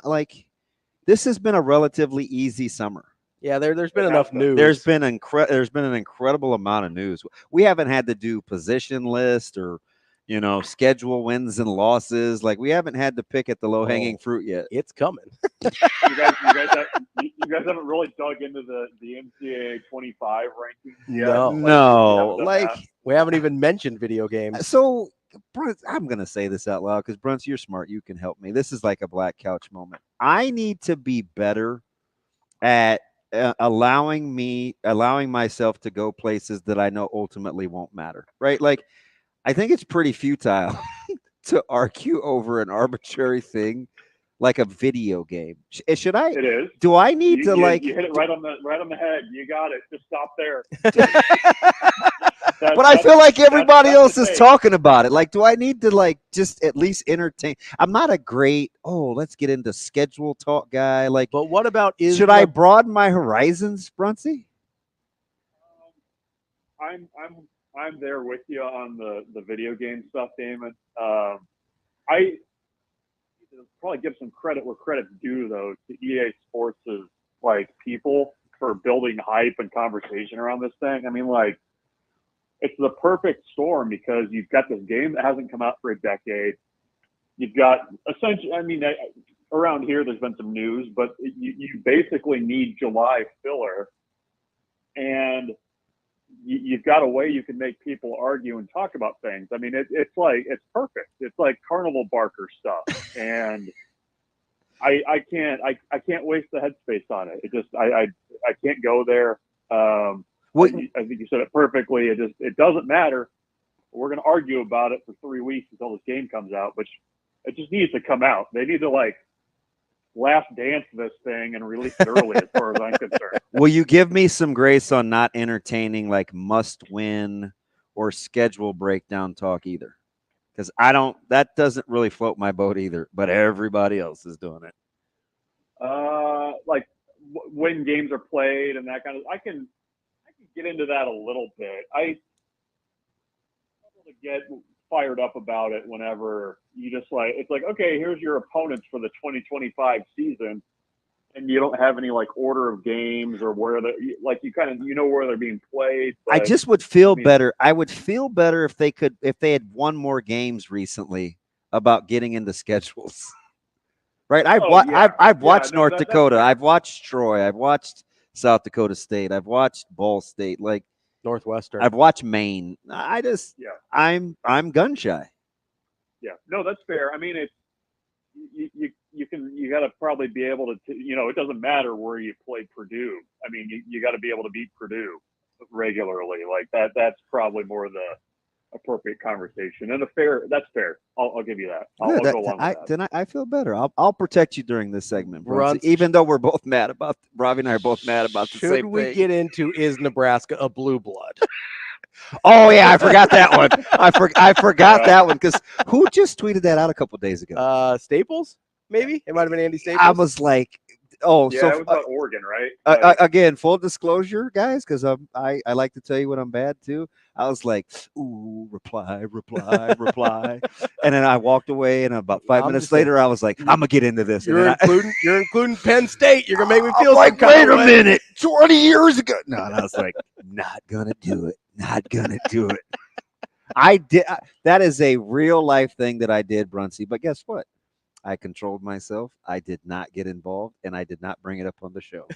This has been a relatively easy summer. Yeah, there's been enough news. There's been an incredible amount of news. We haven't had to do position list or schedule wins and losses. We haven't had to pick at the low hanging fruit yet. It's coming. You guys haven't really dug into the NCAA 25 rankings yet. No, we haven't even mentioned video games. So, Bruntz, I'm going to say this out loud because, Bruntz, you're smart. You can help me. This is like a black couch moment. I need to be better at allowing myself to go places that I know ultimately won't matter, right? I think it's pretty futile to argue over an arbitrary thing like a video game. Should I? It is. Do I need to You hit it right on the head. You got it. Just stop there. But I feel like everybody else is talking about it. Do I need to just at least entertain? I'm not a great let's get into schedule talk guy. But what about should I broaden my horizons, Bruntzy? I'm there with you on the video game stuff, Damon. I probably give some credit where credit's due, though, to EA Sports' people for building hype and conversation around this thing. I mean, it's the perfect storm because you've got this game that hasn't come out for a decade. You've got essentially, around here there's been some news, but you basically need July filler, and you've got a way you can make people argue and talk about things. I mean, it's perfect. It's like carnival barker stuff, and I can't waste the headspace on it. It just I can't go there. I think you said it perfectly. It doesn't matter. We're going to argue about it for 3 weeks until this game comes out, which it just needs to come out. They need to last dance this thing and release it early as far as I'm concerned. Will you give me some grace on not entertaining must win or schedule breakdown talk either? Because that doesn't really float my boat either, but everybody else is doing it. When games are played and that kind of, I can get into that a little bit. I get fired up about it whenever you just it's okay, here's your opponents for the 2025 season, and you don't have any order of games or where you where they're being played. I just would feel better. I would feel better if they had won more games recently about getting into schedules. Right? I've watched North Dakota. I've watched Troy. I've watched South Dakota State. I've watched Ball State. Northwestern. I've watched Maine. I'm gun shy. Yeah, no, that's fair. I mean, it's you got to probably be able to it doesn't matter where you play Purdue. I mean, you got to be able to beat Purdue regularly. That's probably more the appropriate conversation and that's fair. I'll give you that. I'll go along with that. Then I feel better. I'll protect you during this segment, Bruntz, even though we're both mad about Ravi and I are both mad about the same thing. Should we get into is Nebraska a blue blood? Oh yeah, I forgot that one. I forgot that one because who just tweeted that out a couple days ago? Staples, maybe it might have been Andy Staples. I was like, Oh, Yeah, so it was about Oregon, right? again, full disclosure, guys, because I like to tell you when I'm bad too. I was like, ooh, reply, and then I walked away, and about 5 minutes later, I was like, I'm gonna get into this. You're including Penn State. You're gonna make me feel like, some wait kind a of way. minute, 20 years ago. No, and I was like, not gonna do it. Not gonna do it. I did. That is a real life thing that I did, Bruntz. But guess what? I controlled myself. I did not get involved, and I did not bring it up on the show.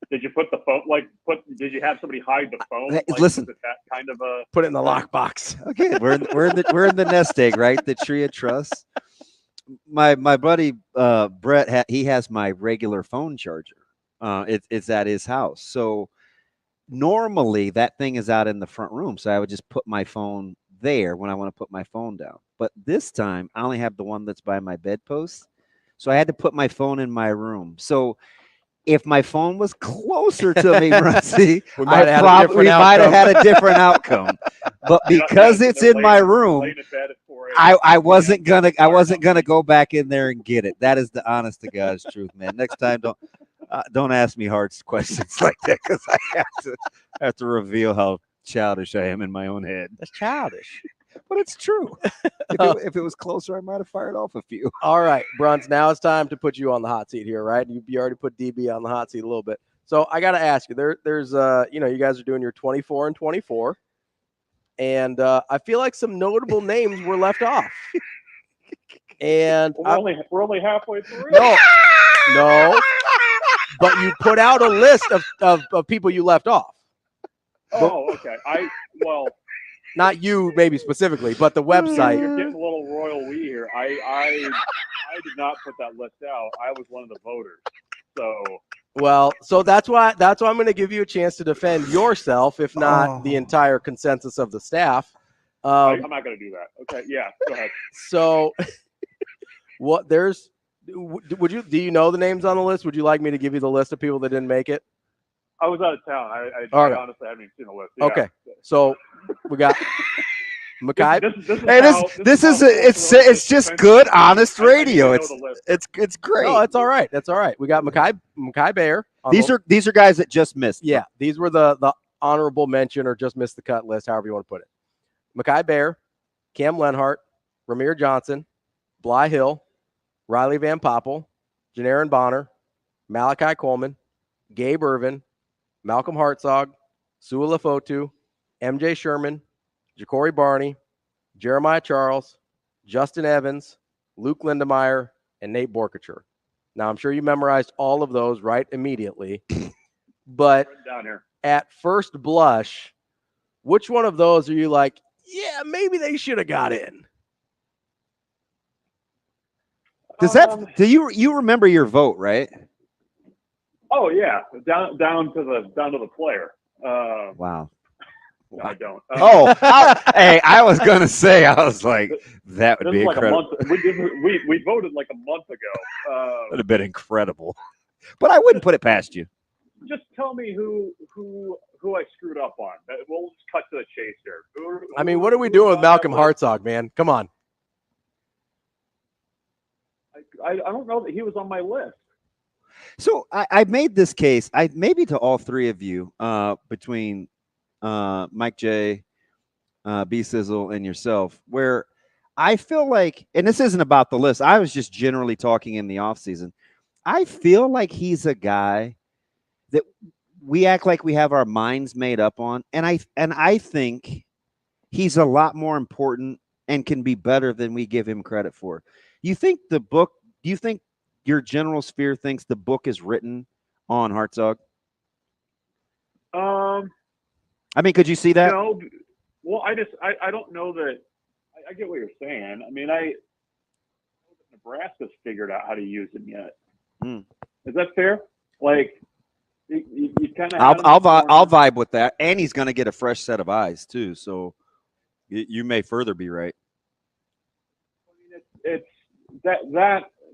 Did you put the phone? Did you have somebody hide the phone? Listen, was it that kind of a put it in the lockbox. Okay, we're in the nest egg, right? The tree of trust. My buddy Brett, he has my regular phone charger. It's at his house, so normally that thing is out in the front room. So I would just put my phone there when I want to put my phone down. But this time I only have the one that's by my bedpost. So I had to put my phone in my room. So if my phone was closer to me, Rusty, we might have had a different outcome. But because it's in my room, I wasn't gonna go back in there and get it. That is the honest to God's truth, man. Next time, don't ask me hard questions like that, because I have to reveal how childish I am in my own head. That's childish. But it's true. If it was closer, I might have fired off a few. All right, Bruntz, now it's time to put you on the hot seat here, right? You already put DB on the hot seat a little bit. So I got to ask you, there's you guys are doing your 24 and 24, and I feel like some notable names were left off. And we're only halfway through. No, but you put out a list of people you left off. Oh, okay. Not you, maybe specifically, but the website. You're getting a little royal we here. I did not put that list out. I was one of the voters. So that's why I'm going to give you a chance to defend yourself, if not the entire consensus of the staff. I'm not going to do that. Okay, yeah, go ahead. So, do you know the names on the list? Would you like me to give you the list of people that didn't make it? I was out of town. I honestly haven't even seen the list. Yeah. Okay, so we got Makai. It's just good, honest radio. It's great. Oh, it's all right. That's all right. We got Makai Bear. These are guys that just missed. Yeah, these were the honorable mention or just missed the cut list, however you want to put it. Makai Bear, Cam Lenhart, Ramir Johnson, Bly Hill, Riley Van Poppel, Janarin Bonner, Malachi Coleman, Gabe Irvin, Malcolm Hartzog, Sua Lafotu, MJ Sherman, Ja'Cory Barney, Jeremiah Charles, Justin Evans, Luke Lindemeyer, and Nate Borkacher. Now, I'm sure you memorized all of those right immediately, but at first blush, which one of those are you like, yeah, maybe they should have got in? Do you remember your vote, right? Oh yeah, down to the player. Wow. No, I don't. Hey, I was gonna say, I was like, that would be incredible. We voted like a month ago. Would have been incredible, but I wouldn't put it past you. Just tell me who I screwed up on. We'll just cut to the chase here. I mean, what are we doing with Malcolm Hartzog, man? Come on. I don't know that he was on my list. So I made this case, maybe to all three of you, between Mike J, B Sizzle, and yourself, where I feel like, and this isn't about the list, I was just generally talking in the offseason. I feel like he's a guy that we act like we have our minds made up on, and I think he's a lot more important and can be better than we give him credit for. Do you think your general sphere thinks the book is written on Hartzog? I mean, could you see that? No. Well, I don't know that. I get what you're saying. I mean, Nebraska's figured out how to use him yet. Is that fair? Like, you kind of. I'll vibe with that, and he's going to get a fresh set of eyes too. So you may further be right. I mean,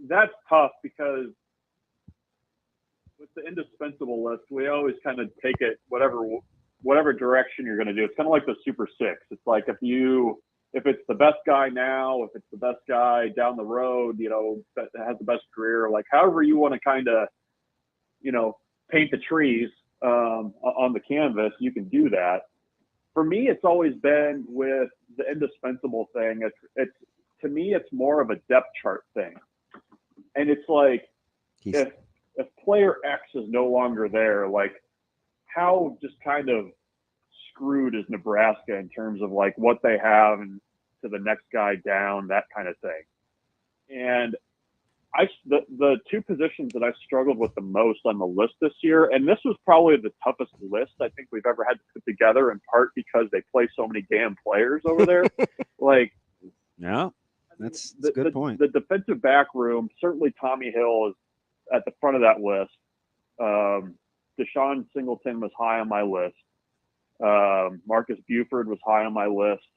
that's tough, because with the indispensable list, we always kind of take it whatever direction you're going to do. It's kind of like the Super Six. It's like if it's the best guy now, if it's the best guy down the road, that has the best career, like however you want to kind of paint the trees on the canvas, you can do that. For me, it's always been with the indispensable thing. It's to me, it's more of a depth chart thing. And it's like, if player X is no longer there, like how just kind of screwed is Nebraska in terms of like what they have and to the next guy down, that kind of thing. And the two positions that I struggled with the most on the list this year, and this was probably the toughest list I think we've ever had to put together, in part because they play so many damn players over there. Like, yeah, that's a good point. The defensive back room, certainly Tommy Hill is at the front of that list. Deshaun Singleton was high on my list. Marcus Buford was high on my list.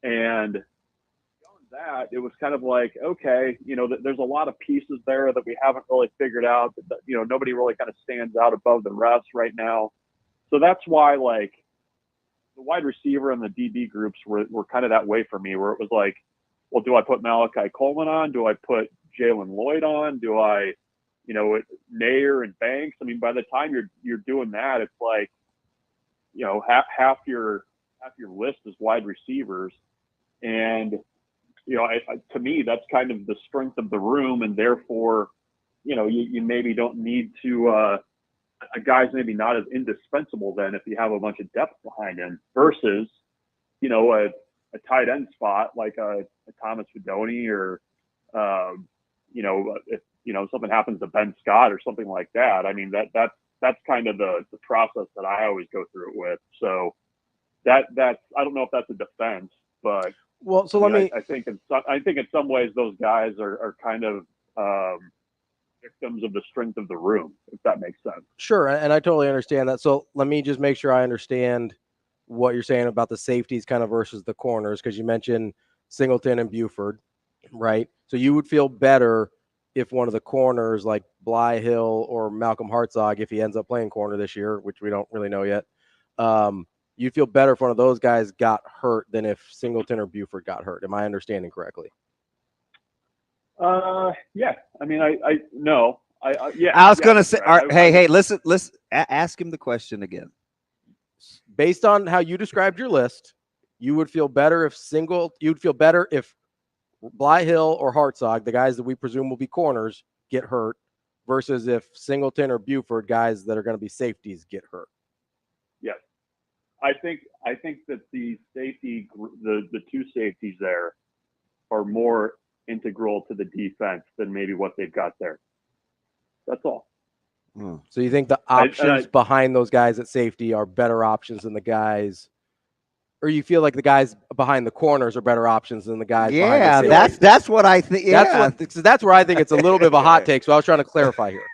And beyond that, it was kind of like, okay, there's a lot of pieces there that we haven't really figured out. That, nobody really kind of stands out above the rest right now. So that's why, like, the wide receiver and the DB groups were kind of that way for me, where it was like, well, do I put Malachi Coleman on? Do I put Jalen Lloyd on? Do I, Nair and Banks? I mean, by the time you're doing that, it's like, half your list is wide receivers. And, to me, that's kind of the strength of the room. And therefore, you maybe don't need to, a guy's maybe not as indispensable then if you have a bunch of depth behind him versus, a tight end spot like a Thomas Fedoni or, if, something happens to Ben Scott or something like that. I mean, that's kind of the process that I always go through it with. So that's, I don't know if that's a defense, but well, so I think in some ways those guys are kind of victims of the strength of the room, if that makes sense. Sure, and I totally understand that. So let me just make sure I understand what you're saying about the safeties kind of versus the corners, because you mentioned Singleton and Buford, right? So you would feel better if one of the corners like Bly Hill or Malcolm Hartzog, if he ends up playing corner this year, which we don't really know yet, you'd feel better if one of those guys got hurt than if Singleton or Buford got hurt. Am I understanding correctly? Yeah. I mean, yeah. I was going to say, hey, listen, ask him the question again. Based on how you described your list, you would feel better if Bly Hill or Hartzog, the guys that we presume will be corners, get hurt, versus if Singleton or Buford, guys that are going to be safeties, get hurt. Yes. I think that the safety, the two safeties there are more integral to the defense than maybe what they've got there. That's all. So you think the options behind those guys at safety are better options than the guys, or you feel like the guys behind the corners are better options than the guys behind the safety? that's what I think. Yeah. That's where I think it's a little bit of a hot take. So I was trying to clarify here.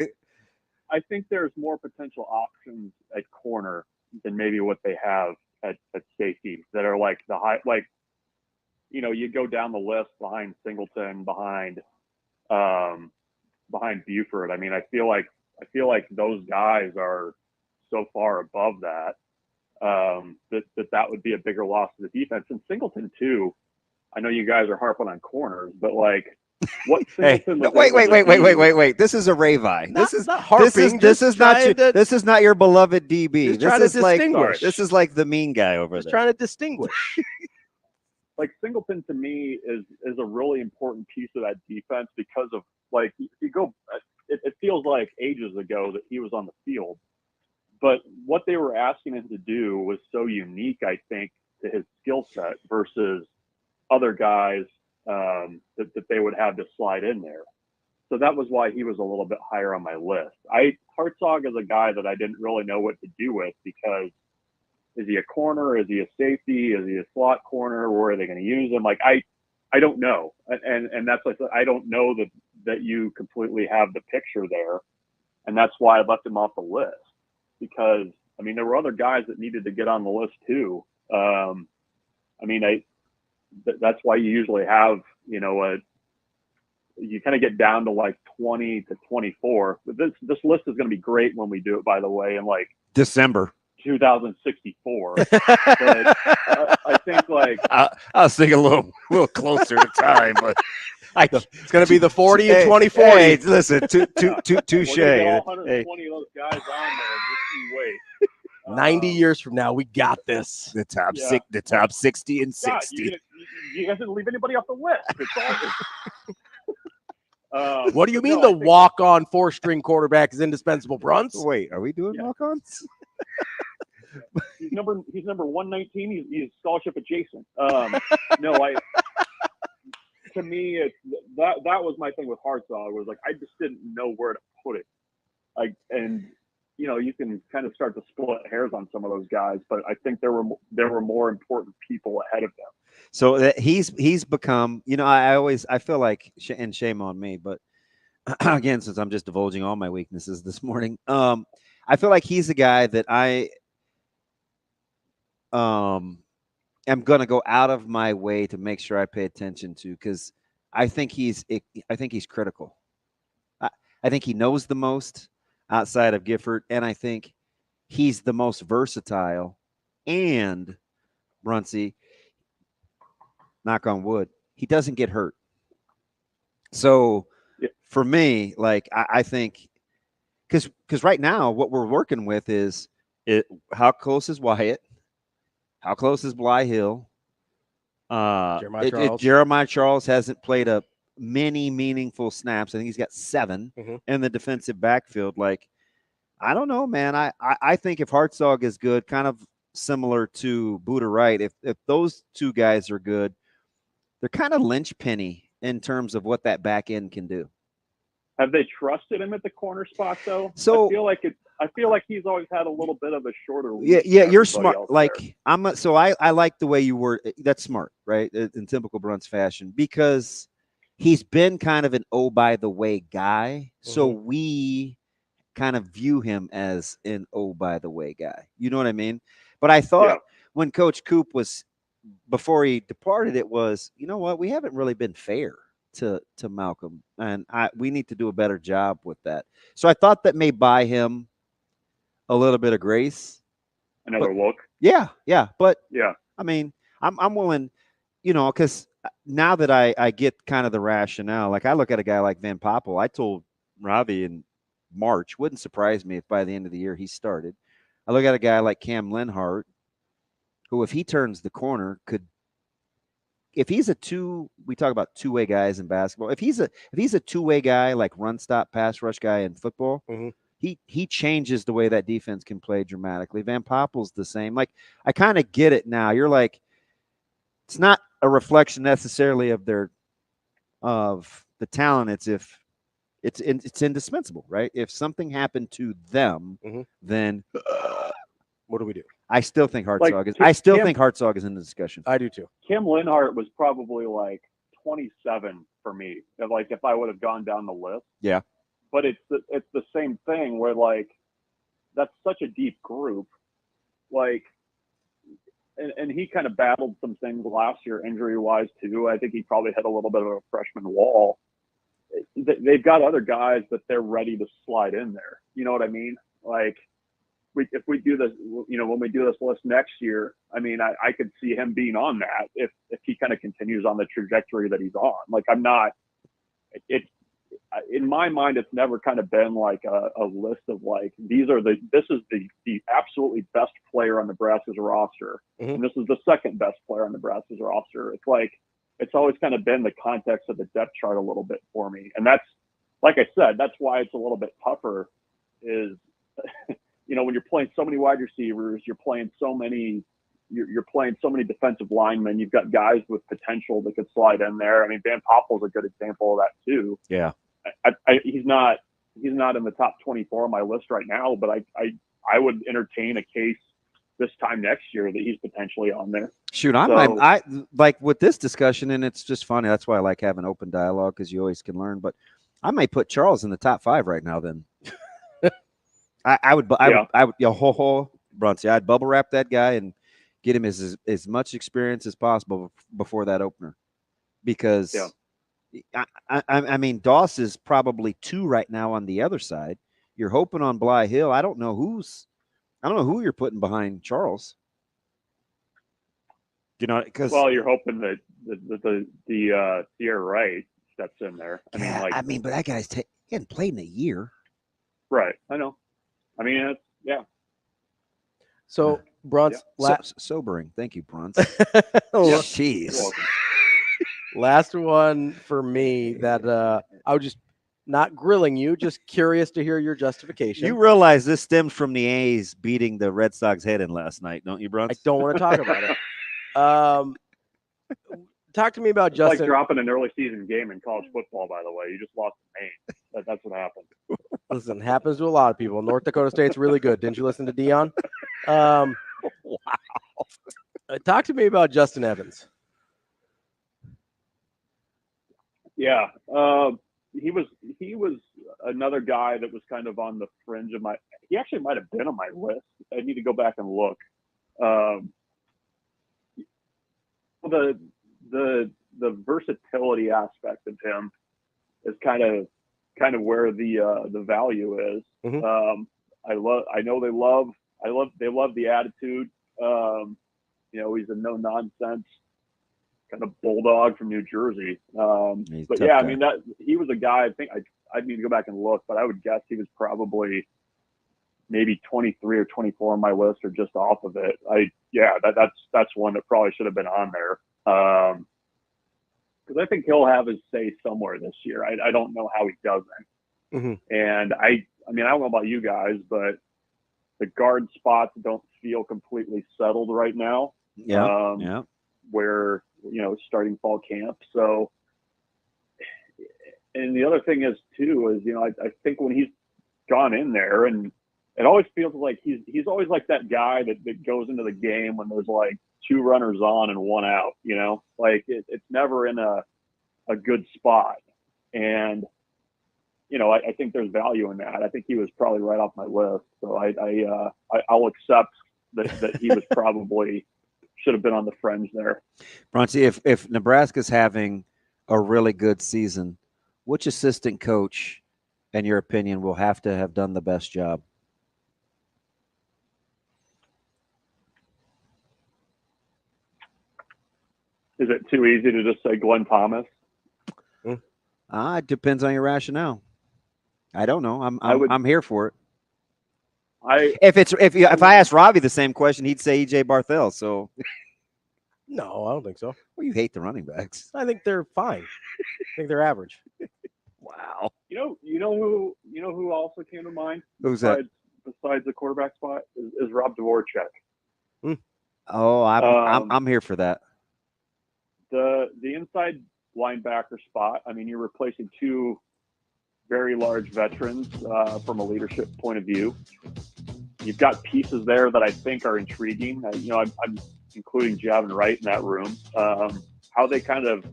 I think there's more potential options at corner than maybe what they have at safety that are like the high, like, you go down the list behind Singleton, behind Buford. I mean, I feel like those guys are so far above that, that would be a bigger loss to the defense. And Singleton too, I know you guys are harping on corners, but like, what Singleton wait. This is a Ravi. This is not your beloved DB. This is like the mean guy over there. Trying to distinguish. Like Singleton to me is a really important piece of that defense because of, like, you go, it feels like ages ago that he was on the field, but what they were asking him to do was so unique, I think, to his skill set versus other guys that they would have to slide in there. So that was why he was a little bit higher on my list. Hartzog is a guy that I didn't really know what to do with, because is he a corner? Is he a safety? Is he a slot corner? Where are they going to use him? Like, I don't know. And that's like, I don't know that you completely have the picture there. And that's why I left him off the list, because, I mean, there were other guys that needed to get on the list too. That's why you usually have, you kind of get down to like 20 to 24. But this list is going to be great when we do it, by the way, in like December 2064. But I think, like, I was thinking a little closer to time, but It's going to be the 40 and 20-40. Hey, listen, touche. We're gonna get all 120 of those guys on there. Just you wait. 90 years from now, we got this. The top 60 and 60. You guys didn't leave anybody off the list. It's all What do you mean the walk-on 4-string quarterback is indispensable, Bruntz? Wait, are we doing walk-ons? He's number 119. He's scholarship adjacent. To me, it's that was my thing with Hartzog. Was like I just didn't know where to put it. You can kind of start to split hairs on some of those guys, but I think there were more important people ahead of them. So that he's become, I feel like, and shame on me, but again, since I'm just divulging all my weaknesses this morning, I feel like he's a guy that I am going to go out of my way to make sure I pay attention to, because I think he's critical. I think he knows the most outside of Gifford, and I think he's the most versatile. And Bruntz, knock on wood, he doesn't get hurt. So for me, like I think, because right now what we're working with is how close is Wyatt, how close is Bly Hill. Jeremiah Charles hasn't played a many meaningful snaps. I think he's got 7 in the defensive backfield. Like, I don't know, man. I think if Hartzog is good, kind of similar to Buda Wright, if those two guys are good, they're kind of linchpinny in terms of what that back end can do. Have they trusted him at the corner spot though? So I feel like he's always had a little bit of a shorter leash. Yeah, you're smart. Like I like the way you word. That's smart, right? In typical Bruntz fashion, because he's been kind of an by the way guy. So we kind of view him as an by the way guy. You know what I mean? But I thought when Coach Coop was, before he departed, it was, you know what, we haven't really been fair to Malcolm, and we need to do a better job with that. So I thought that may buy him a little bit of grace. Another look. Yeah. But yeah, I mean, I'm willing, because now that I get kind of the rationale, like I look at a guy like Van Poppel. I told Ravi in March, wouldn't surprise me if by the end of the year he started. I look at a guy like Cam Lenhart, who, if he turns the corner, if he's we talk about two-way guys in basketball. If he's a two-way guy, like run stop, pass rush guy in football, he changes the way that defense can play dramatically. Van Poppel's the same. Like, I kind of get it now. You're like, it's not a reflection necessarily of the talent. It's if it's indispensable, right? If something happened to them, then what do we do? I still think Hartzog is in the discussion. I do too. Kim Lenhart was probably like 27 for me. If I would have gone down the list. Yeah. But it's the same thing where, like, that's such a deep group. Like, and he kind of battled some things last year injury-wise too. I think he probably hit a little bit of a freshman wall. They've got other guys that they're ready to slide in there. You know what I mean? Like, if we do this, when we do this list next year, I mean, I could see him being on that if he kind of continues on the trajectory that he's on. Like, in my mind, it's never kind of been like a list of like, this is the absolutely best player on Nebraska's roster. And this is the second best player on Nebraska's roster. It's like, it's always kind of been the context of the depth chart a little bit for me. And that's, like I said, that's why it's a little bit tougher is, when you're playing so many wide receivers, you're playing so many defensive linemen. You've got guys with potential that could slide in there. I mean, Van Poppel's a good example of that too. Yeah. He's not in the top 24 on my list right now, but I would entertain a case this time next year that he's potentially on there. Shoot, I like with this discussion, and it's just funny. That's why I like having open dialogue, because you always can learn. But I might put Charles in the top 5 right now. Then I would Bruntz. I'd bubble wrap that guy and get him as much experience as possible before that opener, because. Yeah. I mean, Doss is probably 2 right now on the other side. You're hoping on Bly Hill. I don't know who you're putting behind Charles. Because you're hoping that the Sierra Wright steps in there. I Yeah, mean, but that guy's he hadn't played in a year. right. I know. I mean, it's, yeah. So Bruntz, sobering. Thank you, Bruntz. Jeez. Last one for me that I was just not grilling you, just curious to hear your justification. You realize this stems from the A's beating the Red Sox head in last night, don't you, Bruntz? I don't want to talk about it. Talk to me about It's Justin. like dropping an early season game in college football, by the way. You just lost the Maine. That's what happened. Listen, happens to a lot of people. North Dakota State's really good. Didn't you listen to Deion? Wow. Talk to me about Justin Evans. Yeah. He was another guy that was kind of on the fringe of he actually might have been on my list. I need to go back and look. The versatility aspect of him is kind of where the value is. Mm-hmm. They love the attitude. He's a no nonsense kind of bulldog from New Jersey. But yeah, guy. I mean, that he was a guy. I think I'd need to go back and look, but I would guess he was probably maybe 23 or 24 on my list, or just off of it. That's one that probably should have been on there. Because I think he'll have his say somewhere this year. I don't know how he doesn't. Mm-hmm. And I don't know about you guys, but the guard spots don't feel completely settled right now. Yeah. Where, starting fall camp. So, and the other thing is too, I think when he's gone in there, and it always feels like he's always like that guy that goes into the game when there's like 2 runners on and 1 out, like it's never in a good spot. And, I think there's value in that. I think he was probably right off my list. So I'll accept that he was probably should have been on the fringe there. Bruntz, if Nebraska's having a really good season, which assistant coach, in your opinion, will have to have done the best job? Is it too easy to just say Glenn Thomas? It depends on your rationale. I don't know. I'm here for it. If I asked Ravi the same question, he'd say EJ Barthel. So no, I don't think so. Well, you hate the running backs. I think they're fine. I think they're average. Wow. You know who also came to mind? Who's that? Besides the quarterback spot is Rob Dvorak. Oh, I'm here for that. The inside linebacker spot. I mean, you're replacing 2 very large veterans from a leadership point of view. You've got pieces there that I think are intriguing. I'm including Javin Wright in that room. How they kind of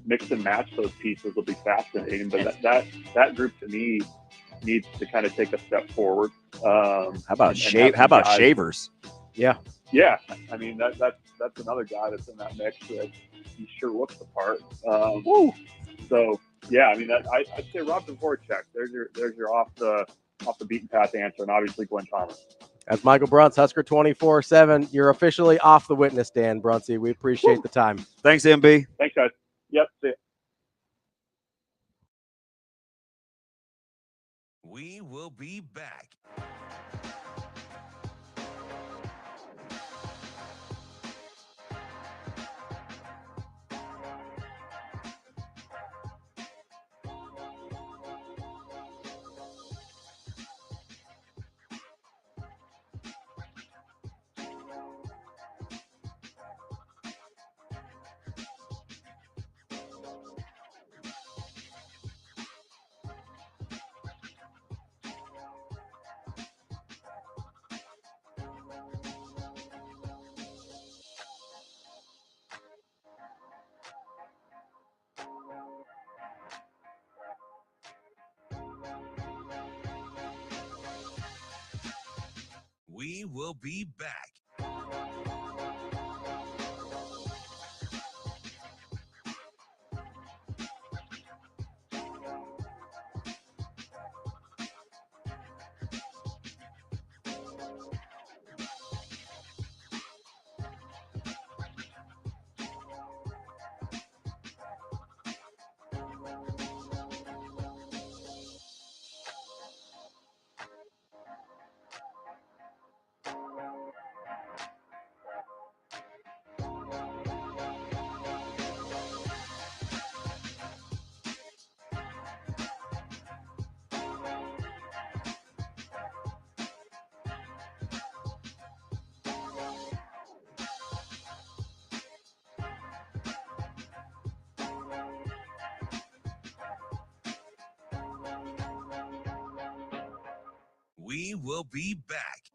mix and match those pieces will be fascinating. But that group to me needs to kind of take a step forward. How about Shavers? Yeah. I mean that's another guy that's in that mix that he sure looks the part. So yeah, I mean I'd say Rob Dvorak. There's your off the beaten path answer, and obviously Glenn Thomas. That's Michael Bruntz, Husker 24/7. You're officially off the witness stand, Bruntsy. We appreciate the time. Thanks, MB. Thanks, guys. Yep. See ya. We will be back. We will be back. We will be back.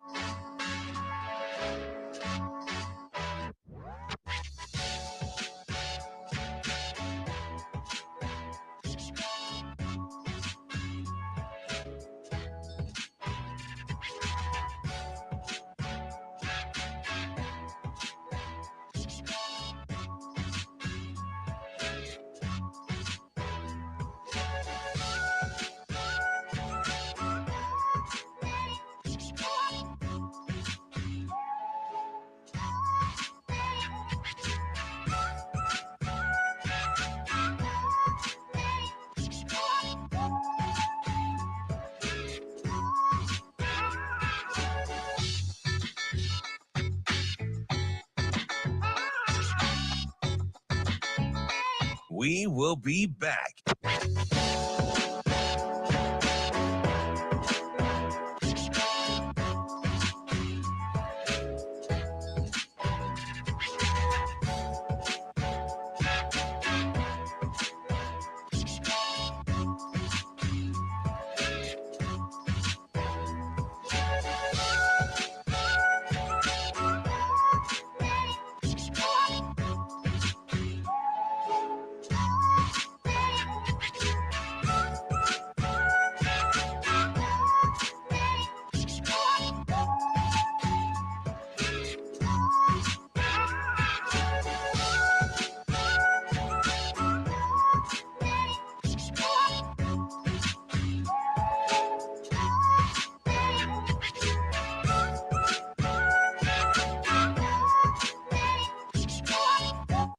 We will be back.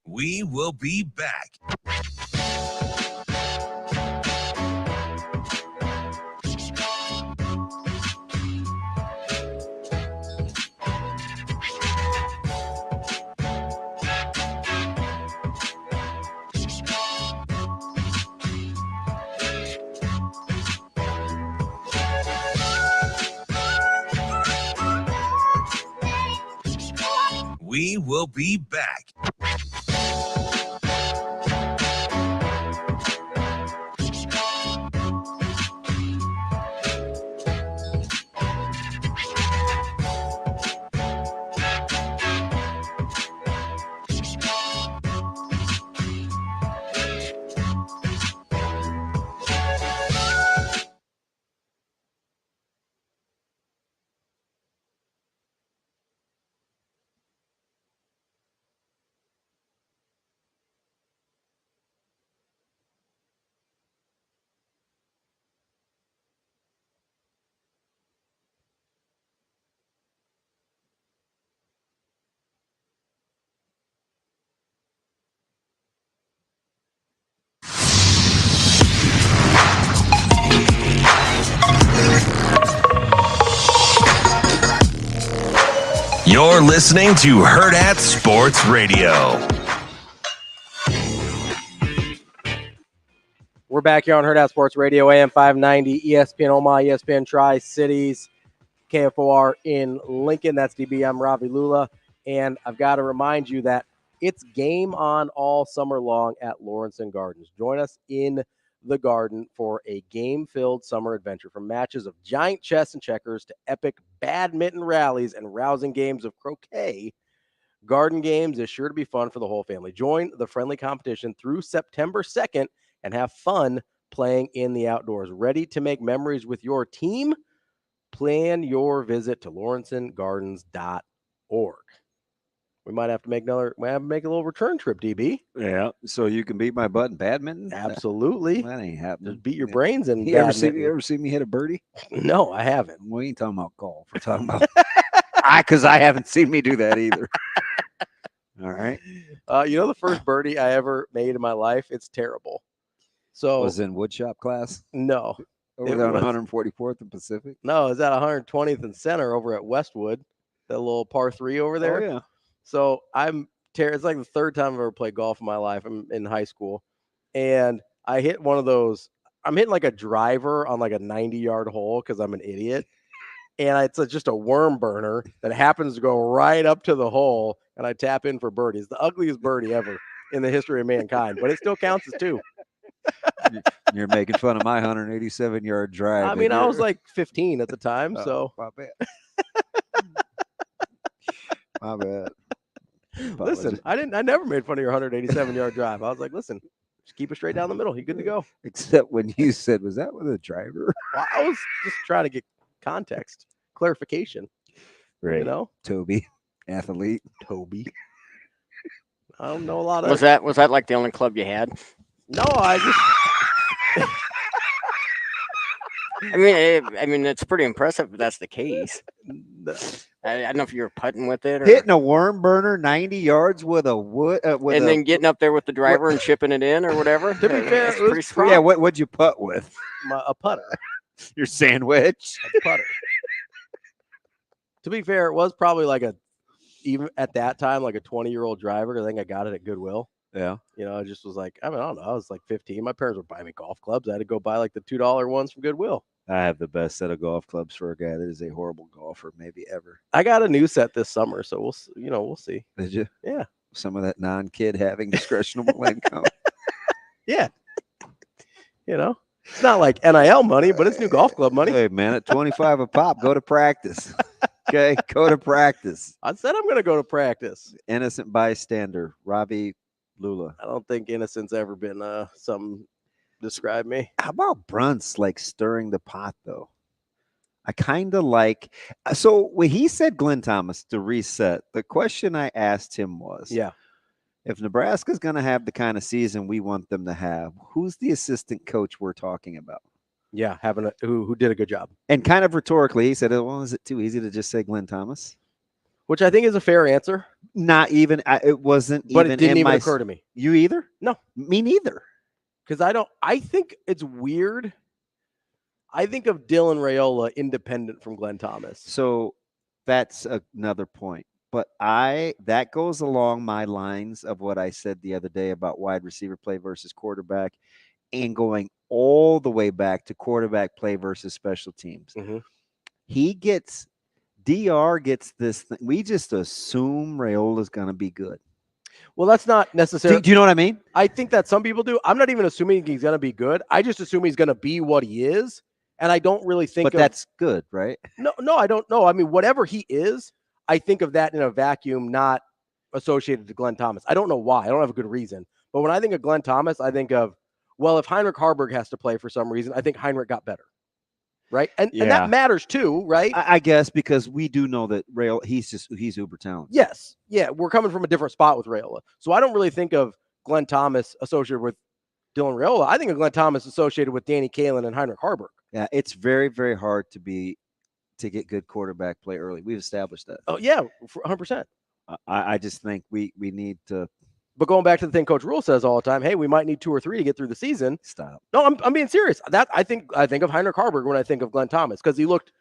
We will be back. We will be back. You're listening to Hurrdat Sports Radio. We're back here on Hurrdat Sports Radio, AM 590, ESPN Omaha, ESPN Tri-Cities, KFOR in Lincoln. That's DB. I'm Ravi Lulla. And I've got to remind you that it's game on all summer long at Lawrence Gardens. Join us in the Garden for a game-filled summer adventure, from matches of giant chess and checkers to epic badminton rallies and rousing games of croquet. Garden Games is sure to be fun for the whole family. Join the friendly competition through September 2nd and have fun playing in the outdoors. Ready to make memories with your team? Plan your visit to lawrencegardens.org. We might have to make a little return trip, DB. Yeah, so you can beat my butt in badminton? Absolutely. That ain't happening. Just beat your brains in You ever see me hit a birdie? No, I haven't. We ain't talking about golf. We're talking about because I haven't seen me do that either. All right. The first birdie I ever made in my life, it's terrible. So was in woodshop class? No. Over there on 144th and Pacific? No, it was at 120th and Center over at Westwood, that little par 3 over there. Oh, yeah. So it's like the third time I've ever played golf in my life. I'm in high school, and I hit one of those. I'm hitting like a driver on like a 90-yard hole because I'm an idiot, and it's just a worm burner that happens to go right up to the hole, and I tap in for birdie. It's the ugliest birdie ever in the history of mankind, but it still counts as two. You're making fun of my 187-yard drive. I mean, I was like 15 at the time, so my bad. My bad. Listen, I never made fun of your 187-yard drive. I was like, listen, just keep it straight down the middle. You're good to go. Except when you said, "Was that with a driver?" Well, I was just trying to get context, clarification. Right. You know, Toby, athlete. Toby. I don't know a lot of. Was that like the only club you had? No, I just. I mean, it's pretty impressive if that's the case. I don't know if you were putting with it or Hitting a worm burner 90 yards with a wood, then getting up there with the driver and chipping it in or whatever. To be fair, That's pretty sweet. Yeah, what'd you putt with? A putter. Your sandwich. A putter. To be fair, it was probably even at that time, like a 20-year-old driver. I think I got it at Goodwill. Yeah. You know, I just was like, I don't know. I was like 15. My parents would buy me golf clubs. I had to go buy like the $2 ones from Goodwill. I have the best set of golf clubs for a guy that is a horrible golfer, maybe ever. I got a new set this summer, so we'll see. Did you? Yeah. Some of that non-kid having discretionable income. Yeah. You know, it's not like NIL money, but it's new golf club money. Hey, man, at 25 a pop, go to practice. Okay, go to practice. I said I'm going to go to practice. Innocent bystander, Ravi, Lulla. I don't think innocent's ever been something describe me. How about Bruntz like stirring the pot though? I kind of like. So when he said Glenn Thomas to reset, the question I asked him was, yeah, if Nebraska's going to have the kind of season we want them to have, who's the assistant coach we're talking about? Yeah, having who did a good job. And kind of rhetorically, he said, well, is it too easy to just say Glenn Thomas? Which I think is a fair answer. Not even, it wasn't but even it didn't in even my, occur to me. You either? No. Me neither. Because I think it's weird. I think of Dylan Raiola independent from Glenn Thomas. So that's another point. But that goes along my lines of what I said the other day about wide receiver play versus quarterback and going all the way back to quarterback play versus special teams. Mm-hmm. DR gets this thing. We just assume Raiola's going to be good. Well, that's not necessarily. Do you know what I mean? I think that some people do. I'm not even assuming he's going to be good. I just assume he's going to be what he is. And I don't really think that's good, right? No, I don't know. I mean, whatever he is, I think of that in a vacuum, not associated to Glenn Thomas. I don't know why. I don't have a good reason. But when I think of Glenn Thomas, I think of, well, if Heinrich Harburg has to play for some reason, I think Heinrich got better. Right. And that matters too, right? I guess because we do know that he's uber talented. Yes. Yeah. We're coming from a different spot with Raiola. So I don't really think of Glenn Thomas associated with Dylan Raiola. I think of Glenn Thomas associated with Danny Kaelin and Heinrich Harburg. Yeah. It's very, very hard to get good quarterback play early. We've established that. Oh, yeah. 100%. I just think we need to. But going back to the thing Coach Rule says all the time, hey, we might need 2 or 3 to get through the season. Stop. No, I'm being serious. That I think of Heinrich Harburg when I think of Glenn Thomas because he looked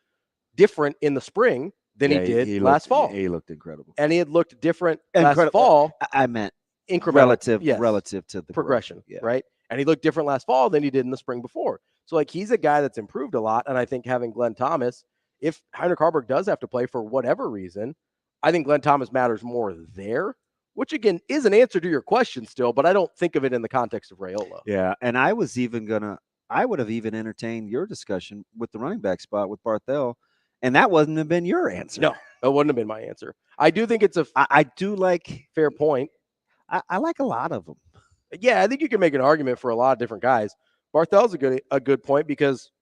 different in the spring than he did last fall. He looked incredible. And he had looked different last fall. I meant incremental, relative to the progression, right? And he looked different last fall than he did in the spring before. So like he's a guy that's improved a lot. And I think having Glenn Thomas, if Heinrich Harburg does have to play for whatever reason, I think Glenn Thomas matters more there. Which, again, is an answer to your question still, but I don't think of it in the context of Raiola. Yeah, and I would have even entertained your discussion with the running back spot with Barthel, and that wouldn't have been your answer. No, it wouldn't have been my answer. I do think it's I do like fair point. I like a lot of them. Yeah, I think you can make an argument for a lot of different guys. Barthel's a good point because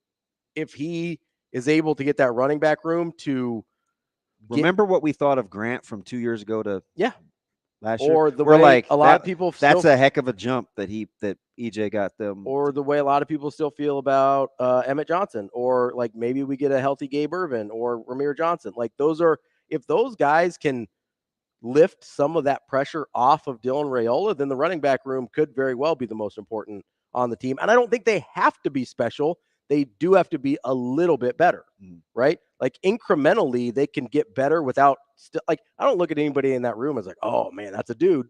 if he is able to get that running back room to remember what we thought of Grant from 2 years ago to last year, or the way a lot of people that's a heck of a jump that EJ got them, or the way a lot of people still feel about Emmett Johnson, or like maybe we get a healthy Gabe Irvin or Ramir Johnson. Like if those guys can lift some of that pressure off of Dylan Raiola, then the running back room could very well be the most important on the team. And I don't think they have to be special. They do have to be a little bit better, right? Like incrementally, they can get better without I don't look at anybody in that room as like, oh man, that's a dude.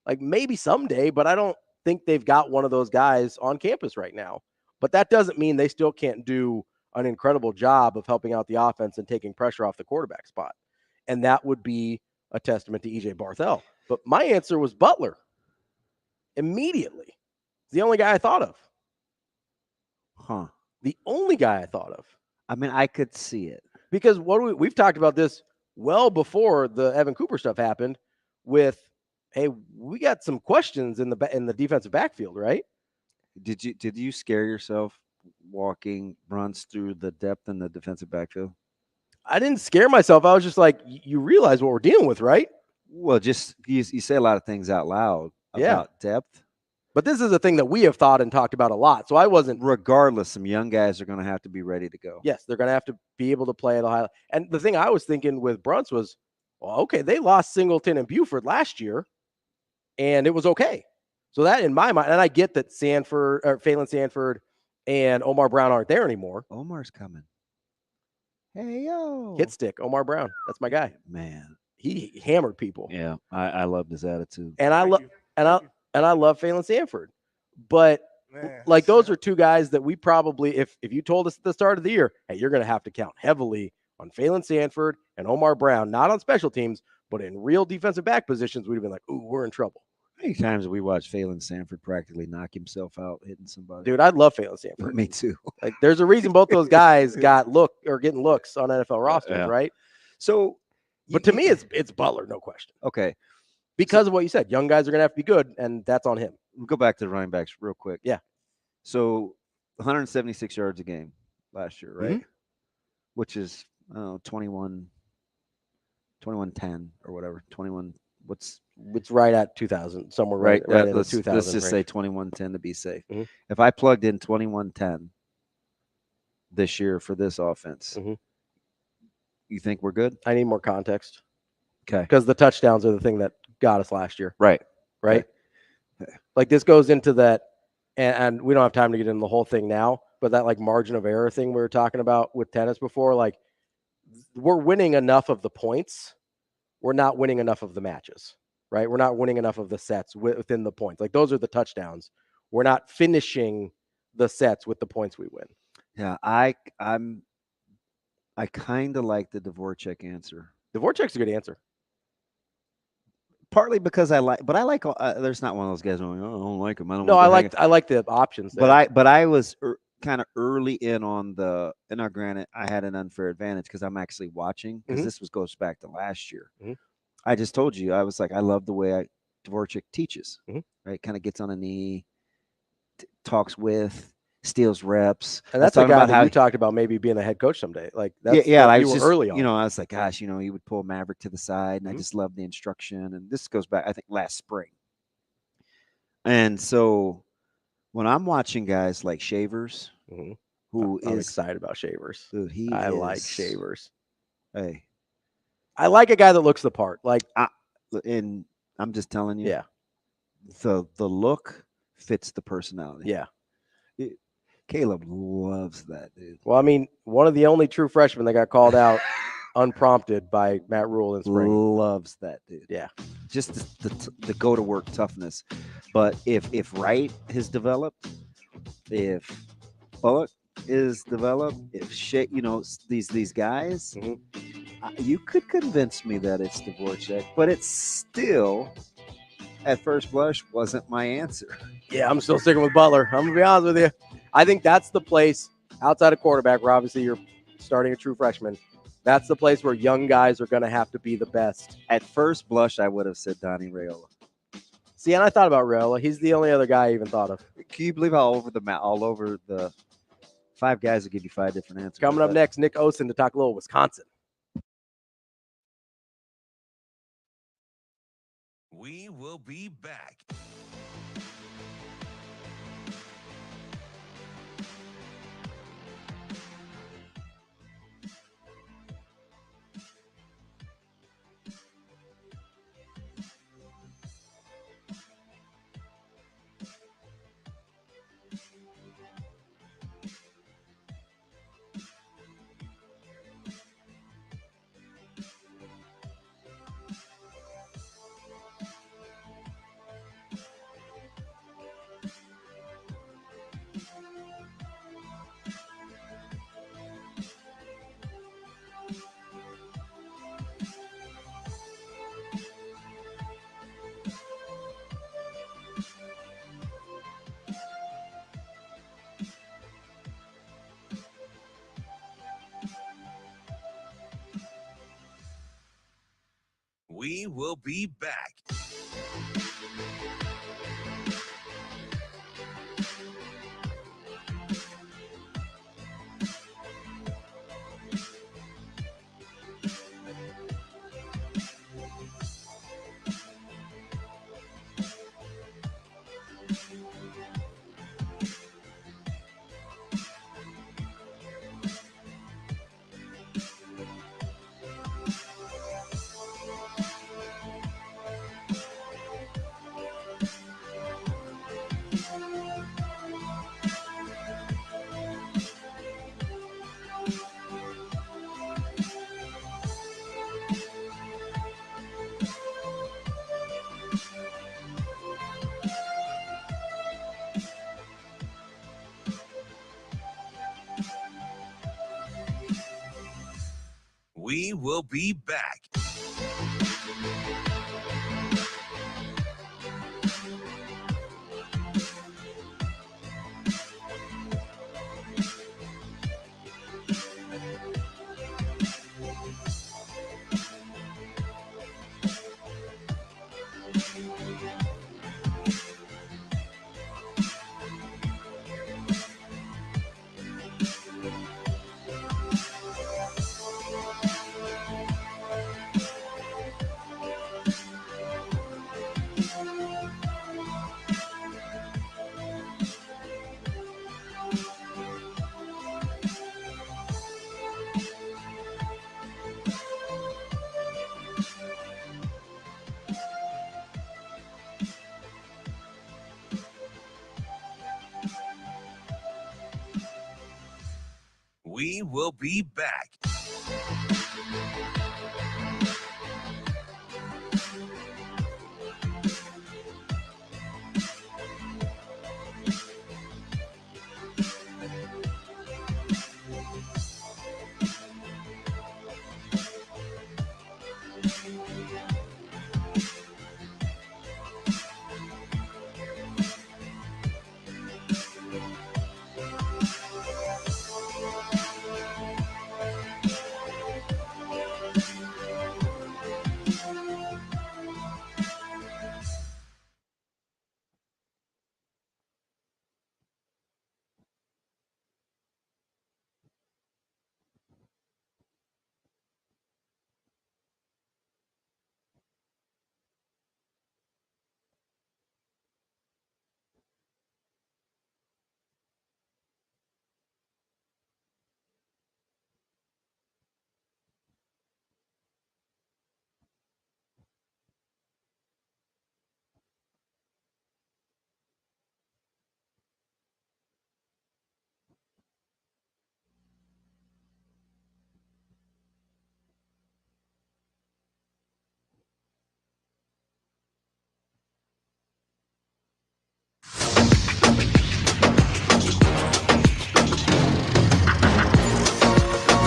Like maybe someday, but I don't think they've got one of those guys on campus right now. But that doesn't mean they still can't do an incredible job of helping out the offense and taking pressure off the quarterback spot. And that would be a testament to EJ Barthel. But my answer was Butler. Immediately. It's the only guy I thought of. Huh. The only guy I thought of. I mean, I could see it. Because we've talked about this well before the Evan Cooper stuff happened with, hey, we got some questions in the defensive backfield, right? Did you scare yourself walking Bruntz through the depth in the defensive backfield? I didn't scare myself. I was just like, you realize what we're dealing with, right? Well, just you say a lot of things out loud about depth. But this is a thing that we have thought and talked about a lot. So I wasn't. Regardless, some young guys are going to have to be ready to go. Yes, they're going to have to be able to play at a high level. And the thing I was thinking with Bruntz was, well, okay, they lost Singleton and Buford last year, and it was okay. So that in my mind, and I get that Phelan Sanford and Omar Brown aren't there anymore. Omar's coming. Hey, yo. Hit stick, Omar Brown. That's my guy. Man. He hammered people. Yeah, I loved his attitude. And I love Phelan Sanford. But like those are two guys that we probably, if you told us at the start of the year, hey, you're going to have to count heavily on Phelan Sanford and Omar Brown, not on special teams, but in real defensive back positions, we'd have been like, ooh, we're in trouble. How many times have we watched Phelan Sanford practically knock himself out hitting somebody? Dude, I love Phelan Sanford. Me too. Like, there's a reason both those guys getting looks on NFL rosters, right? So, but to me, it's Butler, no question. Okay. Because of what you said, young guys are going to have to be good, and that's on him. We'll go back to the running backs real quick. Yeah. So 176 yards a game last year, right? Mm-hmm. Which is 21-10 or whatever. 21. It's right at 2,000, somewhere right at the 2,000. Let's just say 21-10 to be safe. Mm-hmm. If I plugged in 21-10 this year for this offense, you think we're good? I need more context. Okay. Because the touchdowns are the thing that got us last year. Right. Okay. Like this goes into that, and we don't have time to get into the whole thing now, but that like margin of error thing we were talking about with tennis before, like we're winning enough of the points. We're not winning enough of the matches, right? We're not winning enough of the sets within the points. Like those are the touchdowns. We're not finishing the sets with the points we win. Yeah, I kind of like the Dvorak answer. Dvorak's a good answer. Partly because I like there's not one of those guys going, oh, I don't like him. I like the options there. But I was kind of early in on now granted, I had an unfair advantage because I'm actually watching because this goes back to last year. I just told you, I was like, I love the way Dvorak teaches, right? Kind of gets on a knee, talks with, steals reps. And that's a guy that you talked about maybe being a head coach someday. Like that's I you was were just, early on. I was like, gosh, he would pull Maverick to the side, and I just loved the instruction. And this goes back, I think, last spring. And so when I'm watching guys like Shavers, I'm excited about Shavers. Dude, I like Shavers. Hey, I like a guy that looks the part. Like, and I'm just telling you, yeah, the look fits the personality. Yeah. Caleb loves that, dude. Well, I mean, one of the only true freshmen that got called out unprompted by Matt Rule in spring. Loves that, dude. Yeah. Just the go to work toughness. But if Wright has developed, if Bullock is developed, if these guys, you could convince me that it's Dvorak, but it's still, at first blush, wasn't my answer. Yeah, I'm still sticking with Butler. I'm gonna be honest with you. I think that's the place outside of quarterback, where obviously you're starting a true freshman. That's the place where young guys are going to have to be the best. At first blush, I would have said Donnie Raiola. See, and I thought about Raiola. He's the only other guy I even thought of. Can you believe how all over the 5 guys will give you 5 different answers? Coming up next, Nick Osen to talk a little Wisconsin. We will be back. We will be back. We will be back. We will be back.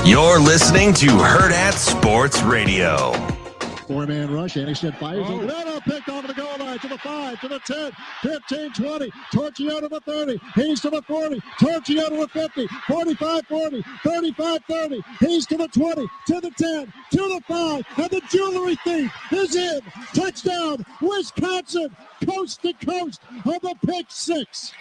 You're listening to Hurrdat Sports Radio. Four-man rush. Anderson fires. Little picked over the goal line to the 5, to the 10, 15, 20. Torchio to the 30. He's to the 40. Torchio to the 50. 45, 40. 35, 30. He's to the 20, to the 10, to the 5. And the jewelry thief is in. Touchdown, Wisconsin, coast to coast on the pick 6.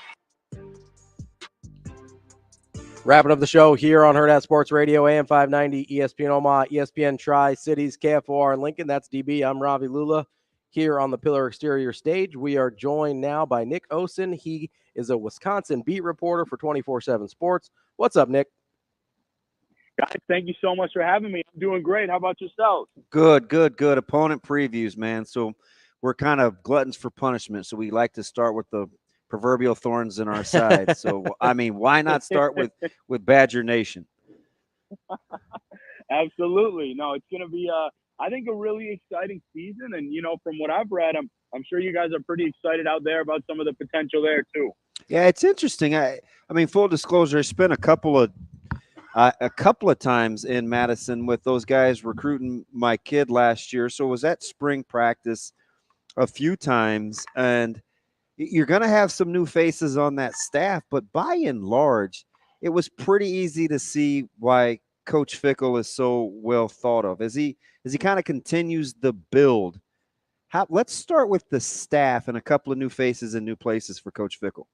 Wrapping up the show here on Hurrdat Sports Radio, AM 590, ESPN Omaha, ESPN Tri-Cities, KFOR in Lincoln. That's DB. I'm Ravi Lulla here on the Pillar Exterior stage. We are joined now by Nick Osen. He is a Wisconsin beat reporter for 24/7 Sports. What's up, Nick? Guys, thank you so much for having me. I'm doing great. How about yourself? Good. Opponent previews, man. So we're kind of gluttons for punishment. So we like to start with the proverbial thorns in our side. So, I mean, why not start with Badger Nation? Absolutely. No, it's going to be, I think, a really exciting season. And, you know, from what I've read, I'm sure you guys are pretty excited out there about some of the potential there, too. Yeah, it's interesting. I mean, full disclosure, I spent a couple of times in Madison with those guys recruiting my kid last year. So I was at spring practice a few times, and you're going to have some new faces on that staff, but by and large, it was pretty easy to see why Coach Fickle is so well thought of. As he as he kind of continues the build. Let's start with the staff and a couple of new faces and new places for Coach Fickell.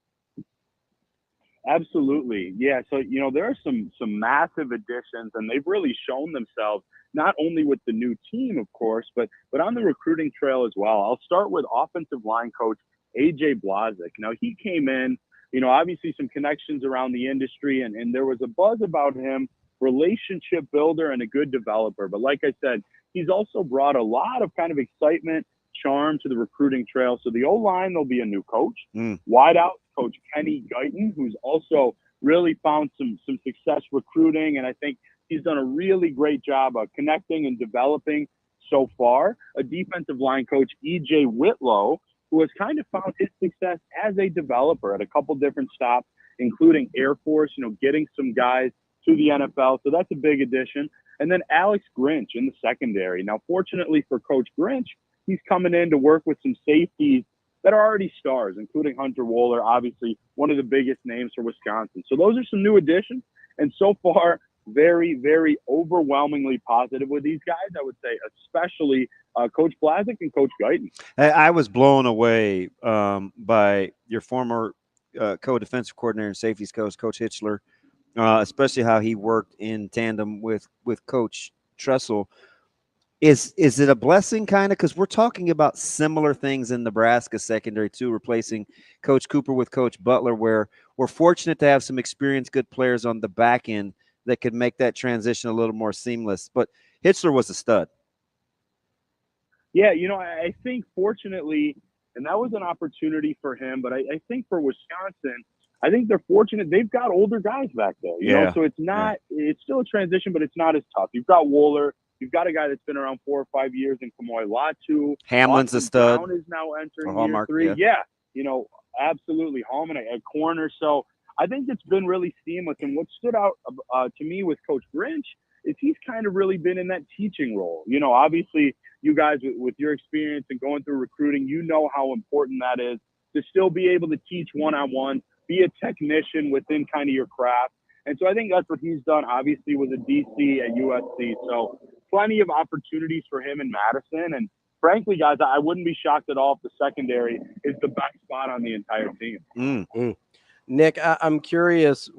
Absolutely. Yeah. So, there are some massive additions, and they've really shown themselves not only with the new team, of course, but on the recruiting trail as well. I'll start with offensive line coach AJ Blazik. Now, he came in, obviously some connections around the industry, and there was a buzz about him, relationship builder and a good developer. But like I said, he's also brought a lot of kind of excitement, charm to the recruiting trail. So the O-line, there'll be a new coach. Wide out, Coach Kenny Guyton, who's also really found some success recruiting, and I think he's done a really great job of connecting and developing so far. A defensive line coach, EJ Whitlow, who has kind of found his success as a developer at a couple different stops, including Air Force, getting some guys to the NFL. So that's a big addition. And then Alex Grinch in the secondary. Now, fortunately for Coach Grinch, he's coming in to work with some safeties that are already stars, including Hunter Wohler, obviously one of the biggest names for Wisconsin. So those are some new additions. And so far, very, very overwhelmingly positive with these guys, I would say, especially Coach Blazik and Coach Guyton. I was blown away by your former co-defensive coordinator and safeties coach, Coach Hitchler, especially how he worked in tandem with Coach Tressel. Is it a blessing, kind of, because we're talking about similar things in Nebraska secondary too, replacing Coach Cooper with Coach Butler, where we're fortunate to have some experienced, good players on the back end that could make that transition a little more seamless. But Hitchler was a stud. Yeah, I think fortunately, and that was an opportunity for him, but I think for Wisconsin, I think they're fortunate. They've got older guys back there, you know, so it's still a transition, but it's not as tough. You've got Wohler. You've got a guy that's been around 4 or 5 years in Kamoy Latu. Hamlin's a stud. Brown is now entering Hallmark, year 3. Yeah, absolutely. Hallman at corner. So I think it's been really seamless. And what stood out to me with Coach Grinch is he's kind of really been in that teaching role. Obviously, you guys with your experience and going through recruiting, how important that is to still be able to teach one-on-one, be a technician within kind of your craft. And so I think that's what he's done, obviously, with a DC at USC. So plenty of opportunities for him in Madison. And frankly, guys, I wouldn't be shocked at all if the secondary is the best spot on the entire team. Nick, I'm curious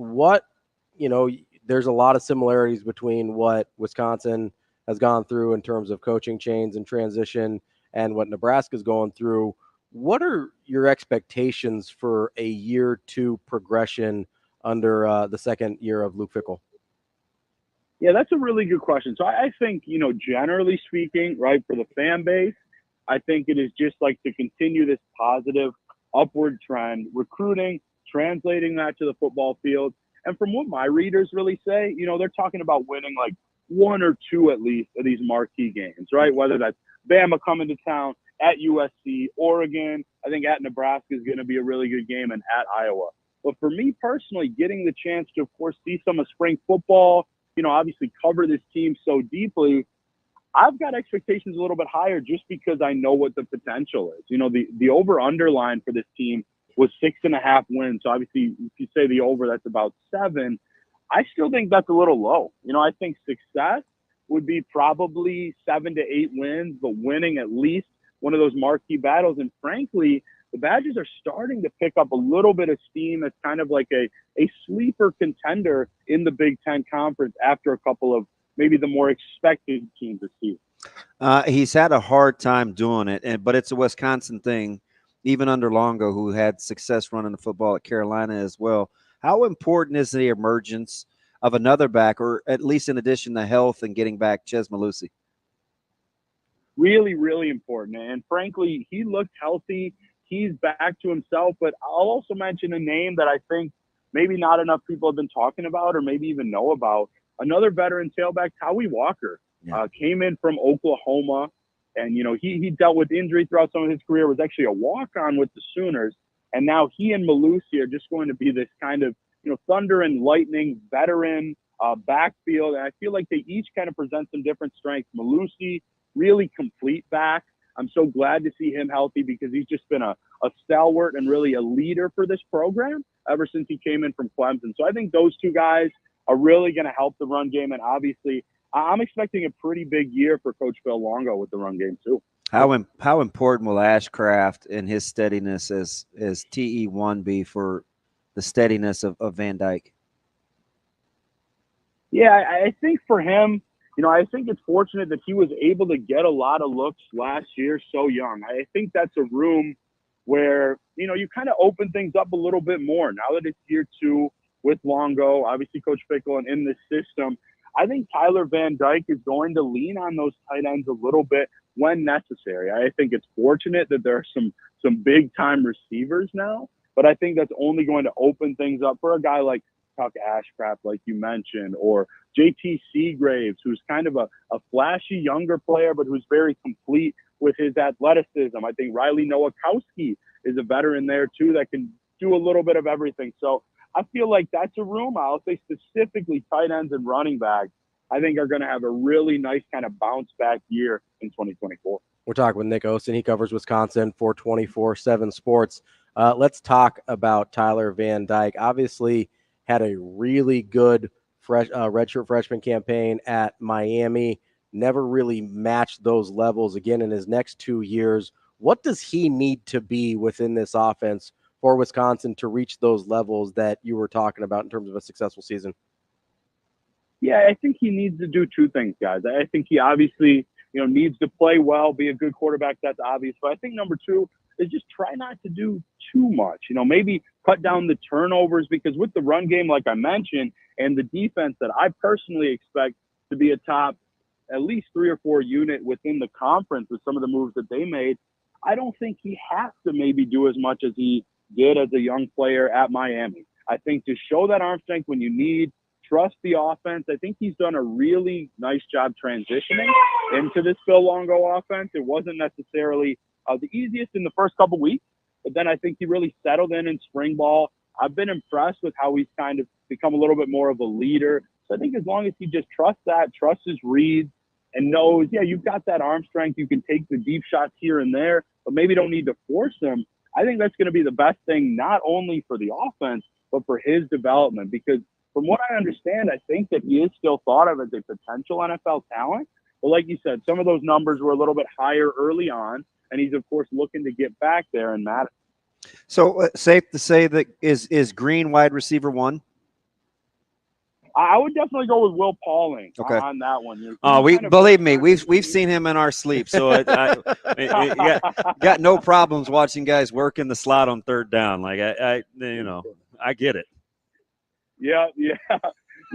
there's a lot of similarities between what Wisconsin has gone through in terms of coaching change and transition and what Nebraska's going through. What are your expectations for a year 2 progression under the second year of Luke Fickell? Yeah, that's a really good question. So I think, generally speaking, right, for the fan base, I think it is just like to continue this positive upward trend, recruiting, translating that to the football field. And from what my readers really say, they're talking about winning like 1 or 2 at least of these marquee games, right? Whether that's Bama coming to town, at USC, Oregon, I think at Nebraska is going to be a really good game, and at Iowa. But for me personally, getting the chance to, of course, see some of spring football, obviously cover this team so deeply, I've got expectations a little bit higher just because I know what the potential is. The over-under line for this team was 6.5 wins. So obviously, if you say the over, that's about 7. I still think that's a little low. I think success would be probably 7 to 8 wins, but winning at least one of those marquee battles. And frankly, the Badgers are starting to pick up a little bit of steam as kind of like a sleeper contender in the Big Ten Conference after a couple of maybe the more expected teams this season. He's had a hard time doing it, but it's a Wisconsin thing, even under Longo, who had success running the football at Carolina as well. How important is the emergence of another back, or at least in addition to health and getting back Ches Malusi? Really, really important. And frankly, he looked healthy. He's back to himself. But I'll also mention a name that I think maybe not enough people have been talking about or maybe even know about. Another veteran tailback, Howie Walker, came in from Oklahoma. And, he dealt with injury throughout some of his career, was actually a walk-on with the Sooners. And now he and Malusi are just going to be this kind of, thunder and lightning veteran backfield. And I feel like they each kind of present some different strengths. Malusi, really complete back. I'm so glad to see him healthy because he's just been a stalwart and really a leader for this program ever since he came in from Clemson. So I think those two guys are really going to help the run game. And obviously, I'm expecting a pretty big year for Coach Phil Longo with the run game too. How important will Ashcraft and his steadiness as TE1 be for the steadiness of Van Dyke? Yeah, I think for him, I think it's fortunate that he was able to get a lot of looks last year so young. I think that's a room where, you kind of open things up a little bit more now that it's year 2 with Longo, obviously Coach Fickle, and in the system. I think Tyler Van Dyke is going to lean on those tight ends a little bit when necessary. I think it's fortunate that there are some big-time receivers now, but I think that's only going to open things up for a guy like Tuck Ashcraft, like you mentioned, or JT Seagraves, who's kind of a flashy younger player, but who's very complete with his athleticism. I think Riley Nowakowski is a veteran there, too, that can do a little bit of everything. So I feel like that's a room. I'll say specifically tight ends and running backs, I think are going to have a really nice kind of bounce back year in 2024. We're talking with Nick Osen. He covers Wisconsin for 24/7 Sports. Let's talk about Tyler Van Dyke. Obviously had a really good redshirt freshman campaign at Miami. Never really matched those levels again in his next 2 years. What does he need to be within this offense for Wisconsin to reach those levels that you were talking about in terms of a successful season? Yeah, I think he needs to do 2 things, guys. I think he obviously, needs to play well, be a good quarterback. That's obvious. But I think number 2 is just try not to do too much. Maybe cut down the turnovers, because with the run game, like I mentioned, and the defense that I personally expect to be a top at least 3 or 4 unit within the conference with some of the moves that they made, I don't think he has to maybe do as much as he did as a young player at Miami. I think to show that arm strength when you need, trust the offense. I think he's done a really nice job transitioning into this Phil Longo offense. It wasn't necessarily the easiest in the first couple weeks, but then I think he really settled in spring ball. I've been impressed with how he's kind of become a little bit more of a leader. So I think as long as he just trusts his reads, and knows, you've got that arm strength, you can take the deep shots here and there, but maybe don't need to force them. I think that's going to be the best thing, not only for the offense, but for his development. Because from what I understand, I think that he is still thought of as a potential NFL talent. But like you said, some of those numbers were a little bit higher early on, and he's, of course, looking to get back there in Madison. So safe to say that is Green wide receiver 1? I would definitely go with Will Pauling on that one. Believe me, we've seen him in our sleep, so I got no problems watching guys work in the slot on third down. Like I get it. Yeah. He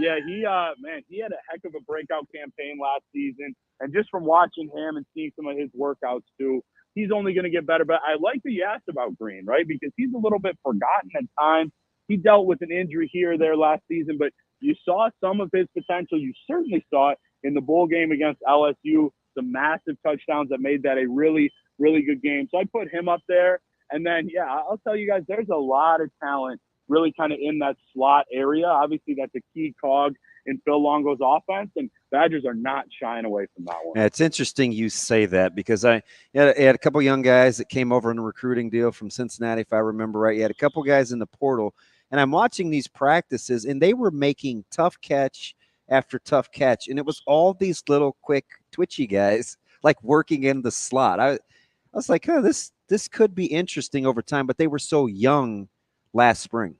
had a heck of a breakout campaign last season, and just from watching him and seeing some of his workouts too, he's only going to get better. But I like that you asked about Green, right? Because he's a little bit forgotten at times. He dealt with an injury here or there last season, but you saw some of his potential. You certainly saw it in the bowl game against LSU, the massive touchdowns that made that a really, really good game. So I put him up there. And then, I'll tell you guys, there's a lot of talent really kind of in that slot area. Obviously, that's a key cog in Phil Longo's offense, and Badgers are not shying away from that one. Yeah, it's interesting you say that, because I had a couple young guys that came over in a recruiting deal from Cincinnati, if I remember right. You had a couple guys in the portal, and I'm watching these practices, and they were making tough catch after tough catch, and it was all these little quick twitchy guys like working in the slot. I was like, oh, this could be interesting over time, but they were so young last spring.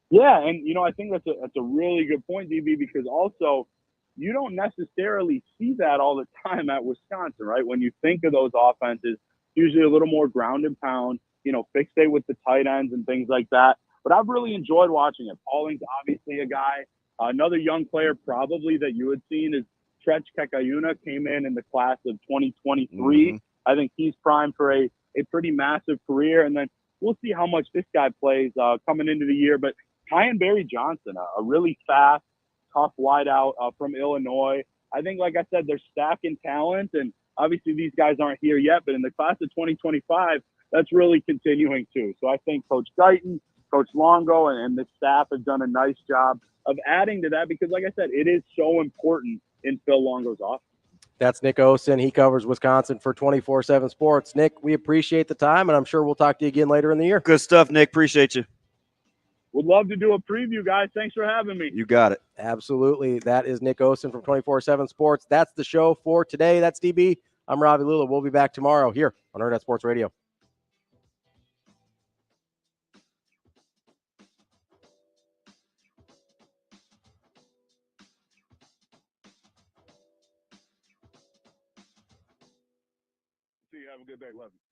Yeah, and I think that's a really good point, DB, because also you don't necessarily see that all the time at Wisconsin, right? When you think of those offenses, usually a little more ground and pound, fixate with the tight ends and things like that. But I've really enjoyed watching it. Pauling's obviously a guy. Another young player probably that you had seen is Tretch Kekayuna, came in the class of 2023. Mm-hmm. I think he's primed for a pretty massive career. And then we'll see how much this guy plays coming into the year. But Kyan Barry Johnson, a really fast, tough wideout from Illinois. I think, like I said, they're stacking talent. And obviously these guys aren't here yet. But in the class of 2025, that's really continuing too. So I think Coach Guyton, Coach Longo, and the staff have done a nice job of adding to that, because, like I said, it is so important in Phil Longo's offense. That's Nick Osen. He covers Wisconsin for 24/7 Sports. Nick, we appreciate the time, and I'm sure we'll talk to you again later in the year. Good stuff, Nick. Appreciate you. would love to do a preview, guys. Thanks for having me. You got it. Absolutely. That is Nick Osen from 24/7 Sports. That's the show for today. That's DB. I'm Ravi Lulla. We'll be back tomorrow here on Hurrdat Sports Radio. See you. Have a good day. Love you.